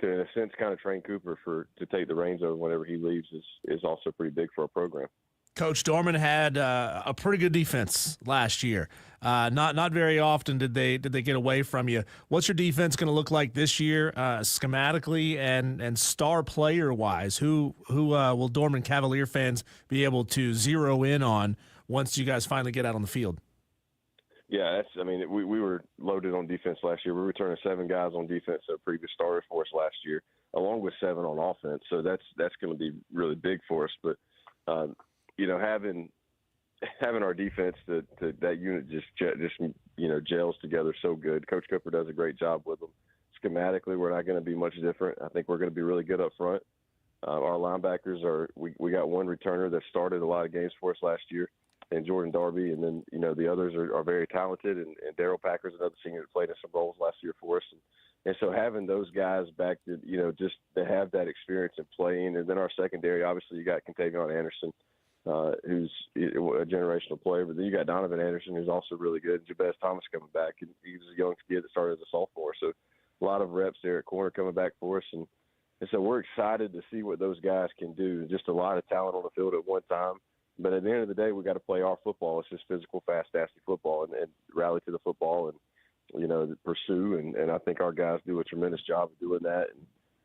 in a sense kind of train Cooper to take the reins over whenever he leaves is also pretty big for our program. Coach, Dorman had a pretty good defense last year. Not very often did they get away from you. What's your defense going to look like this year, schematically and star player wise? Who will Dorman Cavalier fans be able to zero in on once you guys finally get out on the field? Yeah, we were loaded on defense last year. We returning 7 guys on defense that previous starters for us last year, along with 7 on offense. So that's going to be really big for us. But having our defense that unit just gels together so good. Coach Cooper does a great job with them. Schematically, we're not going to be much different. I think we're going to be really good up front. Our linebackers we got one returner that started a lot of games for us last year, and Jordan Darby, and then the others are very talented, and Daryl Packer's another senior that played in some roles last year for us, and so having those guys back to just to have that experience in playing, and then our secondary, obviously you got Contavion Anderson, who's a generational player, but then you got Donovan Anderson, who's also really good, and Jabez Thomas coming back, and he's a young kid that started as a sophomore, so a lot of reps there at corner coming back for us, and so we're excited to see what those guys can do. Just a lot of talent on the field at one time. But at the end of the day, we got to play our football. It's just physical, fast, nasty football, and rally to the football and pursue. And I think our guys do a tremendous job of doing that.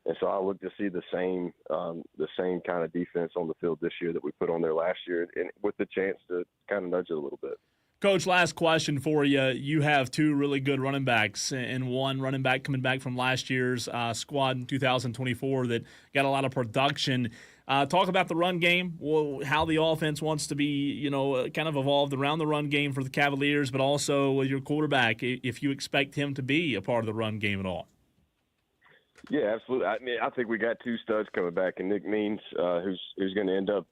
And so I look to see the same kind of defense on the field this year that we put on there last year, and with the chance to kind of nudge it a little bit. Coach, last question for you. You have 2 really good running backs, and one running back coming back from last year's squad in 2024 that got a lot of production. Talk about the run game, how the offense wants to be, kind of evolved around the run game for the Cavaliers, but also with your quarterback, if you expect him to be a part of the run game at all. Yeah, absolutely. I think we got 2 studs coming back, and Nick Means, who's going to end up.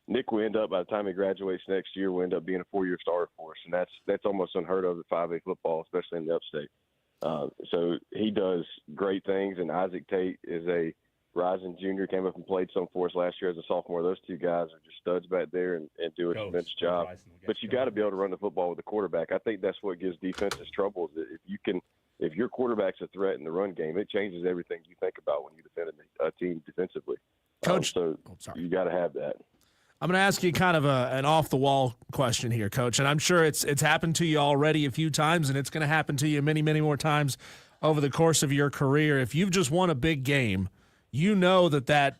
Nick will end up, by the time he graduates next year, will end up being a 4-year starter for us, and that's almost unheard of at 5A football, especially in the upstate. So he does great things, and Isaac Tate is a rising junior, came up and played some for us last year as a sophomore. Those 2 guys are just studs back there and do a tremendous job. But you got to be able to run the football with the quarterback. I think that's what gives defenses trouble. Is that if your quarterback's a threat in the run game, it changes everything you think about when you defend a team defensively. Coach. You got to have that. I'm going to ask you kind of an off-the-wall question here, Coach, and I'm sure it's happened to you already a few times, and it's going to happen to you many, many more times over the course of your career. If you've just won a big game, you know that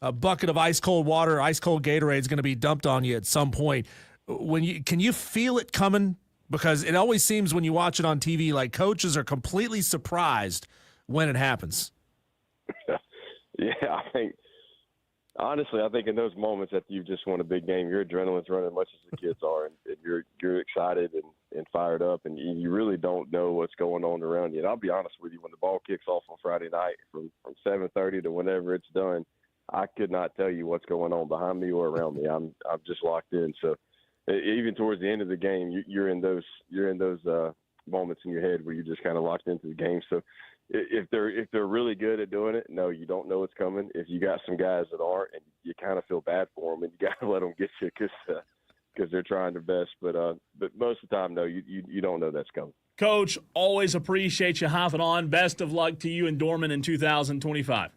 a bucket of ice-cold water, ice-cold Gatorade is going to be dumped on you at some point. Can you feel it coming? Because it always seems when you watch it on TV like coaches are completely surprised when it happens. Yeah, Honestly, I think in those moments that you've just won a big game, your adrenaline's running as much as the kids are, and you're excited and fired up, and you really don't know what's going on around you. And I'll be honest with you, when the ball kicks off on Friday night from 7:30 to whenever it's done, I could not tell you what's going on behind me or around me. I'm just locked in. So even towards the end of the game, you're in those moments in your head where you're just kind of locked into the game. So if they're really good at doing it, no, you don't know what's coming. If you got some guys that aren't, and you kind of feel bad for them, and you got to let them get you because they're trying their best. But most of the time, no, you don't know that's coming. Coach, always appreciate you hopping on. Best of luck to you and Dorman in 2025.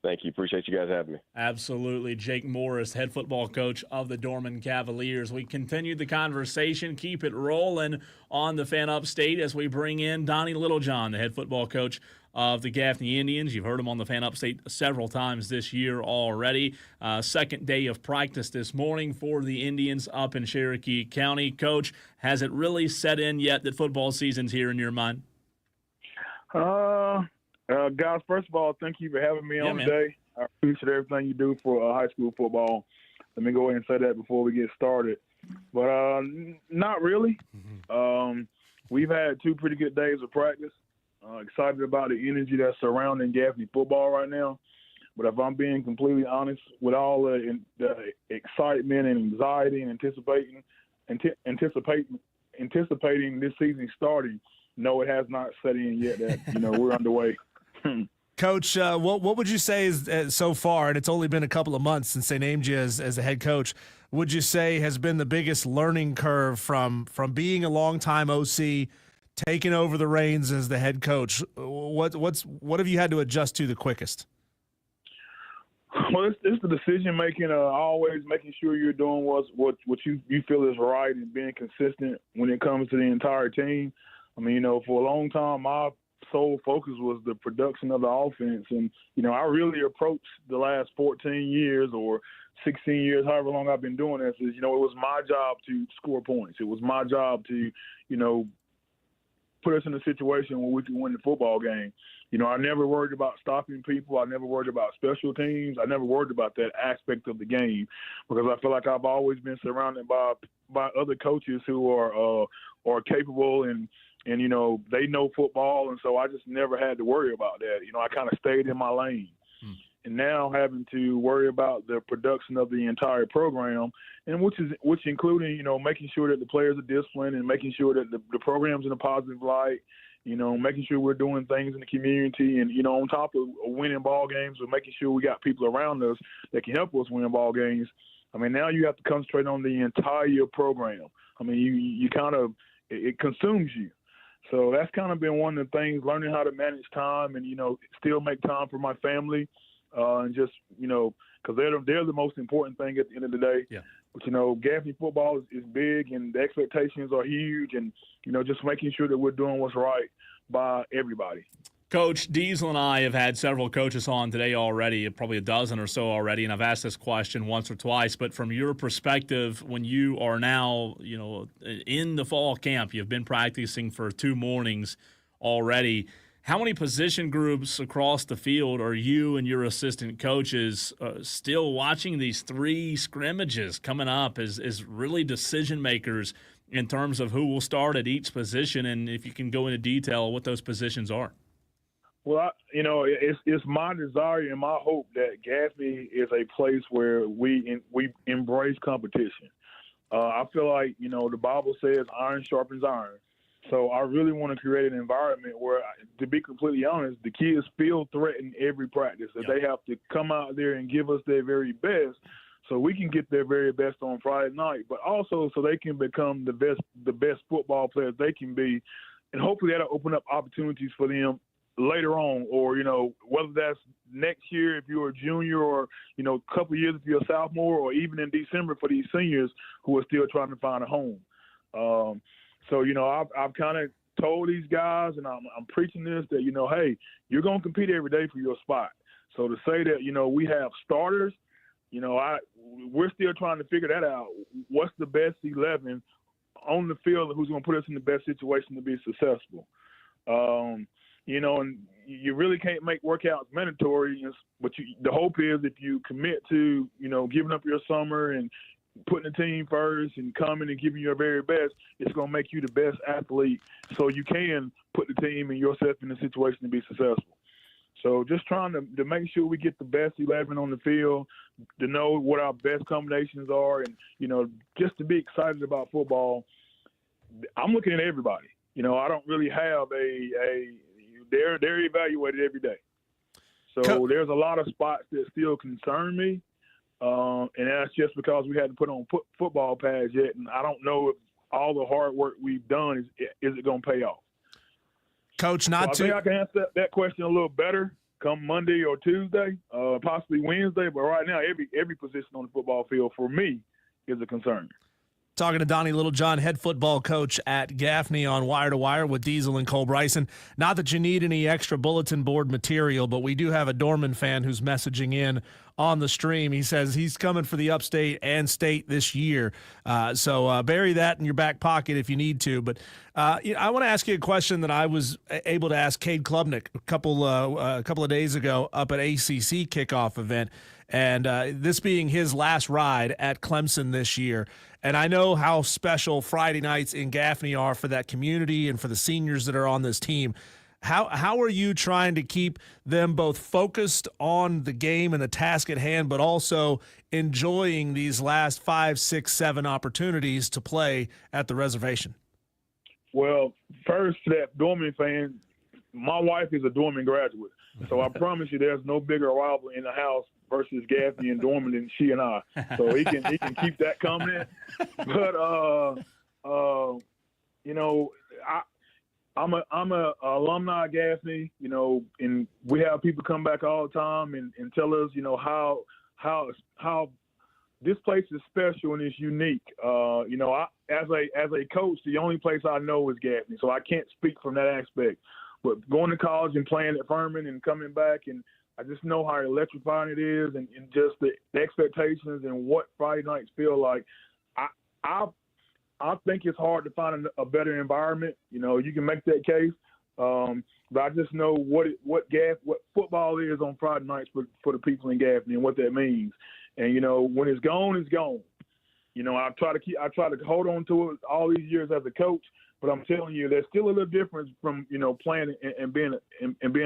Thank you. Appreciate you guys having me. Absolutely. Jake Morris, head football coach of the Dorman Cavaliers. We continue the conversation, keep it rolling on the Fan Upstate as we bring in Donnie Littlejohn, the head football coach of the Gaffney Indians. You've heard him on the Fan Upstate several times this year already. Second day of practice this morning for the Indians up in Cherokee County. Coach, has it really set in yet that football season's here in your mind? Guys, first of all, thank you for having me on today. I appreciate everything you do for high school football. Let me go ahead and say that before we get started. But not really. We've had 2 pretty good days of practice. Excited about the energy that's surrounding Gaffney football right now. But if I'm being completely honest, with all the excitement and anxiety and anticipating this season starting, no, it has not set in yet that, we're underway. Coach, what would you say is so far, and it's only been a couple of months since they named you as a head coach, would you say has been the biggest learning curve from being a longtime OC, taking over the reins as the head coach? What have you had to adjust to the quickest? Well, it's the decision making. Always making sure you're doing what you feel is right and being consistent when it comes to the entire team. I mean, for a long time, my sole focus was the production of the offense. And, I really approached the last 14 years or 16 years, however long I've been doing this, is, it was my job to score points. It was my job to, put us in a situation where we could win the football game. I never worried about stopping people. I never worried about special teams. I never worried about that aspect of the game because I feel like I've always been surrounded by other coaches who are capable and they know football, and so I just never had to worry about that. I kind of stayed in my lane. And now having to worry about the production of the entire program, and which including, making sure that the players are disciplined and making sure that the program's in a positive light, making sure we're doing things in the community and, on top of winning ball games, we're making sure we got people around us that can help us win ball games. I mean, now you have to concentrate on the entire program. I mean, you kind of – it consumes you. So that's kind of been one of the things, learning how to manage time and, still make time for my family and just, because they're the most important thing at the end of the day. Yeah. But, Gaffney football is big and the expectations are huge and, just making sure that we're doing what's right by everybody. Coach Diesel and I have had several coaches on today already, probably a dozen or so already, and I've asked this question once or twice. But from your perspective, when you are now, in the fall camp, you've been practicing for 2 mornings already. How many position groups across the field are you and your assistant coaches still watching these 3 scrimmages coming up as really decision makers in terms of who will start at each position, and if you can go into detail what those positions are? Well, it's my desire and my hope that Gaffney is a place where we embrace competition. I feel like, the Bible says iron sharpens iron. So I really want to create an environment where, to be completely honest, the kids feel threatened every practice. That they have to come out there and give us their very best so we can get their very best on Friday night, but also so they can become the best football players they can be. And hopefully that'll open up opportunities for them later on, or, whether that's next year if you're a junior, or, a couple of years if you're a sophomore, or even in December for these seniors who are still trying to find a home. So, I've kind of told these guys, and I'm preaching this, that, hey, you're going to compete every day for your spot. So to say that, we have starters, we're still trying to figure that out. What's the best 11 on the field, who's going to put us in the best situation to be successful? And you really can't make workouts mandatory, but the hope is if you commit to, giving up your summer and putting the team first and coming and giving your very best, it's going to make you the best athlete so you can put the team and yourself in a situation to be successful. So just trying to make sure we get the best 11 on the field, to know what our best combinations are, and, just to be excited about football. I'm looking at everybody. I don't really have they're evaluated every day. So there's a lot of spots that still concern me, and that's just because we hadn't put on football pads yet, and I don't know if all the hard work we've done is it going to pay off. Coach, I think I can answer that question a little better come Monday or Tuesday, possibly Wednesday. But right now, every position on the football field for me is a concern. Talking to Donnie Littlejohn, head football coach at Gaffney, on Wire to Wire with Diesel and Cole Bryson. Not that you need any extra bulletin board material, but we do have a Dorman fan who's messaging in on the stream. He says he's coming for the Upstate and State this year. So bury that in your back pocket if you need to. But I want to ask you a question that I was able to ask Cade Klubnik a couple of days ago up at ACC kickoff event, and this being his last ride at Clemson this year. And I know how special Friday nights in Gaffney are for that community and for the seniors that are on this team. How are you trying to keep them both focused on the game and the task at hand, but also enjoying these last 5, 6, 7 opportunities to play at the reservation? Well, first, to that Dorman fan, my wife is a Dorman graduate. So I promise you there's no bigger rival in the house versus Gaffney and Dorman than she and I. So he can keep that coming. But I'm a alumni of Gaffney, and we have people come back all the time and tell us, how this place is special and it's unique. I, as a coach, the only place I know is Gaffney, so I can't speak from that aspect. But going to college and playing at Furman and coming back, and I just know how electrifying it is, and just the expectations and what Friday nights feel like. I think it's hard to find a better environment. You can make that case, but I just know what football is on Friday nights for the people in Gaffney and what that means. And when it's gone, it's gone. I try to hold on to it all these years as a coach, but I'm telling you, there's still a little difference from playing and being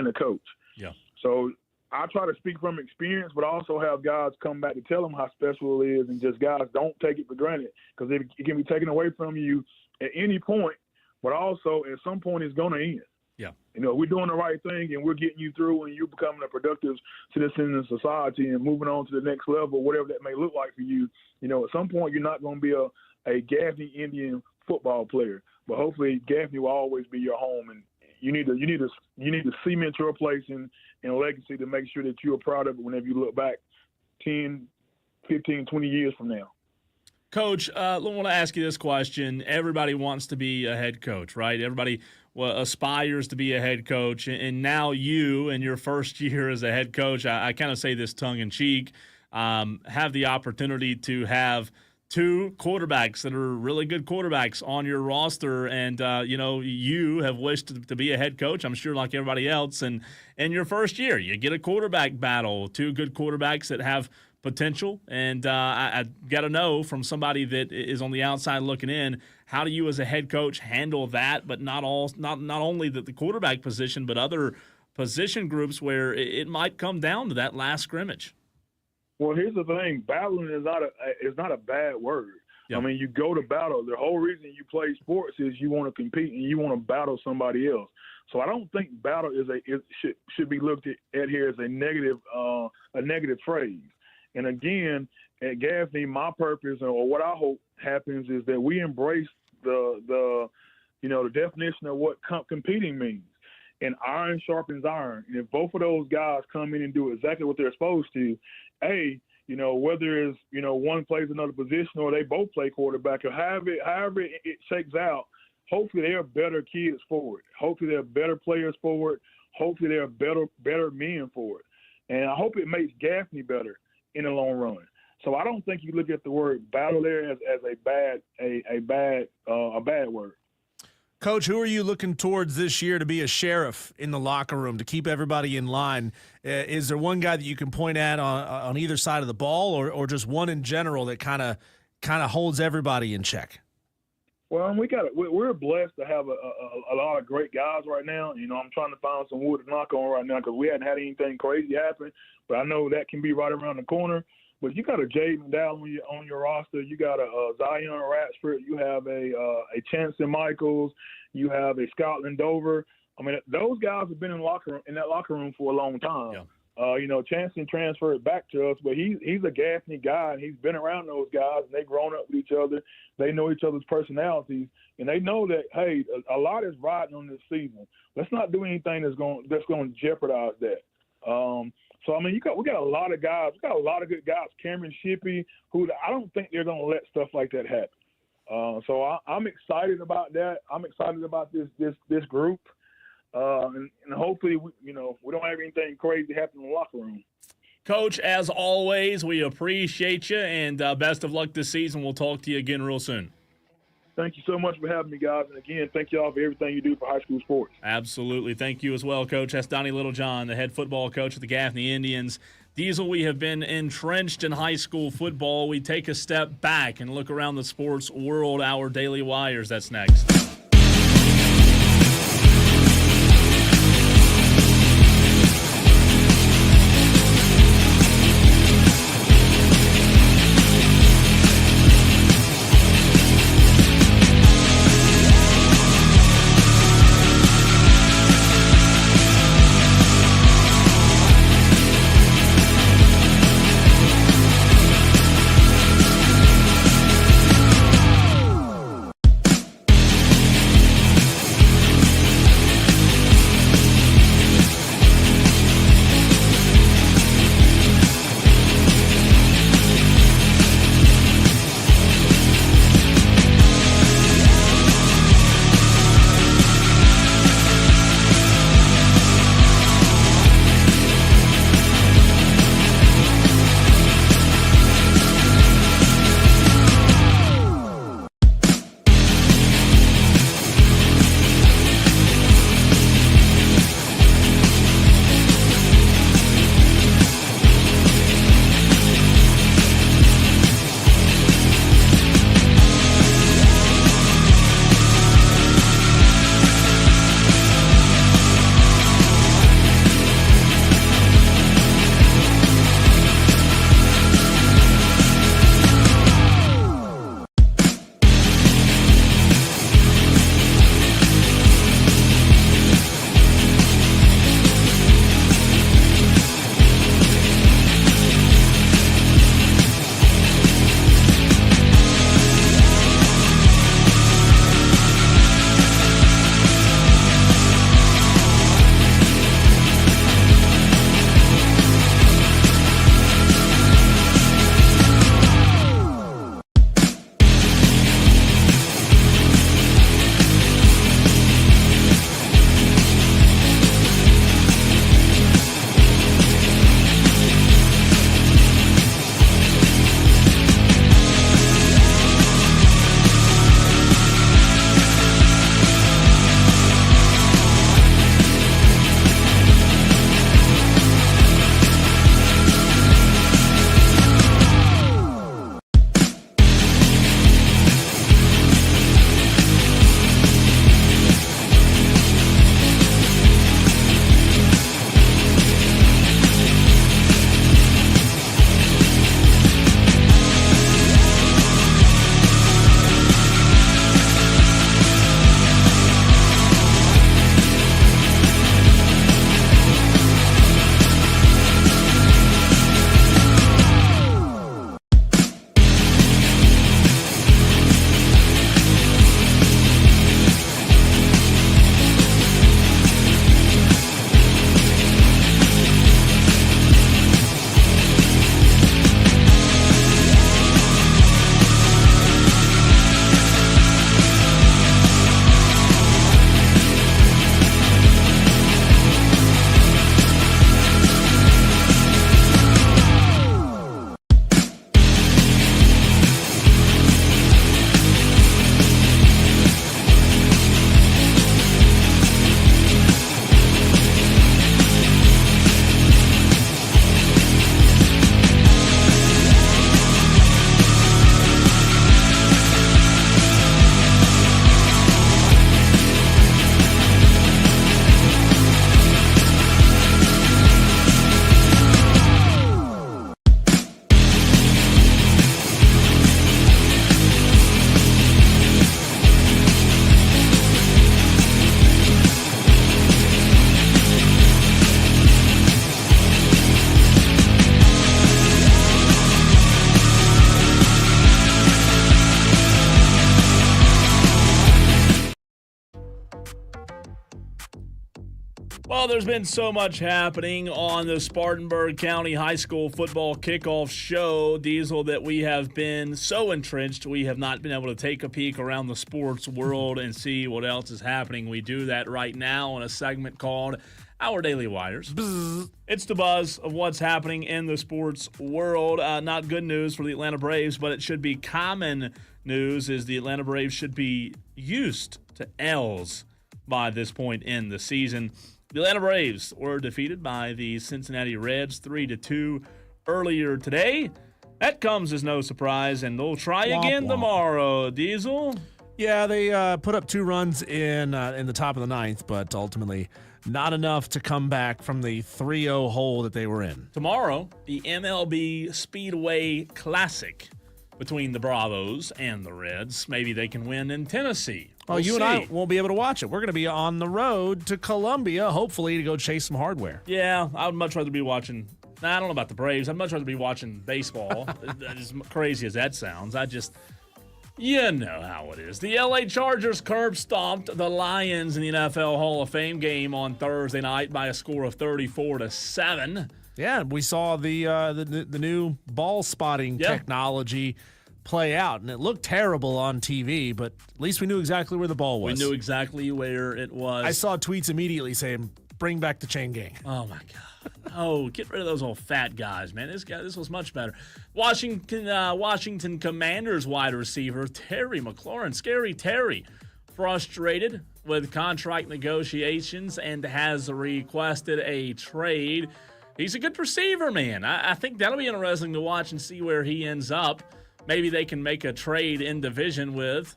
a coach. Yeah. So I try to speak from experience, but also have guys come back to tell them how special it is, and just guys don't take it for granted, because it can be taken away from you at any point, but also at some point it's going to end. Yeah. We're doing the right thing and we're getting you through, and you're becoming a productive citizen in society and moving on to the next level, whatever that may look like for you. At some point you're not going to be a Gaffney Indian football player, but hopefully Gaffney will always be your home, and you need to cement your place in legacy to make sure that you're proud of it whenever you look back 10, 15, 20 years from now. Coach, I want to ask you this question. Everybody wants to be a head coach, right? Everybody aspires to be a head coach, and now you, in your first year as a head coach, I kind of say this tongue-in-cheek, have the opportunity to have 2 quarterbacks that are really good quarterbacks on your roster, and you have wished to be a head coach, I'm sure, like everybody else, and in your first year you get a quarterback battle, 2 good quarterbacks that have potential, and I got to know from somebody that is on the outside looking in, how do you as a head coach handle that, but not only the quarterback position, but other position groups where it might come down to that last scrimmage? Well, here's the thing: battling is not a bad word. Yep. I mean, you go to battle. The whole reason you play sports is you want to compete and you want to battle somebody else. So I don't think battle should be looked at here as a negative phrase. And again, at Gaffney, my purpose, or what I hope happens, is that we embrace the definition of what competing means. and iron sharpens iron. And if both of those guys come in and do exactly what they're supposed to, whether it's, one plays another position or they both play quarterback or however it shakes out, hopefully they're better kids forward. Hopefully they're better players forward. Hopefully they're better men forward. And I hope it makes Gaffney better in the long run. So I don't think you look at the word battle there as a bad word. Coach, who are you looking towards this year to be a sheriff in the locker room to keep everybody in line? Is there one guy that you can point at on either side of the ball, or just one in general that kind of holds everybody in check? Well, we're blessed to have a lot of great guys right now. I'm trying to find some wood to knock on right now because we hadn't had anything crazy happen, but I know that can be right around the corner. But you got a Jay McDowell on your roster. You got a Zion Ratchford. You have a Chancellor Michaels. You have a Scotland Dover. I mean, those guys have been in that locker room for a long time. Yeah. Chancellor transferred back to us, but he's a Gaffney guy, and he's been around those guys, and they've grown up with each other. They know each other's personalities, and they know that, hey, a lot is riding on this season. Let's not do anything that's going to jeopardize that. So, I mean, we got a lot of guys. We got a lot of good guys. Cameron Shippey, who I don't think they're going to let stuff like that happen. So I'm excited about that. I'm excited about this group. And hopefully, we don't have anything crazy happen in the locker room. Coach, as always, we appreciate you, and best of luck this season. We'll talk to you again real soon. Thank you so much for having me, guys. And, again, thank you all for everything you do for high school sports. Absolutely. Thank you as well, Coach. That's Donnie Littlejohn, the head football coach of the Gaffney Indians. Diesel, we have been entrenched in high school football. We take a step back and look around the sports world. Our Daily Wires, that's next. Well, there's been so much happening on the Spartanburg County High School football kickoff show, Diesel, that we have been so entrenched we have not been able to take a peek around the sports world and see what else is happening. We do that right now in a segment called Our Daily Wires. Bzz. It's the buzz of what's happening in the sports world. Not good news for the Atlanta Braves, but it should be common news as the Atlanta Braves should be used to L's by this point in the season. The Atlanta Braves were defeated by the Cincinnati Reds 3-2 earlier today. That comes as no surprise, and they'll try again tomorrow. Diesel? Yeah, they put up 2 runs in the top of the 9th, but ultimately not enough to come back from the 3-0 hole that they were in. Tomorrow, the MLB Speedway Classic between the Bravos and the Reds. Maybe they can win in Tennessee. Oh, you and I won't be able to watch it. We're going to be on the road to Columbia, hopefully, to go chase some hardware. Yeah, I would much rather be watching. I don't know about the Braves. I'd much rather be watching baseball. As crazy as that sounds. You know how it is. The LA Chargers curb stomped the Lions in the NFL Hall of Fame game on Thursday night by a score of 34-7. Yeah, we saw the new ball spotting technology play out, and it looked terrible on TV, but at least we knew exactly where the ball was. We knew exactly where it was. I saw tweets immediately saying, bring back the chain gang. Oh, my God. Oh, get rid of those old fat guys, man. This was much better. Washington Commanders wide receiver Terry McLaurin, Scary Terry, frustrated with contract negotiations and has requested a trade. He's a good receiver, man. I think that'll be interesting to watch and see where he ends up. Maybe they can make a trade in division with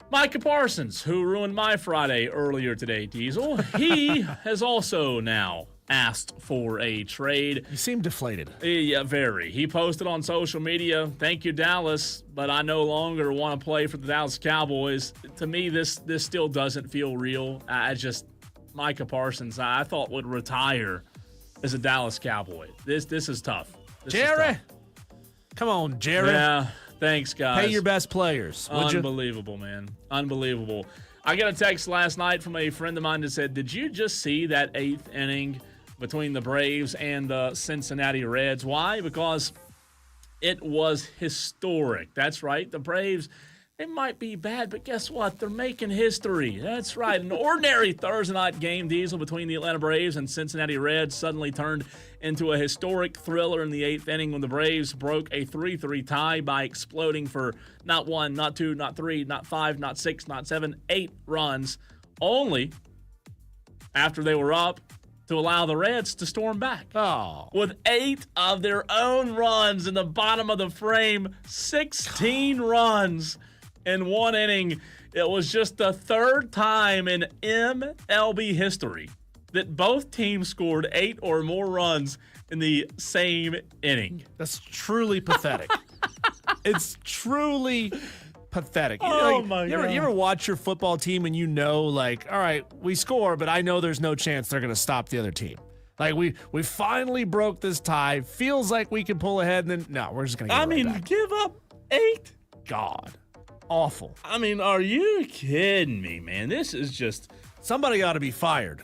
Micah Parsons, who ruined my Friday earlier today, Diesel. He has also now asked for a trade. You seem deflated. Yeah, very. He posted on social media, "Thank you, Dallas, but I no longer want to play for the Dallas Cowboys." To me, this still doesn't feel real. Micah Parsons, I thought would retire as a Dallas Cowboy. This is tough. Jerry! Come on, Jerry. Yeah, thanks, guys. Pay your best players, would you? Unbelievable, man. Unbelievable. I got a text last night from a friend of mine that said, "Did you just see that 8th inning between the Braves and the Cincinnati Reds?" Why? Because it was historic. That's right. The Braves, they might be bad, but guess what? They're making history. That's right. An ordinary Thursday night game, Diesel, between the Atlanta Braves and Cincinnati Reds suddenly turned into a historic thriller in the 8th inning when the Braves broke a 3-3 tie by exploding for not 1, not 2, not 3, not 5, not 6, not 7, 8 runs, only after they were up to allow the Reds to storm back. Oh. With 8 of their own runs in the bottom of the frame, 16 runs in 1 inning. It was just the 3rd time in MLB history that both teams scored 8 or more runs in the same inning. That's truly pathetic. It's truly pathetic. Oh, my God. You ever watch your football team and you know, like, all right, we score, but I know there's no chance they're going to stop the other team. Like, we finally broke this tie. Feels like we can pull ahead, and then, no, we're just going to get back. Give up 8? God. Awful. Are you kidding me, man? This is just... Somebody ought to be fired.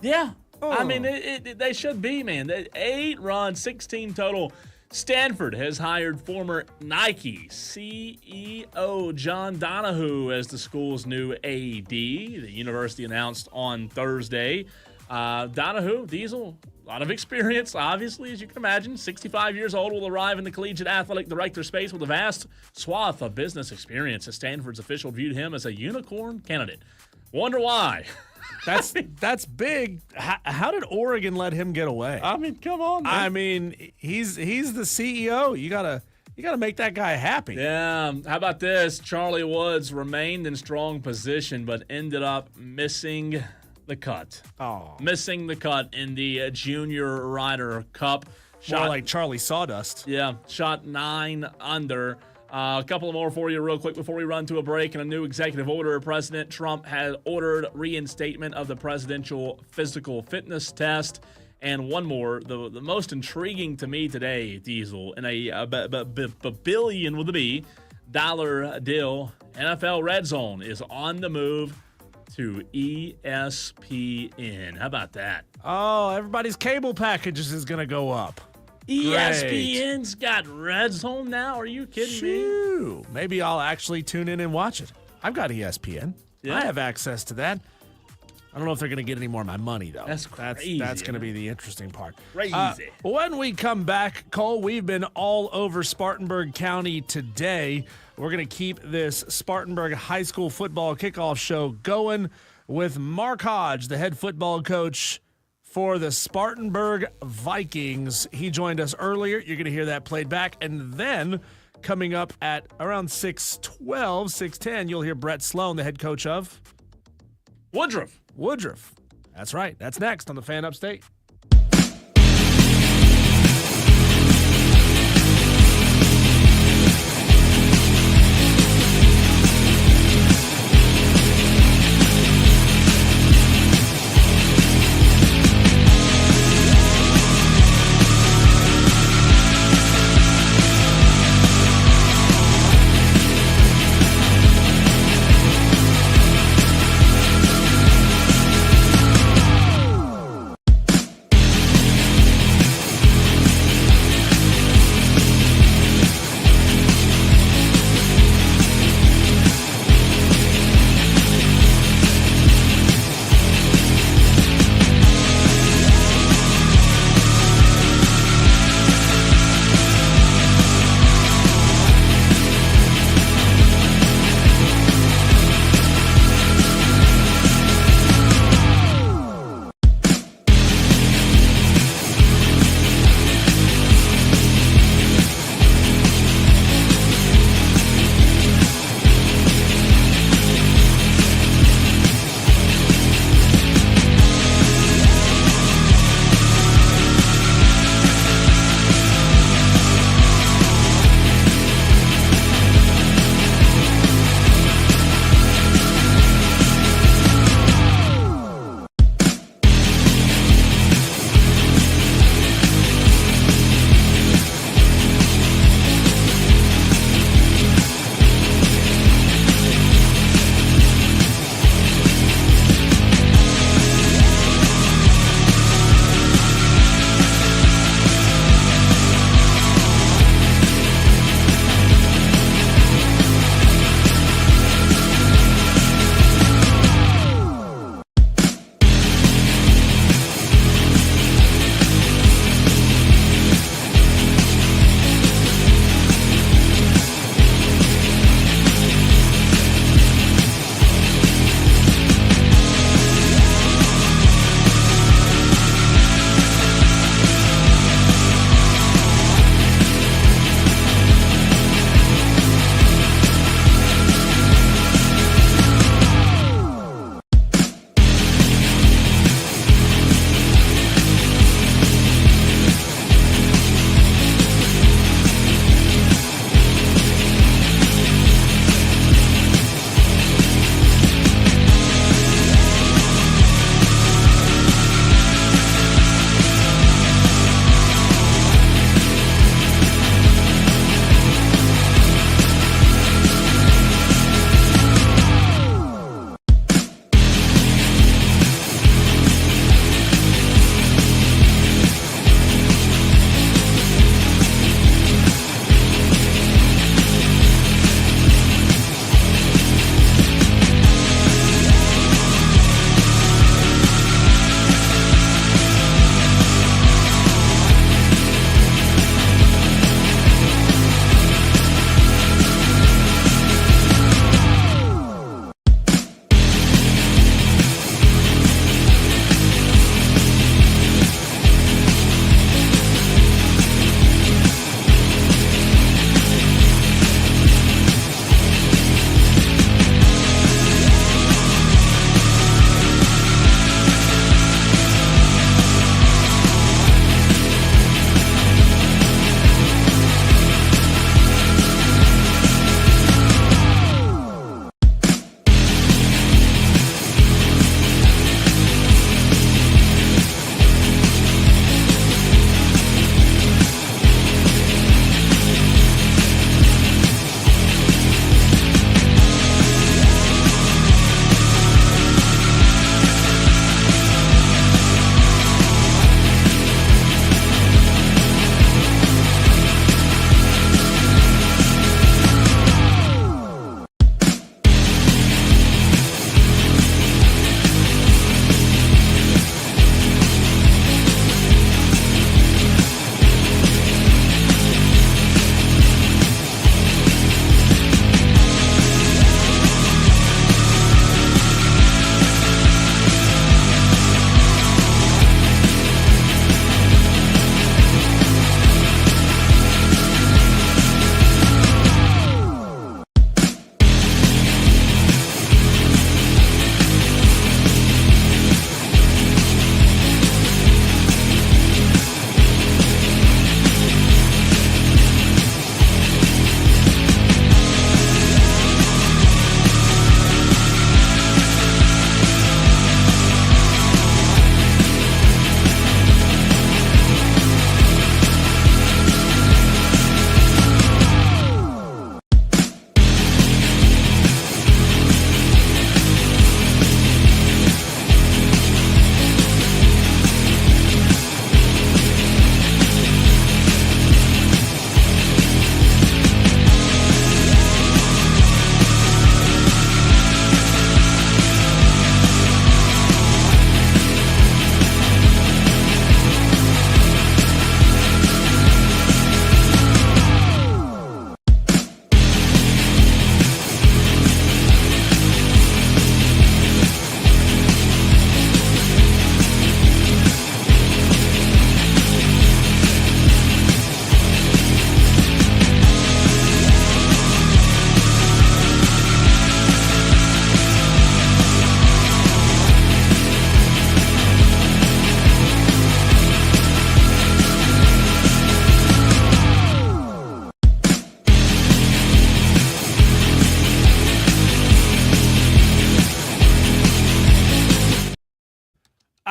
Yeah. Oh. They should be, man. 8 runs, 16 total. Stanford has hired former Nike CEO John Donahue as the school's new AD. The university announced on Thursday. Donahue, Diesel, a lot of experience, obviously, as you can imagine. 65 years old, will arrive in the collegiate athletic director space with a vast swath of business experience. As Stanford's official viewed him as a unicorn candidate. Wonder why. That's big. How did Oregon let him get away? Come on, man. He's the CEO. You gotta make that guy happy. Yeah. How about this? Charlie Woods remained in strong position, but ended up missing the cut. Oh. Missing the cut in the Junior Ryder Cup. More like Charlie Sawdust. Yeah. Shot 9 under. A couple more for you real quick before we run to a break. In a new executive order, President Trump has ordered reinstatement of the presidential physical fitness test. And one more, the most intriguing to me today, Diesel, in a billion with a B dollar deal, NFL Red Zone is on the move to ESPN. How about that? Oh, everybody's cable packages is going to go up. ESPN's got Red Zone now? Are you kidding me? Maybe I'll actually tune in and watch it. I've got ESPN. Yeah. I have access to that. I don't know if they're going to get any more of my money, though. That's crazy. That's going to be the interesting part. Crazy. When we come back, Cole, we've been all over Spartanburg County today. We're going to keep this Spartanburg High School football kickoff show going with Mark Hodge, the head football coach for the Spartanburg Vikings. He joined us earlier. You're going to hear that played back. And then coming up at around 6:12, 6:10, you'll hear Brett Sloan, the head coach of Woodruff. That's right. That's next on the Fan Upstate.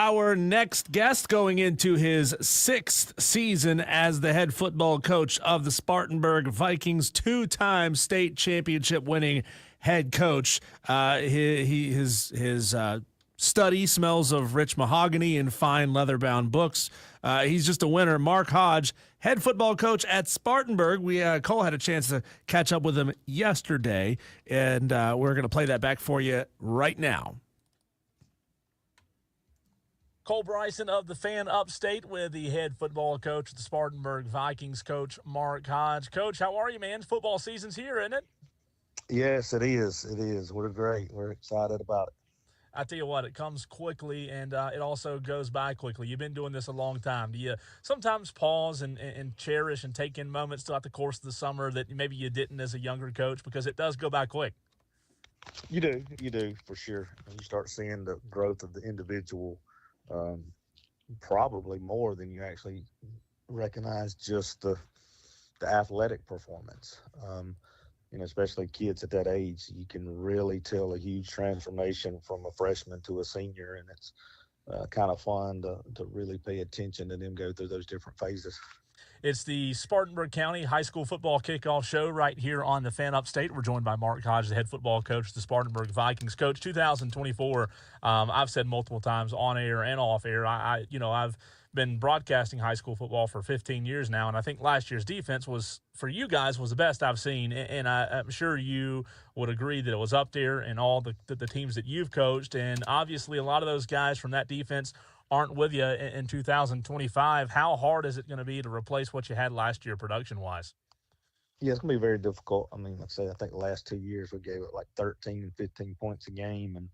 our next guest going into his 6th season as the head football coach of the Spartanburg Vikings, 2-time state championship winning head coach. His study smells of rich mahogany and fine leather-bound books. He's just a winner. Mark Hodge, head football coach at Spartanburg. Cole had a chance to catch up with him yesterday, and we're going to play that back for you right now. Cole Bryson of the Fan Upstate with the head football coach of the Spartanburg Vikings, Coach Mark Hodge. Coach, how are you, man? Football season's here, isn't it? Yes, it is. It is. We're great. We're excited about it. I tell you what, it comes quickly, and it also goes by quickly. You've been doing this a long time. Do you sometimes pause and cherish and take in moments throughout the course of the summer that maybe you didn't as a younger coach, because it does go by quick? You do, for sure. You start seeing the growth of the individual, probably more than you actually recognize just the athletic performance. Especially kids at that age, you can really tell a huge transformation from a freshman to a senior, and it's kind of fun to really pay attention to them go through those different phases. It's the Spartanburg County High School Football Kickoff Show right here on the Fan Upstate. We're joined by Mark Hodge, the head football coach of the Spartanburg Vikings. Coach, 2024, I've said multiple times on air and off air, I've been broadcasting high school football for 15 years now, and I think last year's defense was the best I've seen, and I'm sure you would agree that it was up there in all the teams that you've coached, and obviously a lot of those guys from that defense aren't with you in 2025. How hard is it going to be to replace what you had last year production-wise? Yeah, it's going to be very difficult. I mean, like I said, I think the last 2 years we gave it like 13 and 15 points a game, and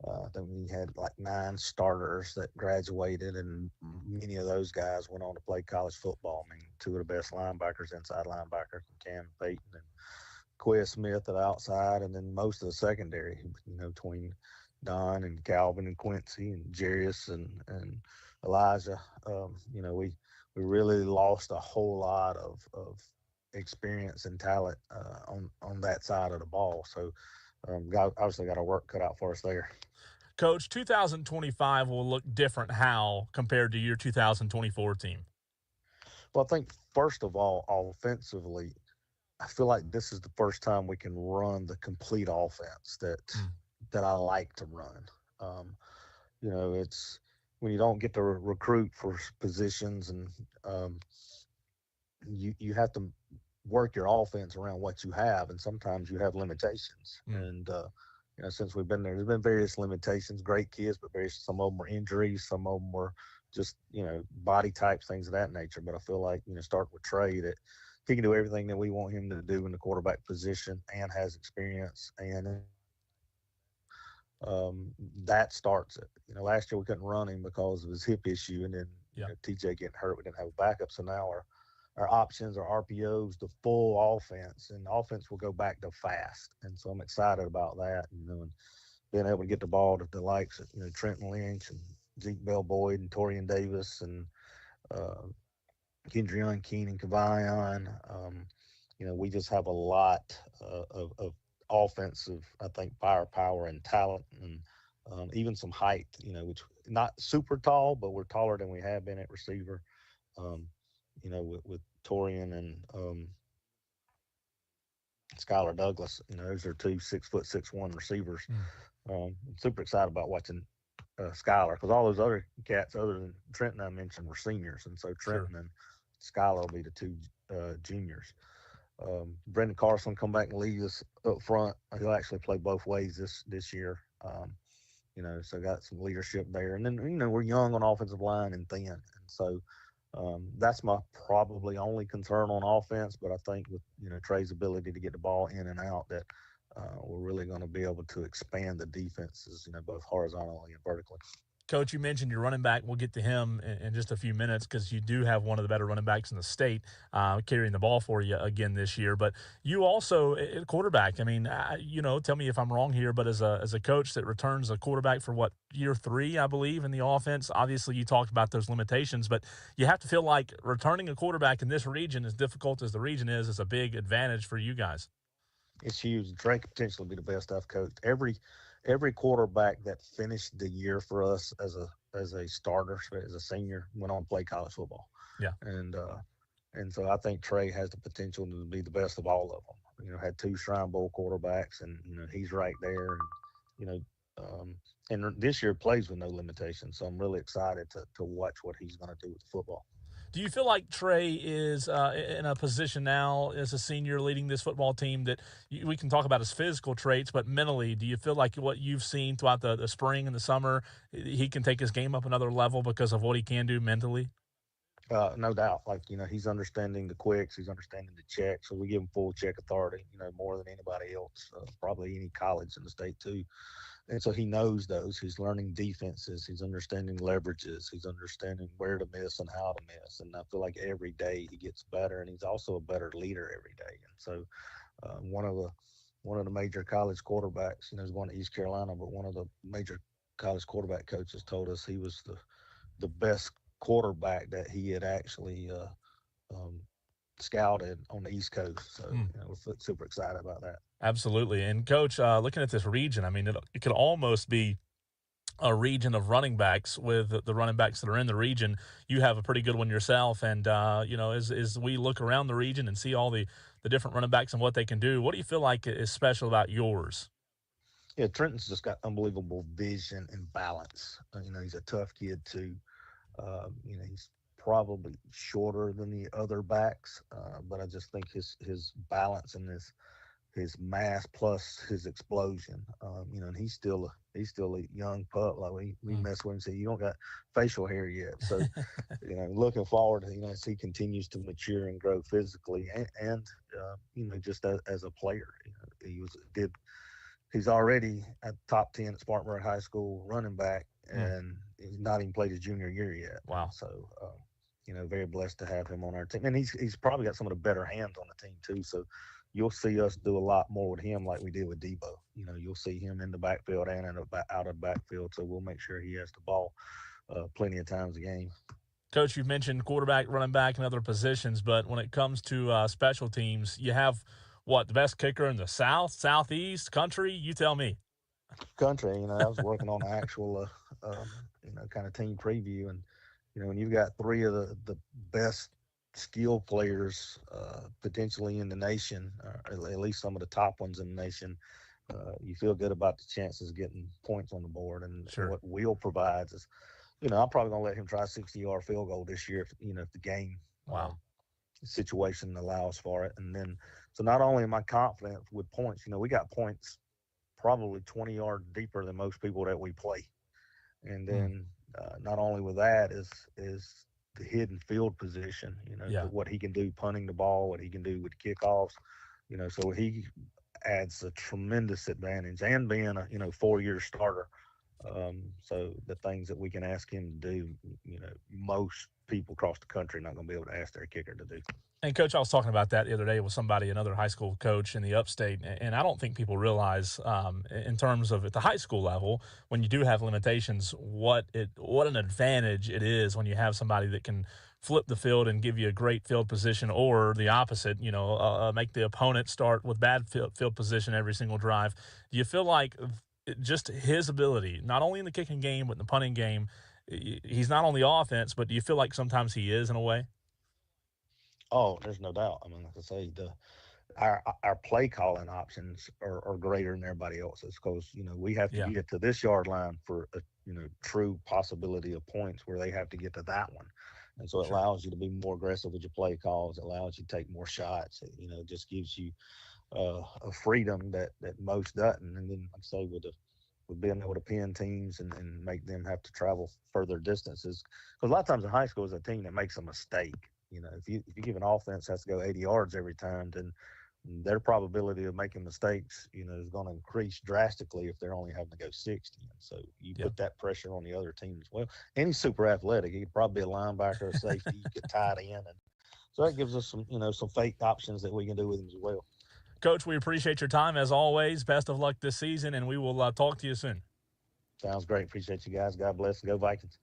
I think we had like 9 starters that graduated, and many of those guys went on to play college football. I mean, 2 of the best linebackers, inside linebackers, Cam Payton and Quez Smith at the outside, and then most of the secondary, between Don and Calvin and Quincy and Jarius and Elijah. We really lost a whole lot of experience and talent on that side of the ball. So obviously got our work cut out for us there. Coach, 2025 will look different how compared to your 2024 team? Well, I think first of all, offensively, I feel like this is the first time we can run the complete offense that I like to run. It's when you don't get to recruit for positions, and you have to work your offense around what you have, and sometimes you have limitations. And since we've been there's been various limitations. Great kids, but some of them were injuries, some of them were just body types, things of that nature. But I feel like start with Trey, that he can do everything that we want him to do in the quarterback position, and has experience, and that starts it. Last year we couldn't run him because of his hip issue, and then TJ getting hurt, we didn't have a backup. So now our options are RPOs, the full offense, and the offense will go back to fast. And so I'm excited about that, and being able to get the ball to the likes of Trenton Lynch and Zeke Bell Boyd and Torian Davis and Kendrion Keenan Kavayan. We just have a lot of offensive, I think, firepower and talent, and even some height, which not super tall, but we're taller than we have been at receiver. With Torian and Skylar Douglas, those are 2 6'6" receivers. I'm super excited about watching Skylar, because all those other cats, other than Trenton I mentioned, were seniors, and so Trenton and Skylar will be the 2 juniors. Brendan Carson come back and lead us up front. He'll actually play both ways this year. So got some leadership there. And then, we're young on offensive line and thin. And so that's my probably only concern on offense. But I think with, Trey's ability to get the ball in and out, that we're really going to be able to expand the defenses, both horizontally and vertically. Coach, you mentioned your running back. We'll get to him in just a few minutes, because you do have one of the better running backs in the state carrying the ball for you again this year. But you also, at quarterback, I mean, tell me if I'm wrong here, but as a coach that returns a quarterback for year 3, I believe, in the offense, obviously you talked about those limitations, but you have to feel like returning a quarterback in this region, as difficult as the region is a big advantage for you guys. It's huge. Trey could potentially be the best I've coached. Every every quarterback that finished the year for us as a starter, as a senior, went on to play college football. Yeah. And so I think Trey has the potential to be the best of all of them. You know, had 2 Shrine Bowl quarterbacks, and he's right there. And and this year plays with no limitations. So I'm really excited to watch what he's going to do with the football. Do you feel like Trey is in a position now as a senior leading this football team that we can talk about his physical traits, but mentally, do you feel like what you've seen throughout the spring and the summer, he can take his game up another level because of what he can do mentally? No doubt. Like, he's understanding the quicks, he's understanding the check. So we give him full check authority, more than anybody else, probably any college in the state too. And so he knows those. He's learning defenses. He's understanding leverages. He's understanding where to miss and how to miss. And I feel like every day he gets better, and he's also a better leader every day. And so one of the major college quarterbacks, he's going to East Carolina, but one of the major college quarterback coaches told us he was the best quarterback that he had actually scouted on the East Coast. So we're super excited about that. Absolutely. And Coach, looking at this region, I mean, it could almost be a region of running backs with the running backs that are in the region. You have a pretty good one yourself. And, as we look around the region and see all the different running backs and what they can do, what do you feel like is special about yours? Yeah, Trenton's just got unbelievable vision and balance. He's a tough kid too. He's probably shorter than the other backs, but I just think his balance and his mass plus his explosion, and he's still a young pup. Like we mess with him and say, you don't got facial hair yet. So, looking forward to, as he continues to mature and grow physically and just as a player, he's already at top 10 at Spartanburg High School running back, and he's not even played his junior year yet. Wow. So, very blessed to have him on our team. And he's probably got some of the better hands on the team too. So you'll see us do a lot more with him like we did with Debo. You'll see him in the backfield and out of the backfield. So we'll make sure he has the ball plenty of times a game. Coach, you've mentioned quarterback, running back, and other positions, but when it comes to special teams, you have the best kicker in the South, Southeast, country? You tell me. Country, I was working on an actual, kind of team preview, and when you've got 3 of the best skill players potentially in the nation, or at least some of the top ones in the nation, you feel good about the chances of getting points on the board. And sure. What Will provides is, I'm probably going to let him try a 60-yard field goal this year if the game situation allows for it. And then, so not only am I confident with points, we got points probably 20 yards deeper than most people that we play. And then not only with that is the hidden field position, what he can do punting the ball, what he can do with kickoffs, so he adds a tremendous advantage, and being a 4-year starter. So the things that we can ask him to do, most people across the country are not going to be able to ask their kicker to do. And, Coach, I was talking about that the other day with somebody, another high school coach in the upstate, and I don't think people realize in terms of at the high school level, when you do have limitations, what an advantage it is when you have somebody that can flip the field and give you a great field position, or the opposite, make the opponent start with bad field position every single drive. Do you feel like just his ability, not only in the kicking game, but in the punting game, he's not on the offense, but do you feel like sometimes he is in a way? Oh, there's no doubt. I mean, like I say, our play calling options are greater than everybody else's, because we have to get to this yard line for a true possibility of points, where they have to get to that one, and so it allows you to be more aggressive with your play calls. It allows you to take more shots. It just gives you a freedom that most doesn't. And then, like I say, with being able to pin teams and make them have to travel further distances, because a lot of times in high school is a team that makes a mistake. If you give an offense has to go 80 yards every time, then their probability of making mistakes, is going to increase drastically if they're only having to go 60. And so you put that pressure on the other team as well. And he's super athletic. He could probably be a linebacker, a safety, you could tie it in. And so that gives us some fake options that we can do with him as well. Coach, we appreciate your time as always. Best of luck this season, and we will talk to you soon. Sounds great. Appreciate you guys. God bless, and go Vikings.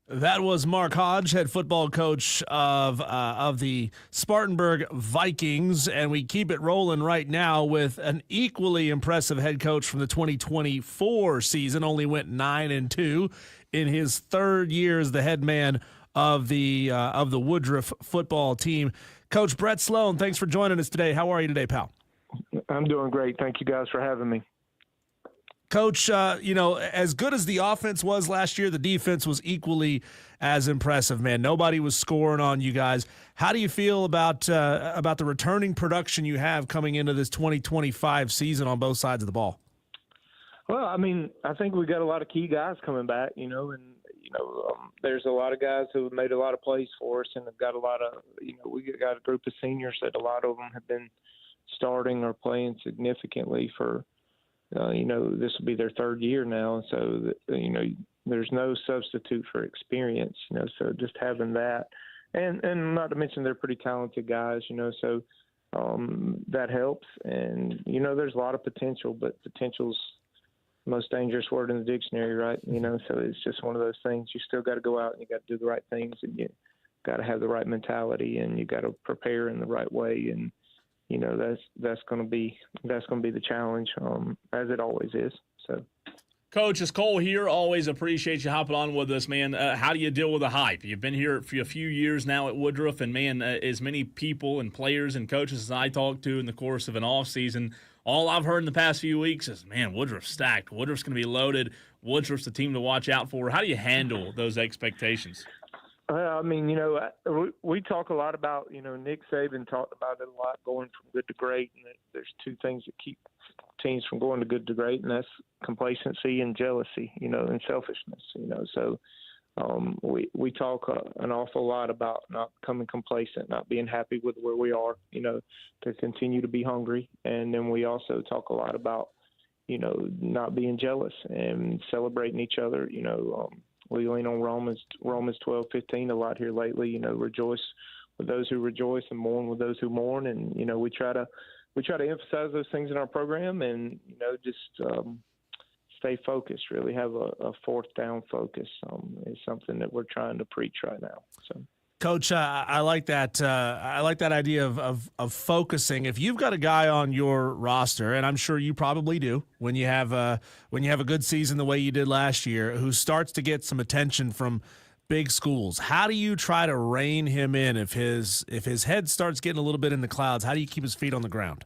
That was Mark Hodge, head football coach of the Spartanburg Vikings, and we keep it rolling right now with an equally impressive head coach from the 2024 season. Only went 9-2 in his third year as the head man of the Woodruff football team. Coach Brett Sloan, thanks for joining us today. How are you today, pal? I'm doing great. Thank you guys for having me. Coach, as good as the offense was last year, the defense was equally as impressive, man. Nobody was scoring on you guys. How do you feel about the returning production you have coming into this 2025 season on both sides of the ball? Well, I mean, I think we got a lot of key guys coming back, there's a lot of guys who have made a lot of plays for us and have got a lot of, we got a group of seniors that a lot of them have been starting or playing significantly for, this will be their third year now. So, there's no substitute for experience, so just having that and not to mention they're pretty talented guys, so that helps. And, there's a lot of potential, but potential's the most dangerous word in the dictionary, right? So it's just one of those things. You still got to go out and you got to do the right things and you got to have the right mentality and you got to prepare in the right way. And, that's going to be the challenge, as it always is. So, Coach, it's Cole here. Always appreciate you hopping on with us, man. How do you deal with the hype? You've been here for a few years now at Woodruff, and, man, as many people and players and coaches as I talk to in the course of an off season, all I've heard in the past few weeks is, man, Woodruff's stacked. Woodruff's going to be loaded. Woodruff's the team to watch out for. How do you handle those expectations? I mean, we talk a lot about, Nick Saban talked about it a lot, going from good to great. And there's two things that keep teams from going to good to great, and that's complacency and jealousy, and selfishness, So we talk an awful lot about not becoming complacent, not being happy with where we are, to continue to be hungry. And then we also talk a lot about, not being jealous and celebrating each other, we lean on Romans 12:15 a lot here lately. Rejoice with those who rejoice and mourn with those who mourn. And we try to emphasize those things in our program, and just stay focused. Really have a fourth down focus is something that we're trying to preach right now. So. Coach, I like that. I like that idea of focusing. If you've got a guy on your roster, and I'm sure you probably do, when you have a good season the way you did last year, who starts to get some attention from big schools, how do you try to rein him in if his head starts getting a little bit in the clouds? How do you keep his feet on the ground?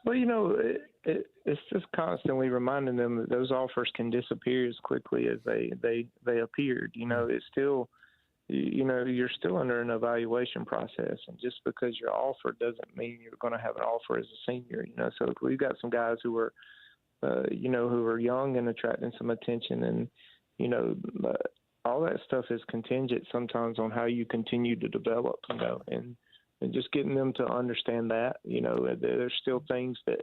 Well, it's just constantly reminding them that those offers can disappear as quickly as they appeared. It's still. You're still under an evaluation process, and just because you're offered doesn't mean you're going to have an offer as a senior. So we've got some guys who are, who are young and attracting some attention, and all that stuff is contingent sometimes on how you continue to develop. And just getting them to understand that. There's still things that.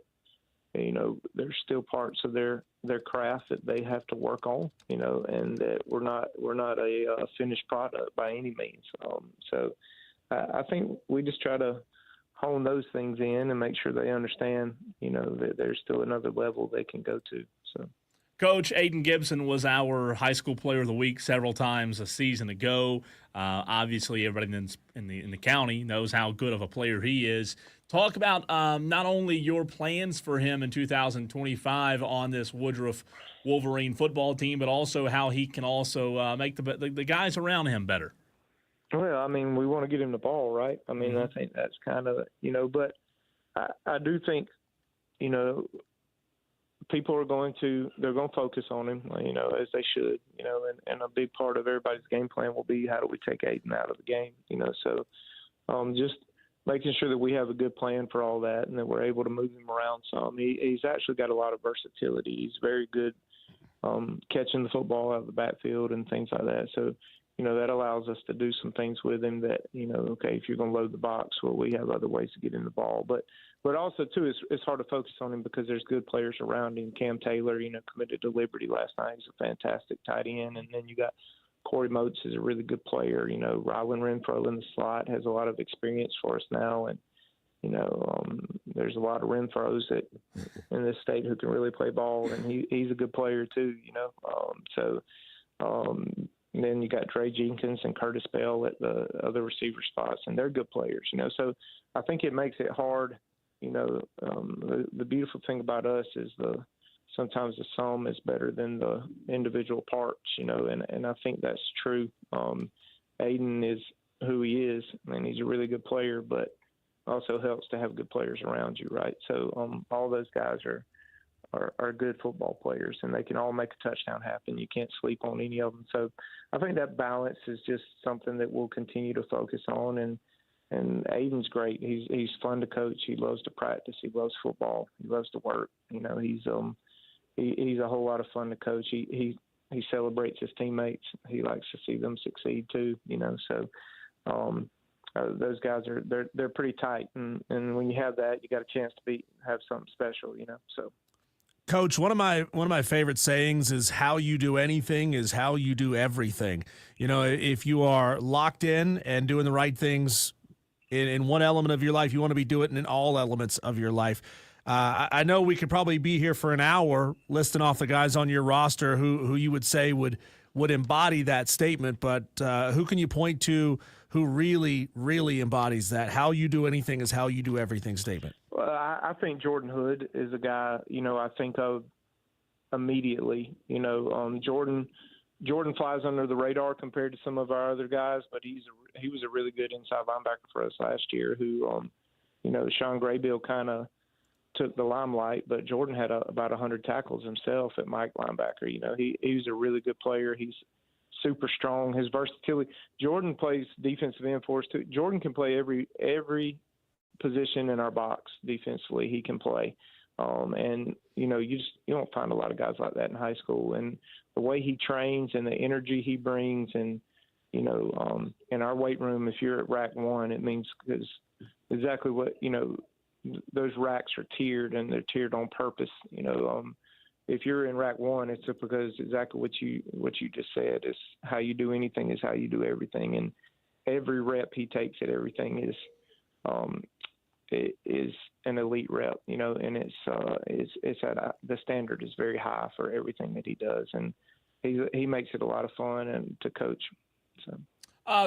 There's still parts of their craft that they have to work on, and that we're not a finished product by any means. So I think we just try to hone those things in and make sure they understand, that there's still another level they can go to. So. Coach, Aiden Gibson was our high school player of the week several times a season ago. Obviously, everybody in the county knows how good of a player he is. Talk about not only your plans for him in 2025 on this Woodruff Wolverine football team, but also how he can also make the guys around him better. Well, I mean, we want to get him the ball, right? I mean, I think that's kind of, but I do think, people are going to focus on him, as they should, and a big part of everybody's game plan will be how do we take Aiden out of the game, so just making sure that we have a good plan for all that and that we're able to move him around some. He's actually got a lot of versatility. He's very good catching the football out of the backfield and things like that. So, that allows us to do some things with him that, okay, if you're going to load the box, well, we have other ways to get in the ball. But also, too, it's hard to focus on him because there's good players around him. Cam Taylor, committed to Liberty last night. He's a fantastic tight end. And then you got Corey Motes is a really good player. Rylan Renfro in the slot has a lot of experience for us now. And, there's a lot of Renfros in this state who can really play ball. And he's a good player, too, And then you got Dre Jenkins and Curtis Bell at the other receiver spots, and they're good players, So I think it makes it hard. The beautiful thing about us is sometimes the sum is better than the individual parts, and I think that's true. Aiden is who he is, and he's a really good player, but also helps to have good players around you, right? So all those guys are good football players, and they can all make a touchdown happen. You can't sleep on any of them. So I think that balance is just something that we'll continue to focus on. And Aiden's great. He's fun to coach. He loves to practice. He loves football. He loves to work. He's a whole lot of fun to coach. He celebrates his teammates. He likes to see them succeed too. So those guys they're pretty tight, and when you have that, you got a chance to have something special. So. Coach, one of my favorite sayings is how you do anything is how you do everything. If you are locked in and doing the right things in one element of your life, you want to be doing it in all elements of your life. I know we could probably be here for an hour listing off the guys on your roster who you would say would embody that statement, but who can you point to who really, really embodies that? How you do anything is how you do everything statement. Well, I think Jordan Hood is a guy, I think of immediately. Jordan flies under the radar compared to some of our other guys, but he was a really good inside linebacker for us last year who, Sean Graybill kind of took the limelight, but Jordan had about 100 tackles himself at Mike linebacker. He was a really good player. He's super strong. His versatility. Jordan plays defensive end for us too. Jordan can play every position in our box defensively. He can play, and you don't find a lot of guys like that in high school. And the way he trains and the energy he brings, and in our weight room, if you're at rack 1, it means because exactly what those racks are tiered, and they're tiered on purpose. If you're in rack 1, it's because exactly what you just said is how you do anything is how you do everything, and every rep he takes at everything is an elite rep, and it's at the standard is very high for everything that he does, and he makes it a lot of fun and to coach. So.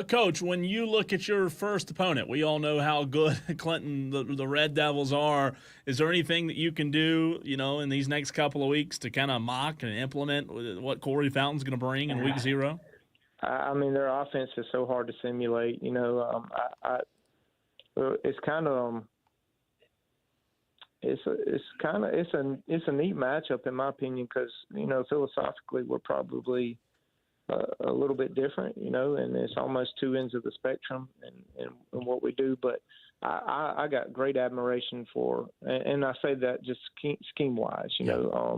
Coach, when you look at your first opponent, we all know how good Clinton, the Red Devils are. Is there anything that you can do, in these next couple of weeks to kind of mock and implement what Corey Fountain's going to bring in week 0? I mean, their offense is so hard to simulate. It's kind of it's a neat matchup in my opinion because philosophically we're probably a little bit different, and it's almost two ends of the spectrum in what we do. But I got great admiration for, and I say that just scheme wise,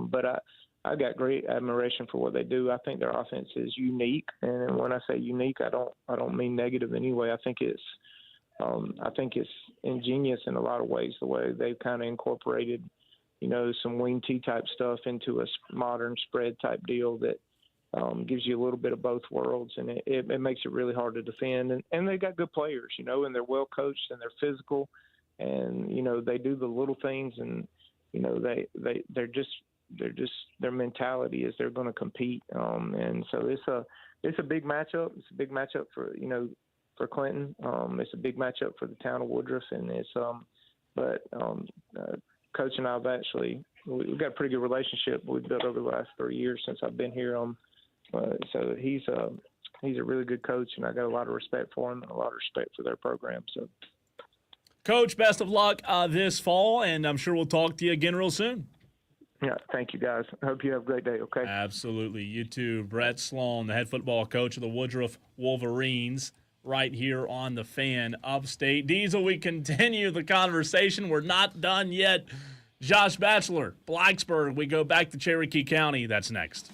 but I got great admiration for what they do. I think their offense is unique, and when I say unique, I don't mean negative anyway. I think it's ingenious in a lot of ways, the way they've kind of incorporated, some wing T type stuff into a modern spread type deal that gives you a little bit of both worlds, and it makes it really hard to defend. And they got good players, and they're well coached and they're physical, and they do the little things, and they're just their mentality is they're going to compete. And so it's a big matchup. It's a big matchup for Clinton. It's a big matchup for the town of Woodruff, and it's Coach and I have we've got a pretty good relationship we've built over the last 3 years since I've been here. So he's a really good coach, and I got a lot of respect for him and a lot of respect for their program. So, Coach, best of luck this fall, and I'm sure we'll talk to you again real soon. Yeah, thank you, guys. I hope you have a great day, okay? Absolutely. You too. Brett Sloan, the head football coach of the Woodruff Wolverines, right here on the Fan Upstate. Diesel, we continue the conversation. We're not done yet. Josh Batchelor, Blacksburg. We go back to Cherokee County. That's next.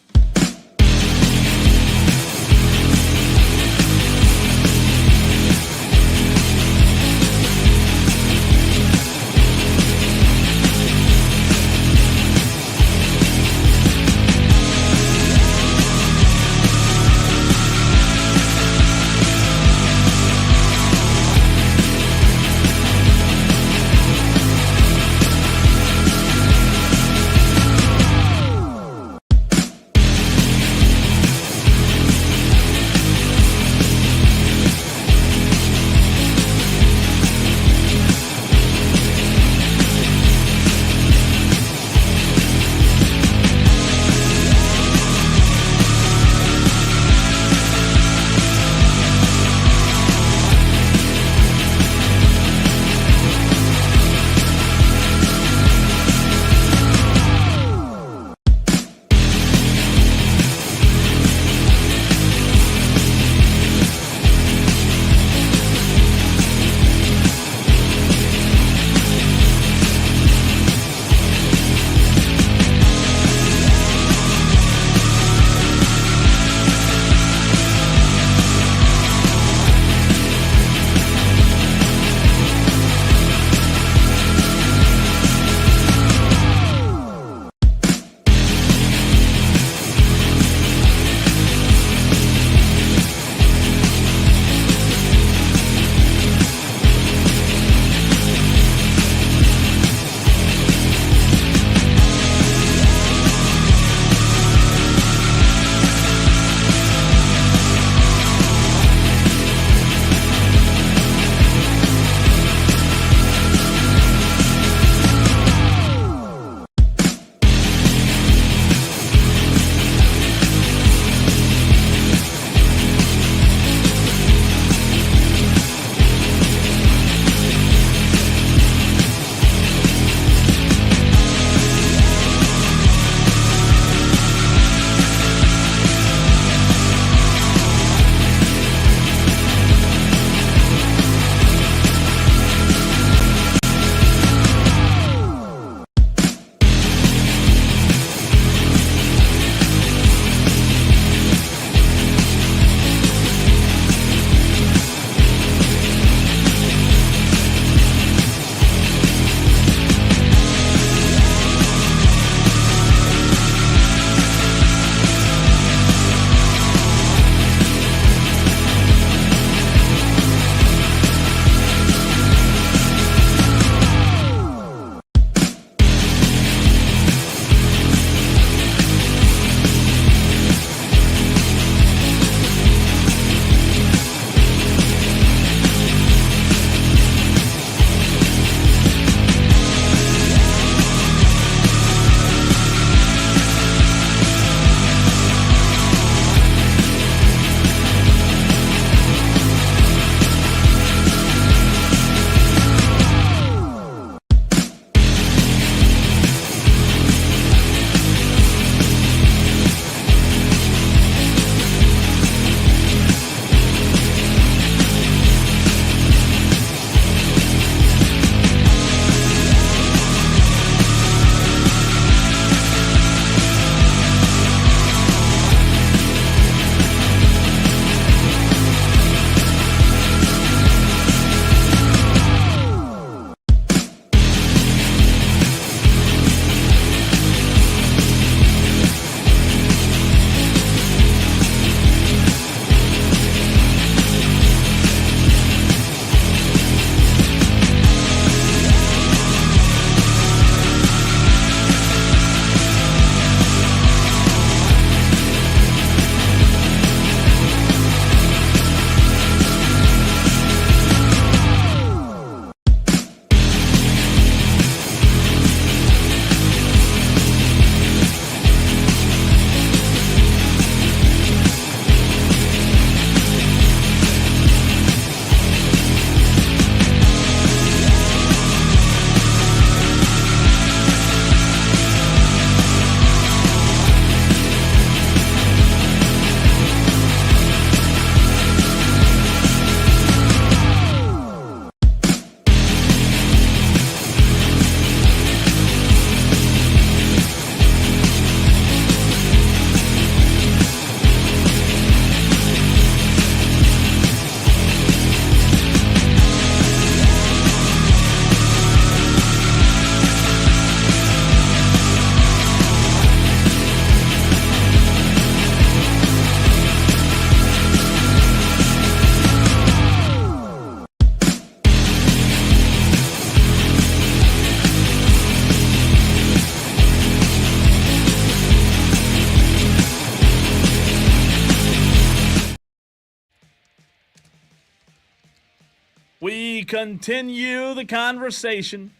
we continue the conversation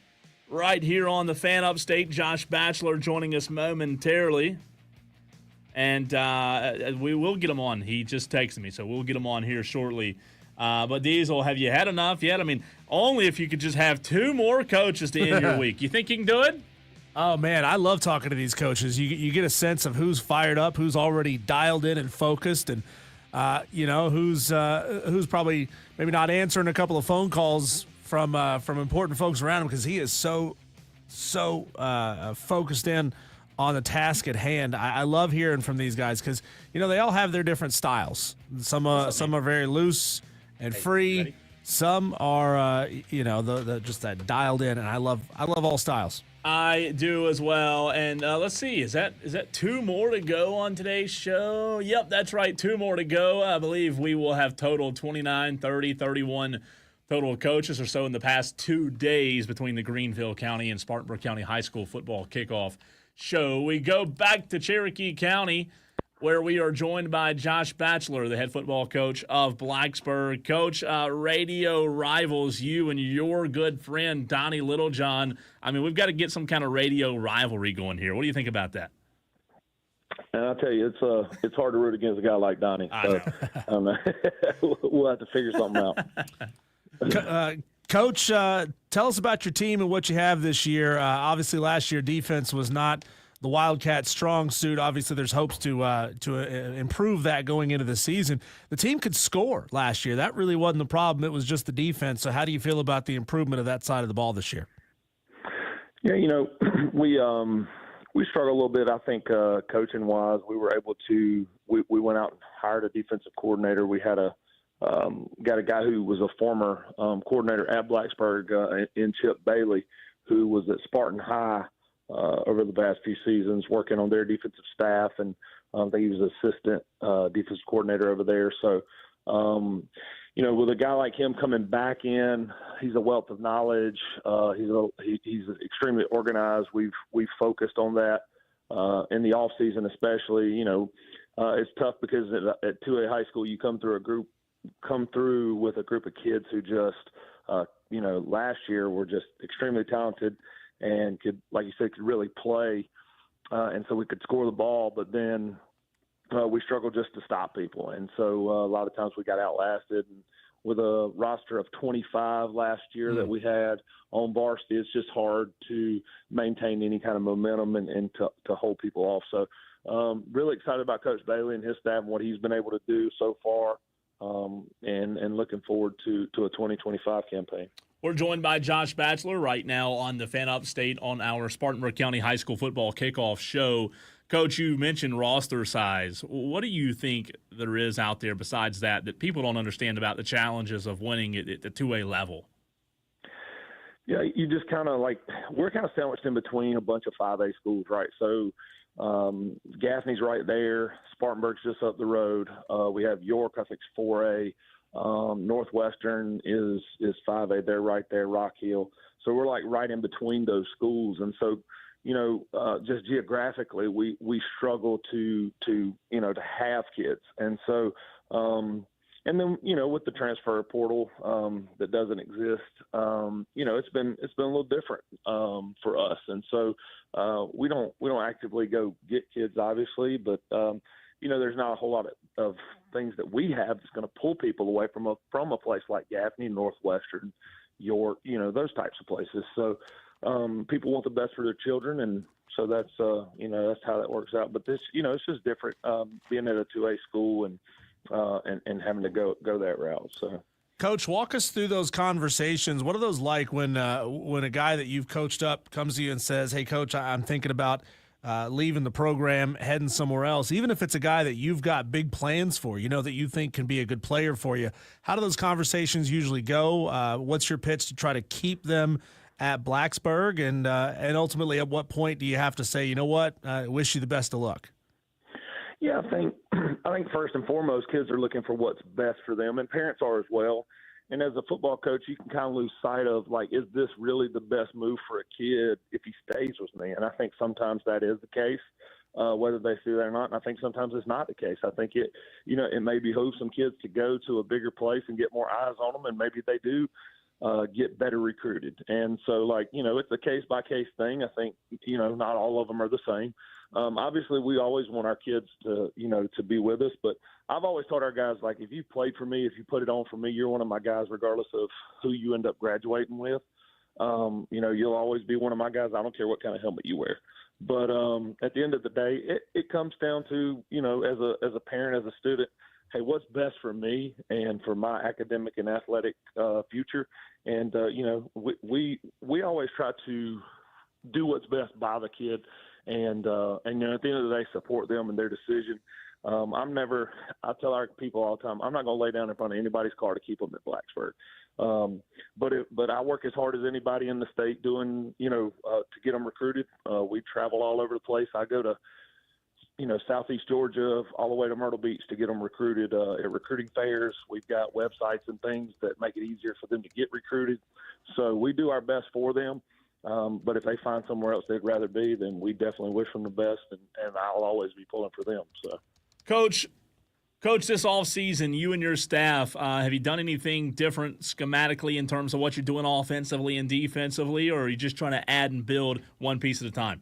right here on the Fan Upstate. Josh Batchelor joining us momentarily. And we will get him on. He just texted me, so we'll get him on here shortly. But Diesel, have you had enough yet? I mean, only if you could just have 2 more coaches to end your week. You think you can do it? Oh, man, I love talking to these coaches. You get a sense of who's fired up, who's already dialed in and focused, and, who's probably maybe not answering a couple of phone calls from important folks around him because he is so focused in on the task at hand. I love hearing from these guys because, they all have their different styles. Some are very loose and free. Ready? Some are, just that dialed in, and I love all styles. I do as well. And let's see, is that 2 more to go on today's show? Yep, that's right, 2 more to go. I believe we will have total 29, 30, 31 total coaches or so in the past 2 days between the Greenville County and Spartanburg County High School football kickoff show. We go back to Cherokee County, where we are joined by Josh Batchelor, the head football coach of Blacksburg. Coach, radio rivals you and your good friend Donnie Littlejohn. I mean, we've got to get some kind of radio rivalry going here. What do you think about that? And I'll tell you, it's hard to root against a guy like Donnie. So, we'll have to figure something out. Coach, tell us about your team and what you have this year. Obviously, last year defense was not the Wildcats' strong suit. Obviously, there's hopes to improve that going into the season. The team could score last year. That really wasn't the problem. It was just the defense. So how do you feel about the improvement of that side of the ball this year? Yeah, we struggled a little bit. I think coaching-wise, we were able to we went out and hired a defensive coordinator. We had got a guy who was a former coordinator at Blacksburg in Chip Bailey, who was at Spartan High over the past few seasons working on their defensive staff, and I think he was assistant defensive coordinator over there. So, with a guy like him coming back in, he's a wealth of knowledge. He's extremely organized. We've focused on that in the off season, especially. It's tough because at 2A high school, you come through with a group of kids who just, last year were just extremely talented and could, like you said, could really play. And so we could score the ball, but then we struggled just to stop people. And so a lot of times we got outlasted. And with a roster of 25 last year that we had on varsity, it's just hard to maintain any kind of momentum and to hold people off. So really excited about Coach Bailey and his staff and what he's been able to do so far. And looking forward to a 2025 campaign. We're joined by Josh Batchelor right now on the Fan Upstate on our Spartanburg County High School football kickoff show. Coach, you mentioned roster size. What do you think there is out there besides that people don't understand about the challenges of winning at the 2A level? Yeah, you just kind of we're kind of sandwiched in between a bunch of 5A schools, right? So Gaffney's right there. Spartanburg's just up the road. We have York, I think, is 4A. Northwestern is 5A. They're right there, Rock Hill. So we're right in between those schools. And so, just geographically, we struggle to have kids. And so, and then, with the transfer portal that doesn't exist, it's been a little different for us. And so we don't actively go get kids, obviously, but there's not a whole lot of things that we have that's going to pull people away from a place like Gaffney, Northwestern, York, those types of places. So people want the best for their children, and so that's that's how that works out. But this, it's just different being at a 2A school and having to go that route. So, Coach, walk us through those conversations. What are those like when a guy that you've coached up comes to you and says, "Hey, Coach, I'm thinking about leaving the program, heading somewhere else," even if it's a guy that you've got big plans for, that you think can be a good player for you. How do those conversations usually go? What's your pitch to try to keep them at Blacksburg? And ultimately, at what point do you have to say, you know what, I wish you the best of luck? Yeah, I think first and foremost, kids are looking for what's best for them, and parents are as well. And as a football coach, you can kind of lose sight of, is this really the best move for a kid if he stays with me? And I think sometimes that is the case, whether they see that or not. And I think sometimes it's not the case. I think it may behoove some kids to go to a bigger place and get more eyes on them, and maybe they do get better recruited. And so, like, it's a case-by-case thing. I think, not all of them are the same. Obviously, we always want our kids to be with us. But I've always told our guys, like, if you played for me, if you put it on for me, you're one of my guys regardless of who you end up graduating with. You'll always be one of my guys. I don't care what kind of helmet you wear. But at the end of the day, it comes down to, as a parent, as a student, hey, what's best for me and for my academic and athletic future? And, we always try to do what's best by the kid and at the end of the day, support them in their decision. I tell our people all the time, I'm not going to lay down in front of anybody's car to keep them at Blacksburg. But I work as hard as anybody in the state doing, to get them recruited. We travel all over the place. I go to, Southeast Georgia, all the way to Myrtle Beach to get them recruited at recruiting fairs. We've got websites and things that make it easier for them to get recruited. So we do our best for them. But if they find somewhere else they'd rather be, then we definitely wish them the best, and I'll always be pulling for them. So, Coach, this offseason, you and your staff, have you done anything different schematically in terms of what you're doing offensively and defensively, or are you just trying to add and build one piece at a time?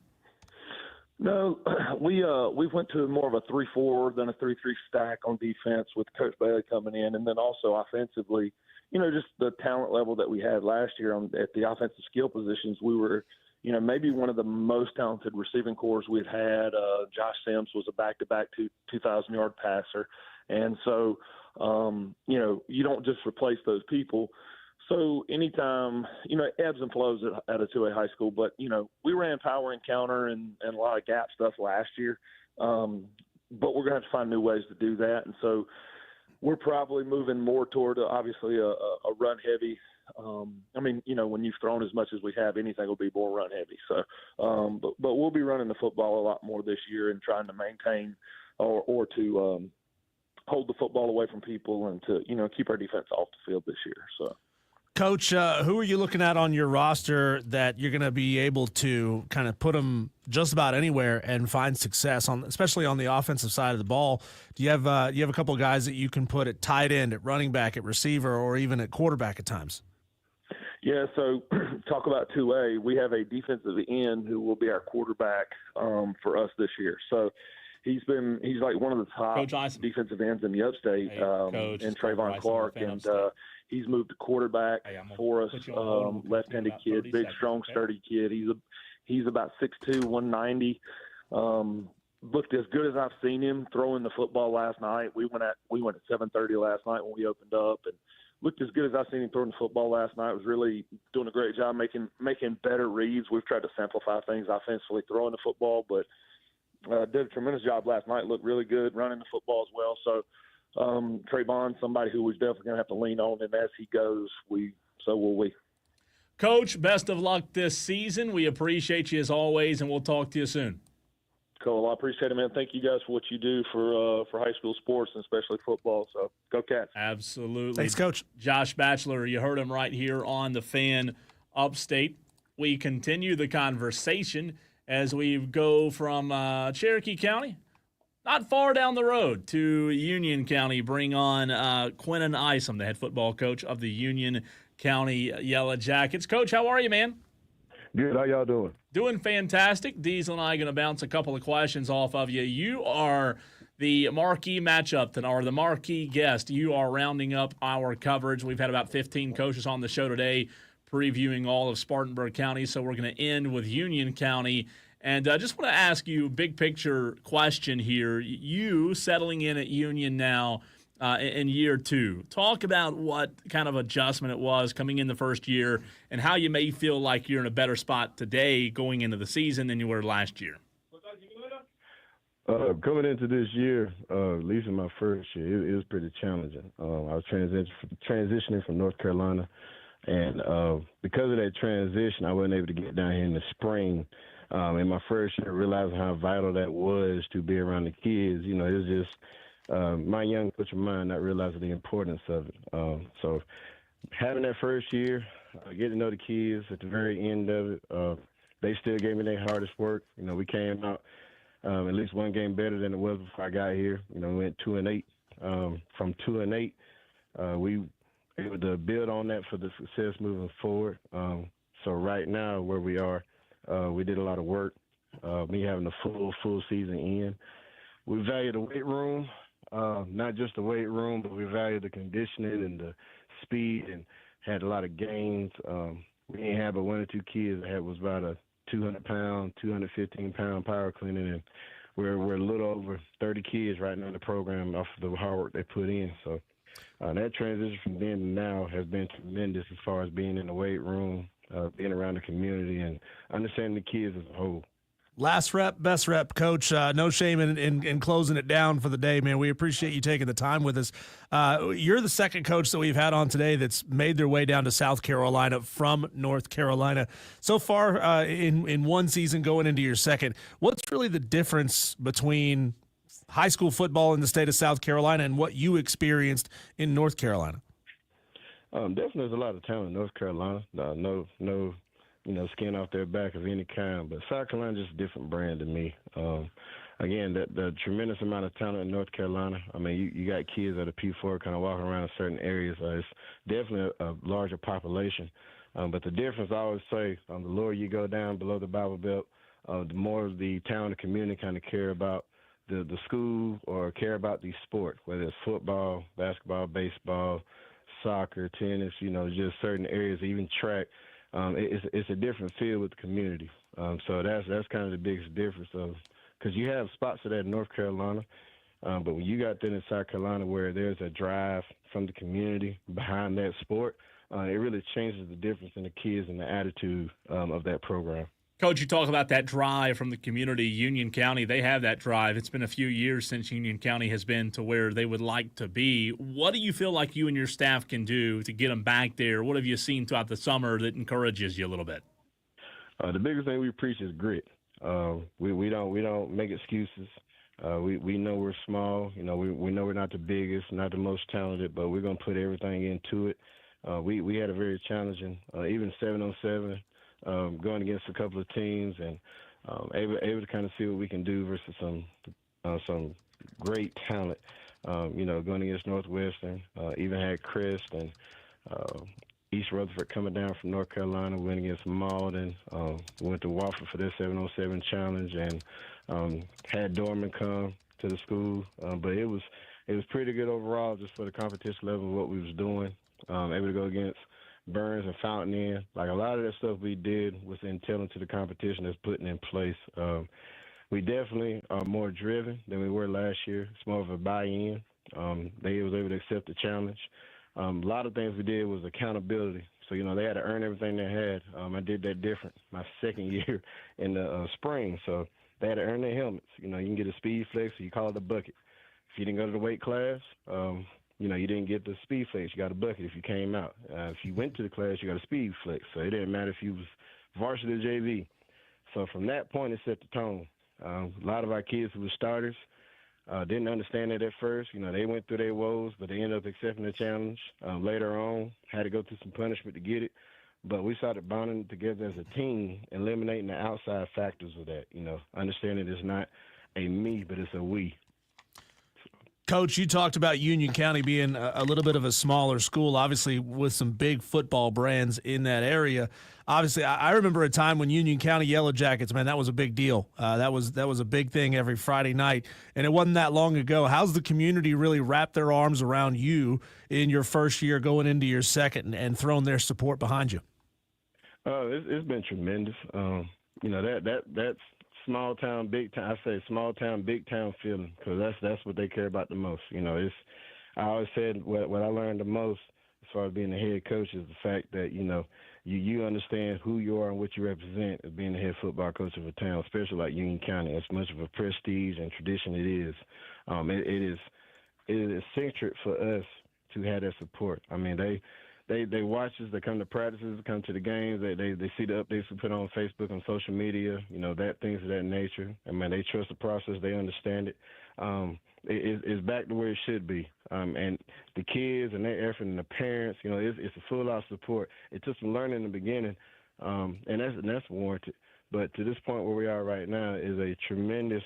No, we went to more of a 3-4 than a 3-3 stack on defense with Coach Bailey coming in, and then also offensively, just the talent level that we had last year at the offensive skill positions. We were, maybe one of the most talented receiving corps we've had. Josh Sims was a back-to-back 2,000-yard passer, and so you don't just replace those people. So anytime, it ebbs and flows at a 2A high school, but, we ran power and counter and a lot of gap stuff last year. But we're going to have to find new ways to do that. And so we're probably moving more toward, obviously, a run heavy. When you've thrown as much as we have, anything will be more run heavy. So, but we'll be running the football a lot more this year and trying to maintain or to hold the football away from people and to, keep our defense off the field this year. So. Coach, who are you looking at on your roster that you're going to be able to kind of put them just about anywhere and find success on, especially on the offensive side of the ball? Do you have a couple of guys that you can put at tight end, at running back, at receiver, or even at quarterback at times? Yeah, so talk about 2A. We have a defensive end who will be our quarterback for us this year. So he's like one of the top defensive ends in the upstate, and Trayvon Clark, and he's moved to quarterback for us. Left-handed kid, big, strong, sturdy kid. He's about 6'2", 190. Looked as good as I've seen him throwing the football last night. We went at 7:30 last night when we opened up, and looked as good as I've seen him throwing the football last night. Was really doing a great job making better reads. We've tried to simplify things offensively throwing the football, but did a tremendous job last night. Looked really good running the football as well. So Trayvon, somebody who we're definitely going to have to lean on, and as he goes, so will we. Coach, best of luck this season. We appreciate you as always, and we'll talk to you soon. Cool. I appreciate it, man. Thank you guys for what you do for high school sports and especially football. So go Cats. Absolutely. Thanks, Coach. Josh Batchelor, you heard him right here on the Fan Upstate. We continue the conversation as we go from Cherokee County, not far down the road, to Union County. Bring on Quentin Isom, the head football coach of the Union County Yellow Jackets. Coach, how are you, man? Good. How y'all doing? Doing fantastic. Diesel and I are going to bounce a couple of questions off of you. You are the marquee matchup tonight, or the marquee guest. You are rounding up our coverage. We've had about 15 coaches on the show today previewing all of Spartanburg County, so we're going to end with Union County. And I just want to ask you a big picture question here. You settling in at Union now in year 2. Talk about what kind of adjustment it was coming in the first year and how you may feel like you're in a better spot today going into the season than you were last year. Coming into this year, at least in my first year, it was pretty challenging. I was transitioning from North Carolina, and because of that transition, I wasn't able to get down here in the spring. In my first year, realizing how vital that was to be around the kids. It was just my young coach of mine not realizing the importance of it. So having that first year, getting to know the kids at the very end of it, they still gave me their hardest work. We came out at least one game better than it was before I got here. We went 2-8. From 2-8, we able to build on that for the success moving forward. So right now, where we are, we did a lot of work. Me having a full season in, we value the weight room, not just the weight room, but we value the conditioning and the speed, and had a lot of gains. We didn't have but 1 or 2 kids that was about a 200-pound, 215-pound power cleaning, and we're a little over 30 kids right now in the program off of the hard work they put in. So that transition from then to now has been tremendous as far as being in the weight room, being around the community, and understanding the kids as a whole. Last rep, best rep, Coach. No shame in closing it down for the day, man. We appreciate you taking the time with us. You're the second coach that we've had on today that's made their way down to South Carolina from North Carolina. So far in one season going into your second, what's really the difference between high school football in the state of South Carolina and what you experienced in North Carolina? Definitely there's a lot of talent in North Carolina. No skin off their back of any kind. But South Carolina is just a different brand to me. Again, the tremendous amount of talent in North Carolina. I mean, you got kids at a P4 kind of walking around in certain areas. It's definitely a larger population. But the difference, I always say, the lower you go down below the Bible Belt, the more the town and community kind of care about the school or care about the sport, whether it's football, basketball, baseball, soccer, tennis, just certain areas, even track. It's a different feel with the community. So that's kind of the biggest difference because you have spots of that in North Carolina, but when you got that in South Carolina where there's a drive from the community behind that sport, it really changes the difference in the kids and the attitude of that program. Coach, you talk about that drive from the community. Union County, they have that drive. It's been a few years since Union County has been to where they would like to be. What do you feel like you and your staff can do to get them back there? What have you seen throughout the summer that encourages you a little bit? The biggest thing we preach is grit. We don't make excuses. We know we're small. We know we're not the biggest, not the most talented, but we're going to put everything into it. We had a very challenging, even 7-on-7. Going against a couple of teams and able to kind of see what we can do versus some great talent. Going against Northwestern, even had Crest and East Rutherford coming down from North Carolina, went against Malden, went to Wofford for their 7-on-7 challenge, and had Dorman come to the school. But it was pretty good overall just for the competition level of what we was doing. Able to go against Burns and Fountain Inn. Like a lot of that stuff we did was intelligent to the competition that's putting in place. We definitely are more driven than we were last year. It's more of a buy-in. They was able to accept the challenge. A lot of things we did was accountability. So, they had to earn everything they had. I did that different my second year in the spring. So they had to earn their helmets. You can get a speed flex, so you call it a bucket. If you didn't go to the weight class, you didn't get the speed flex. You got a bucket if you came out. If you went to the class, you got a speed flex. So it didn't matter if you was varsity or JV. So from that point, it set the tone. A lot of our kids who were starters didn't understand it at first. They went through their woes, but they ended up accepting the challenge. Later on, had to go through some punishment to get it. But we started bonding together as a team, eliminating the outside factors of that. Understanding it's not a me, but it's a we. Coach, you talked about Union County being a little bit of a smaller school, obviously with some big football brands in that area. Obviously, I remember a time when Union County Yellow Jackets, man, that was a big deal. That was a big thing every Friday night, and it wasn't that long ago. How's the community really wrapped their arms around you in your first year going into your second and thrown their support behind you? It's been tremendous. That's small town, big town. I say small town, big town feeling because that's what they care about the most. I always said what I learned the most as far as being the head coach is the fact that you understand who you are and what you represent as being the head football coach of a town, especially like Union County. As much of a prestige and tradition it is, it is eccentric for us to have that support. I mean, They watch us. They come to practices, come to the games. They see the updates we put on Facebook and social media. Things of that nature. I mean, they trust the process. They understand it. It's back to where it should be. And the kids and their effort and the parents. It's a full out support. It took some learning in the beginning, and that's warranted. But to this point where we are right now is a tremendous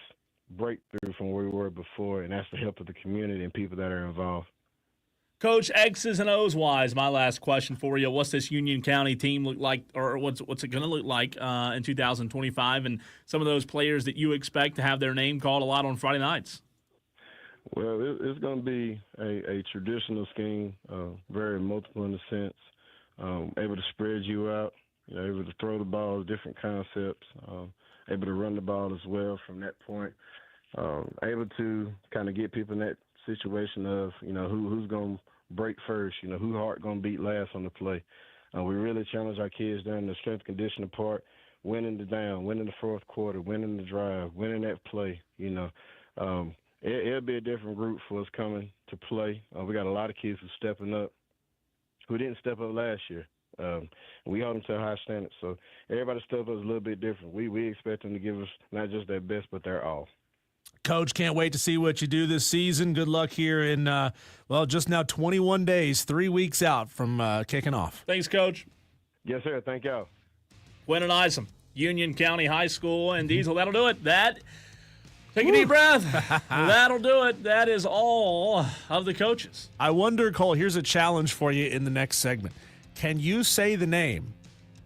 breakthrough from where we were before, and that's the help of the community and people that are involved. Coach, X's and O's wise, my last question for you. What's this Union County team look like, or what's it going to look like in 2025, and some of those players that you expect to have their name called a lot on Friday nights? Well, it's going to be a traditional scheme, very multiple in a sense, able to spread you out, able to throw the ball, different concepts, able to run the ball as well from that point, able to kind of get people in that situation of, who's going to break first, who heart going to beat last on the play. We really challenge our kids during the strength conditioning part, winning the down, winning the fourth quarter, winning the drive, winning that play, It'll be a different group for us coming to play. We got a lot of kids who's stepping up who didn't step up last year. We hold them to a high standard. So everybody step up is a little bit different. We expect them to give us not just their best, but their all. Coach, can't wait to see what you do this season. Good luck here in, just now 21 days, 3 weeks out from kicking off. Thanks, Coach. Yes, sir. Thank y'all. Quinn and Isom, Union County High School, and Diesel. That'll do it. Take a deep breath. That'll do it. That is all of the coaches. I wonder, Cole, here's a challenge for you in the next segment. Can you say the name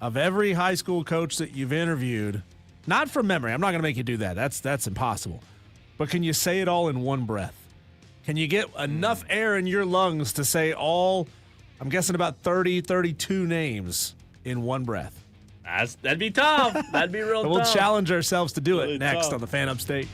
of every high school coach that you've interviewed? Not from memory. I'm not going to make you do that. That's impossible. But can you say it all in one breath? Can you get enough air in your lungs to say all, I'm guessing about 30, 32 names in one breath? That'd be tough. That'd be real tough. We'll challenge ourselves to do really it next tough. on the Fan Upstate.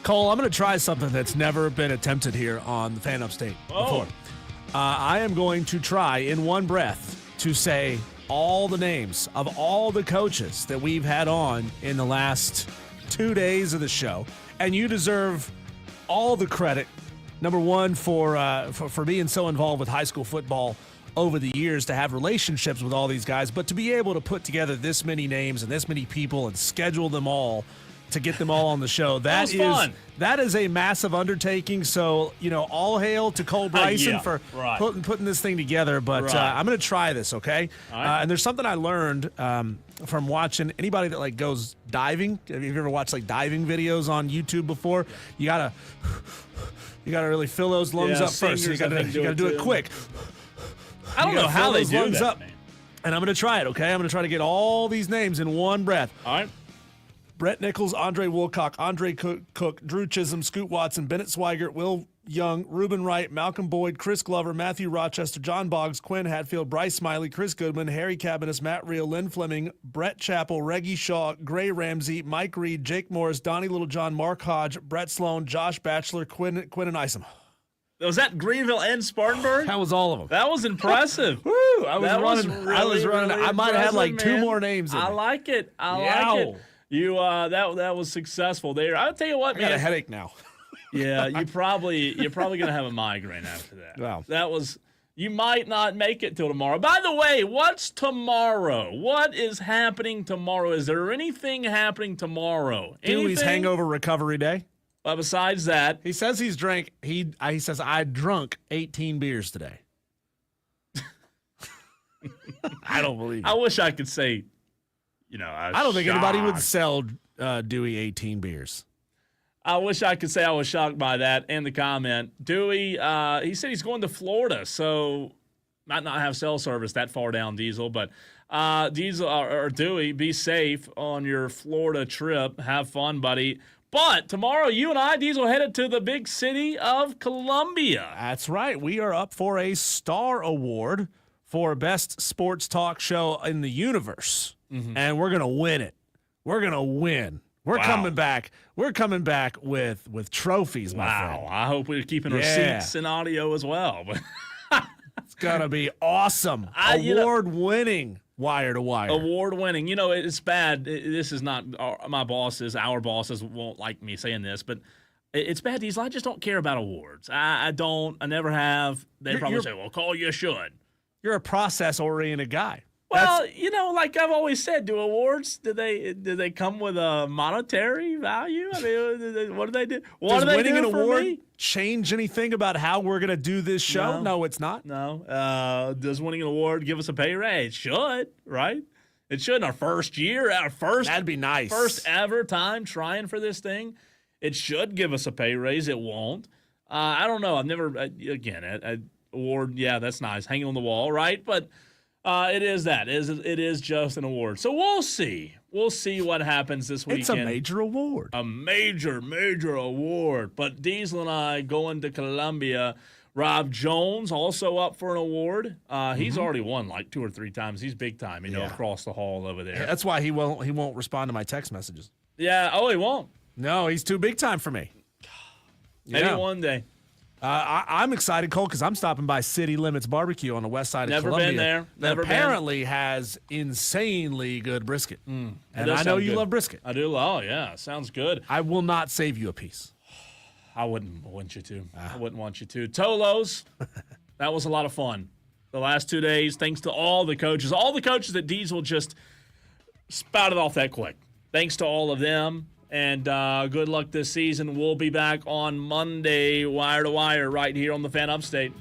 Cole, I'm going to try something that's never been attempted here on the Fan Upstate before. I am going to try in one breath to say all the names of all the coaches that we've had on in the last 2 days of the show. And you deserve all the credit, number one, for being so involved with high school football over the years, to have relationships with all these guys, but to be able to put together this many names and this many people and schedule them all to get them all on the show. That is fun. That is a massive undertaking. So, all hail to Cole Bryson for putting this thing together. But I'm going to try this, okay? And there's something I learned from watching anybody that goes diving. Have you ever watched diving videos on YouTube before? You gotta really fill those lungs up first. So you gotta do it quick. I don't know how they do that, man. And I'm going to try it, okay? I'm going to try to get all these names in one breath. All right. Brett Nichols, Andre Wilcock, Andre Cook, Drew Chisholm, Scoot Watson, Bennett Swigert, Will Young, Reuben Wright, Malcolm Boyd, Chris Glover, Matthew Rochester, John Boggs, Quinn Hatfield, Bryce Smiley, Chris Goodman, Harry Cabanis, Matt Reel, Lynn Fleming, Brett Chappell, Reggie Shaw, Gray Ramsey, Mike Reed, Jake Morris, Donnie Littlejohn, Mark Hodge, Brett Sloan, Josh Batchelor, Quinn and Isom. Was that Greenville and Spartanburg? That was all of them. That was impressive. Woo! I was running. I might have had two more names in I like it. Like it. You that was successful there. I'll tell you what, man. I got a headache now. Yeah, you're probably gonna have a migraine after that. Wow. That was. You might not make it till tomorrow. By the way, what's tomorrow? What is happening tomorrow? Is there anything happening tomorrow? Dewey's hangover recovery day. But besides that, he says he's drank. He says I drunk 18 beers today. I don't believe it. I wish I could say, I don't think anybody would sell Dewey 18 beers. I wish I could say I was shocked by that and the comment. Dewey, he said he's going to Florida, so might not have cell service that far down, Diesel. But Diesel or Dewey, be safe on your Florida trip. Have fun, buddy. But tomorrow, you and I, Diesel, headed to the big city of Columbia. That's right. We are up for a Star Award for Best Sports Talk Show in the Universe. Mm-hmm. And we're going to win it. We're going to win. We're coming back. We're coming back with trophies, my friend. I hope we're keeping receipts and audio as well. It's going to be awesome. Award-winning. Wire to wire. Award winning. It's bad. This is not our bosses won't like me saying this, but it's bad, Diesel. I just don't care about awards. I don't. I never have. They probably say, well, Cole, you should. You're a process-oriented guy. Well, like I've always said, do awards, do they come with a monetary value? I mean, what do they do? What do they winning do an for award me? Change anything about how we're going to do this show? No, it's not. No. Does winning an award give us a pay raise? It should, right? It should. In our first year, that'd be nice. First ever time trying for this thing, it should give us a pay raise. It won't. I don't know. I've never. Again, award. Yeah, that's nice. Hanging on the wall, right? But. It is that. It is just an award. So we'll see. We'll see what happens this weekend. It's a major award. A major, major award. But Diesel and I going to Columbia. Rob Jones also up for an award. He's already won 2 or 3 times. He's big time, across the hall over there. That's why he won't respond to my text messages. Yeah. Oh, he won't. No, he's too big time for me. Maybe one day. I'm excited, Cole, because I'm stopping by City Limits Barbecue on the west side of Columbia. Never been there. That apparently has insanely good brisket. And I know you love brisket. I do. Oh, yeah. Sounds good. I will not save you a piece. I wouldn't want you to. I wouldn't want you to. Tolos, that was a lot of fun. The last 2 days, thanks to all the coaches that Diesel just spouted off that quick. Thanks to all of them. And good luck this season. We'll be back on Monday, wire to wire, right here on the Fan Upstate.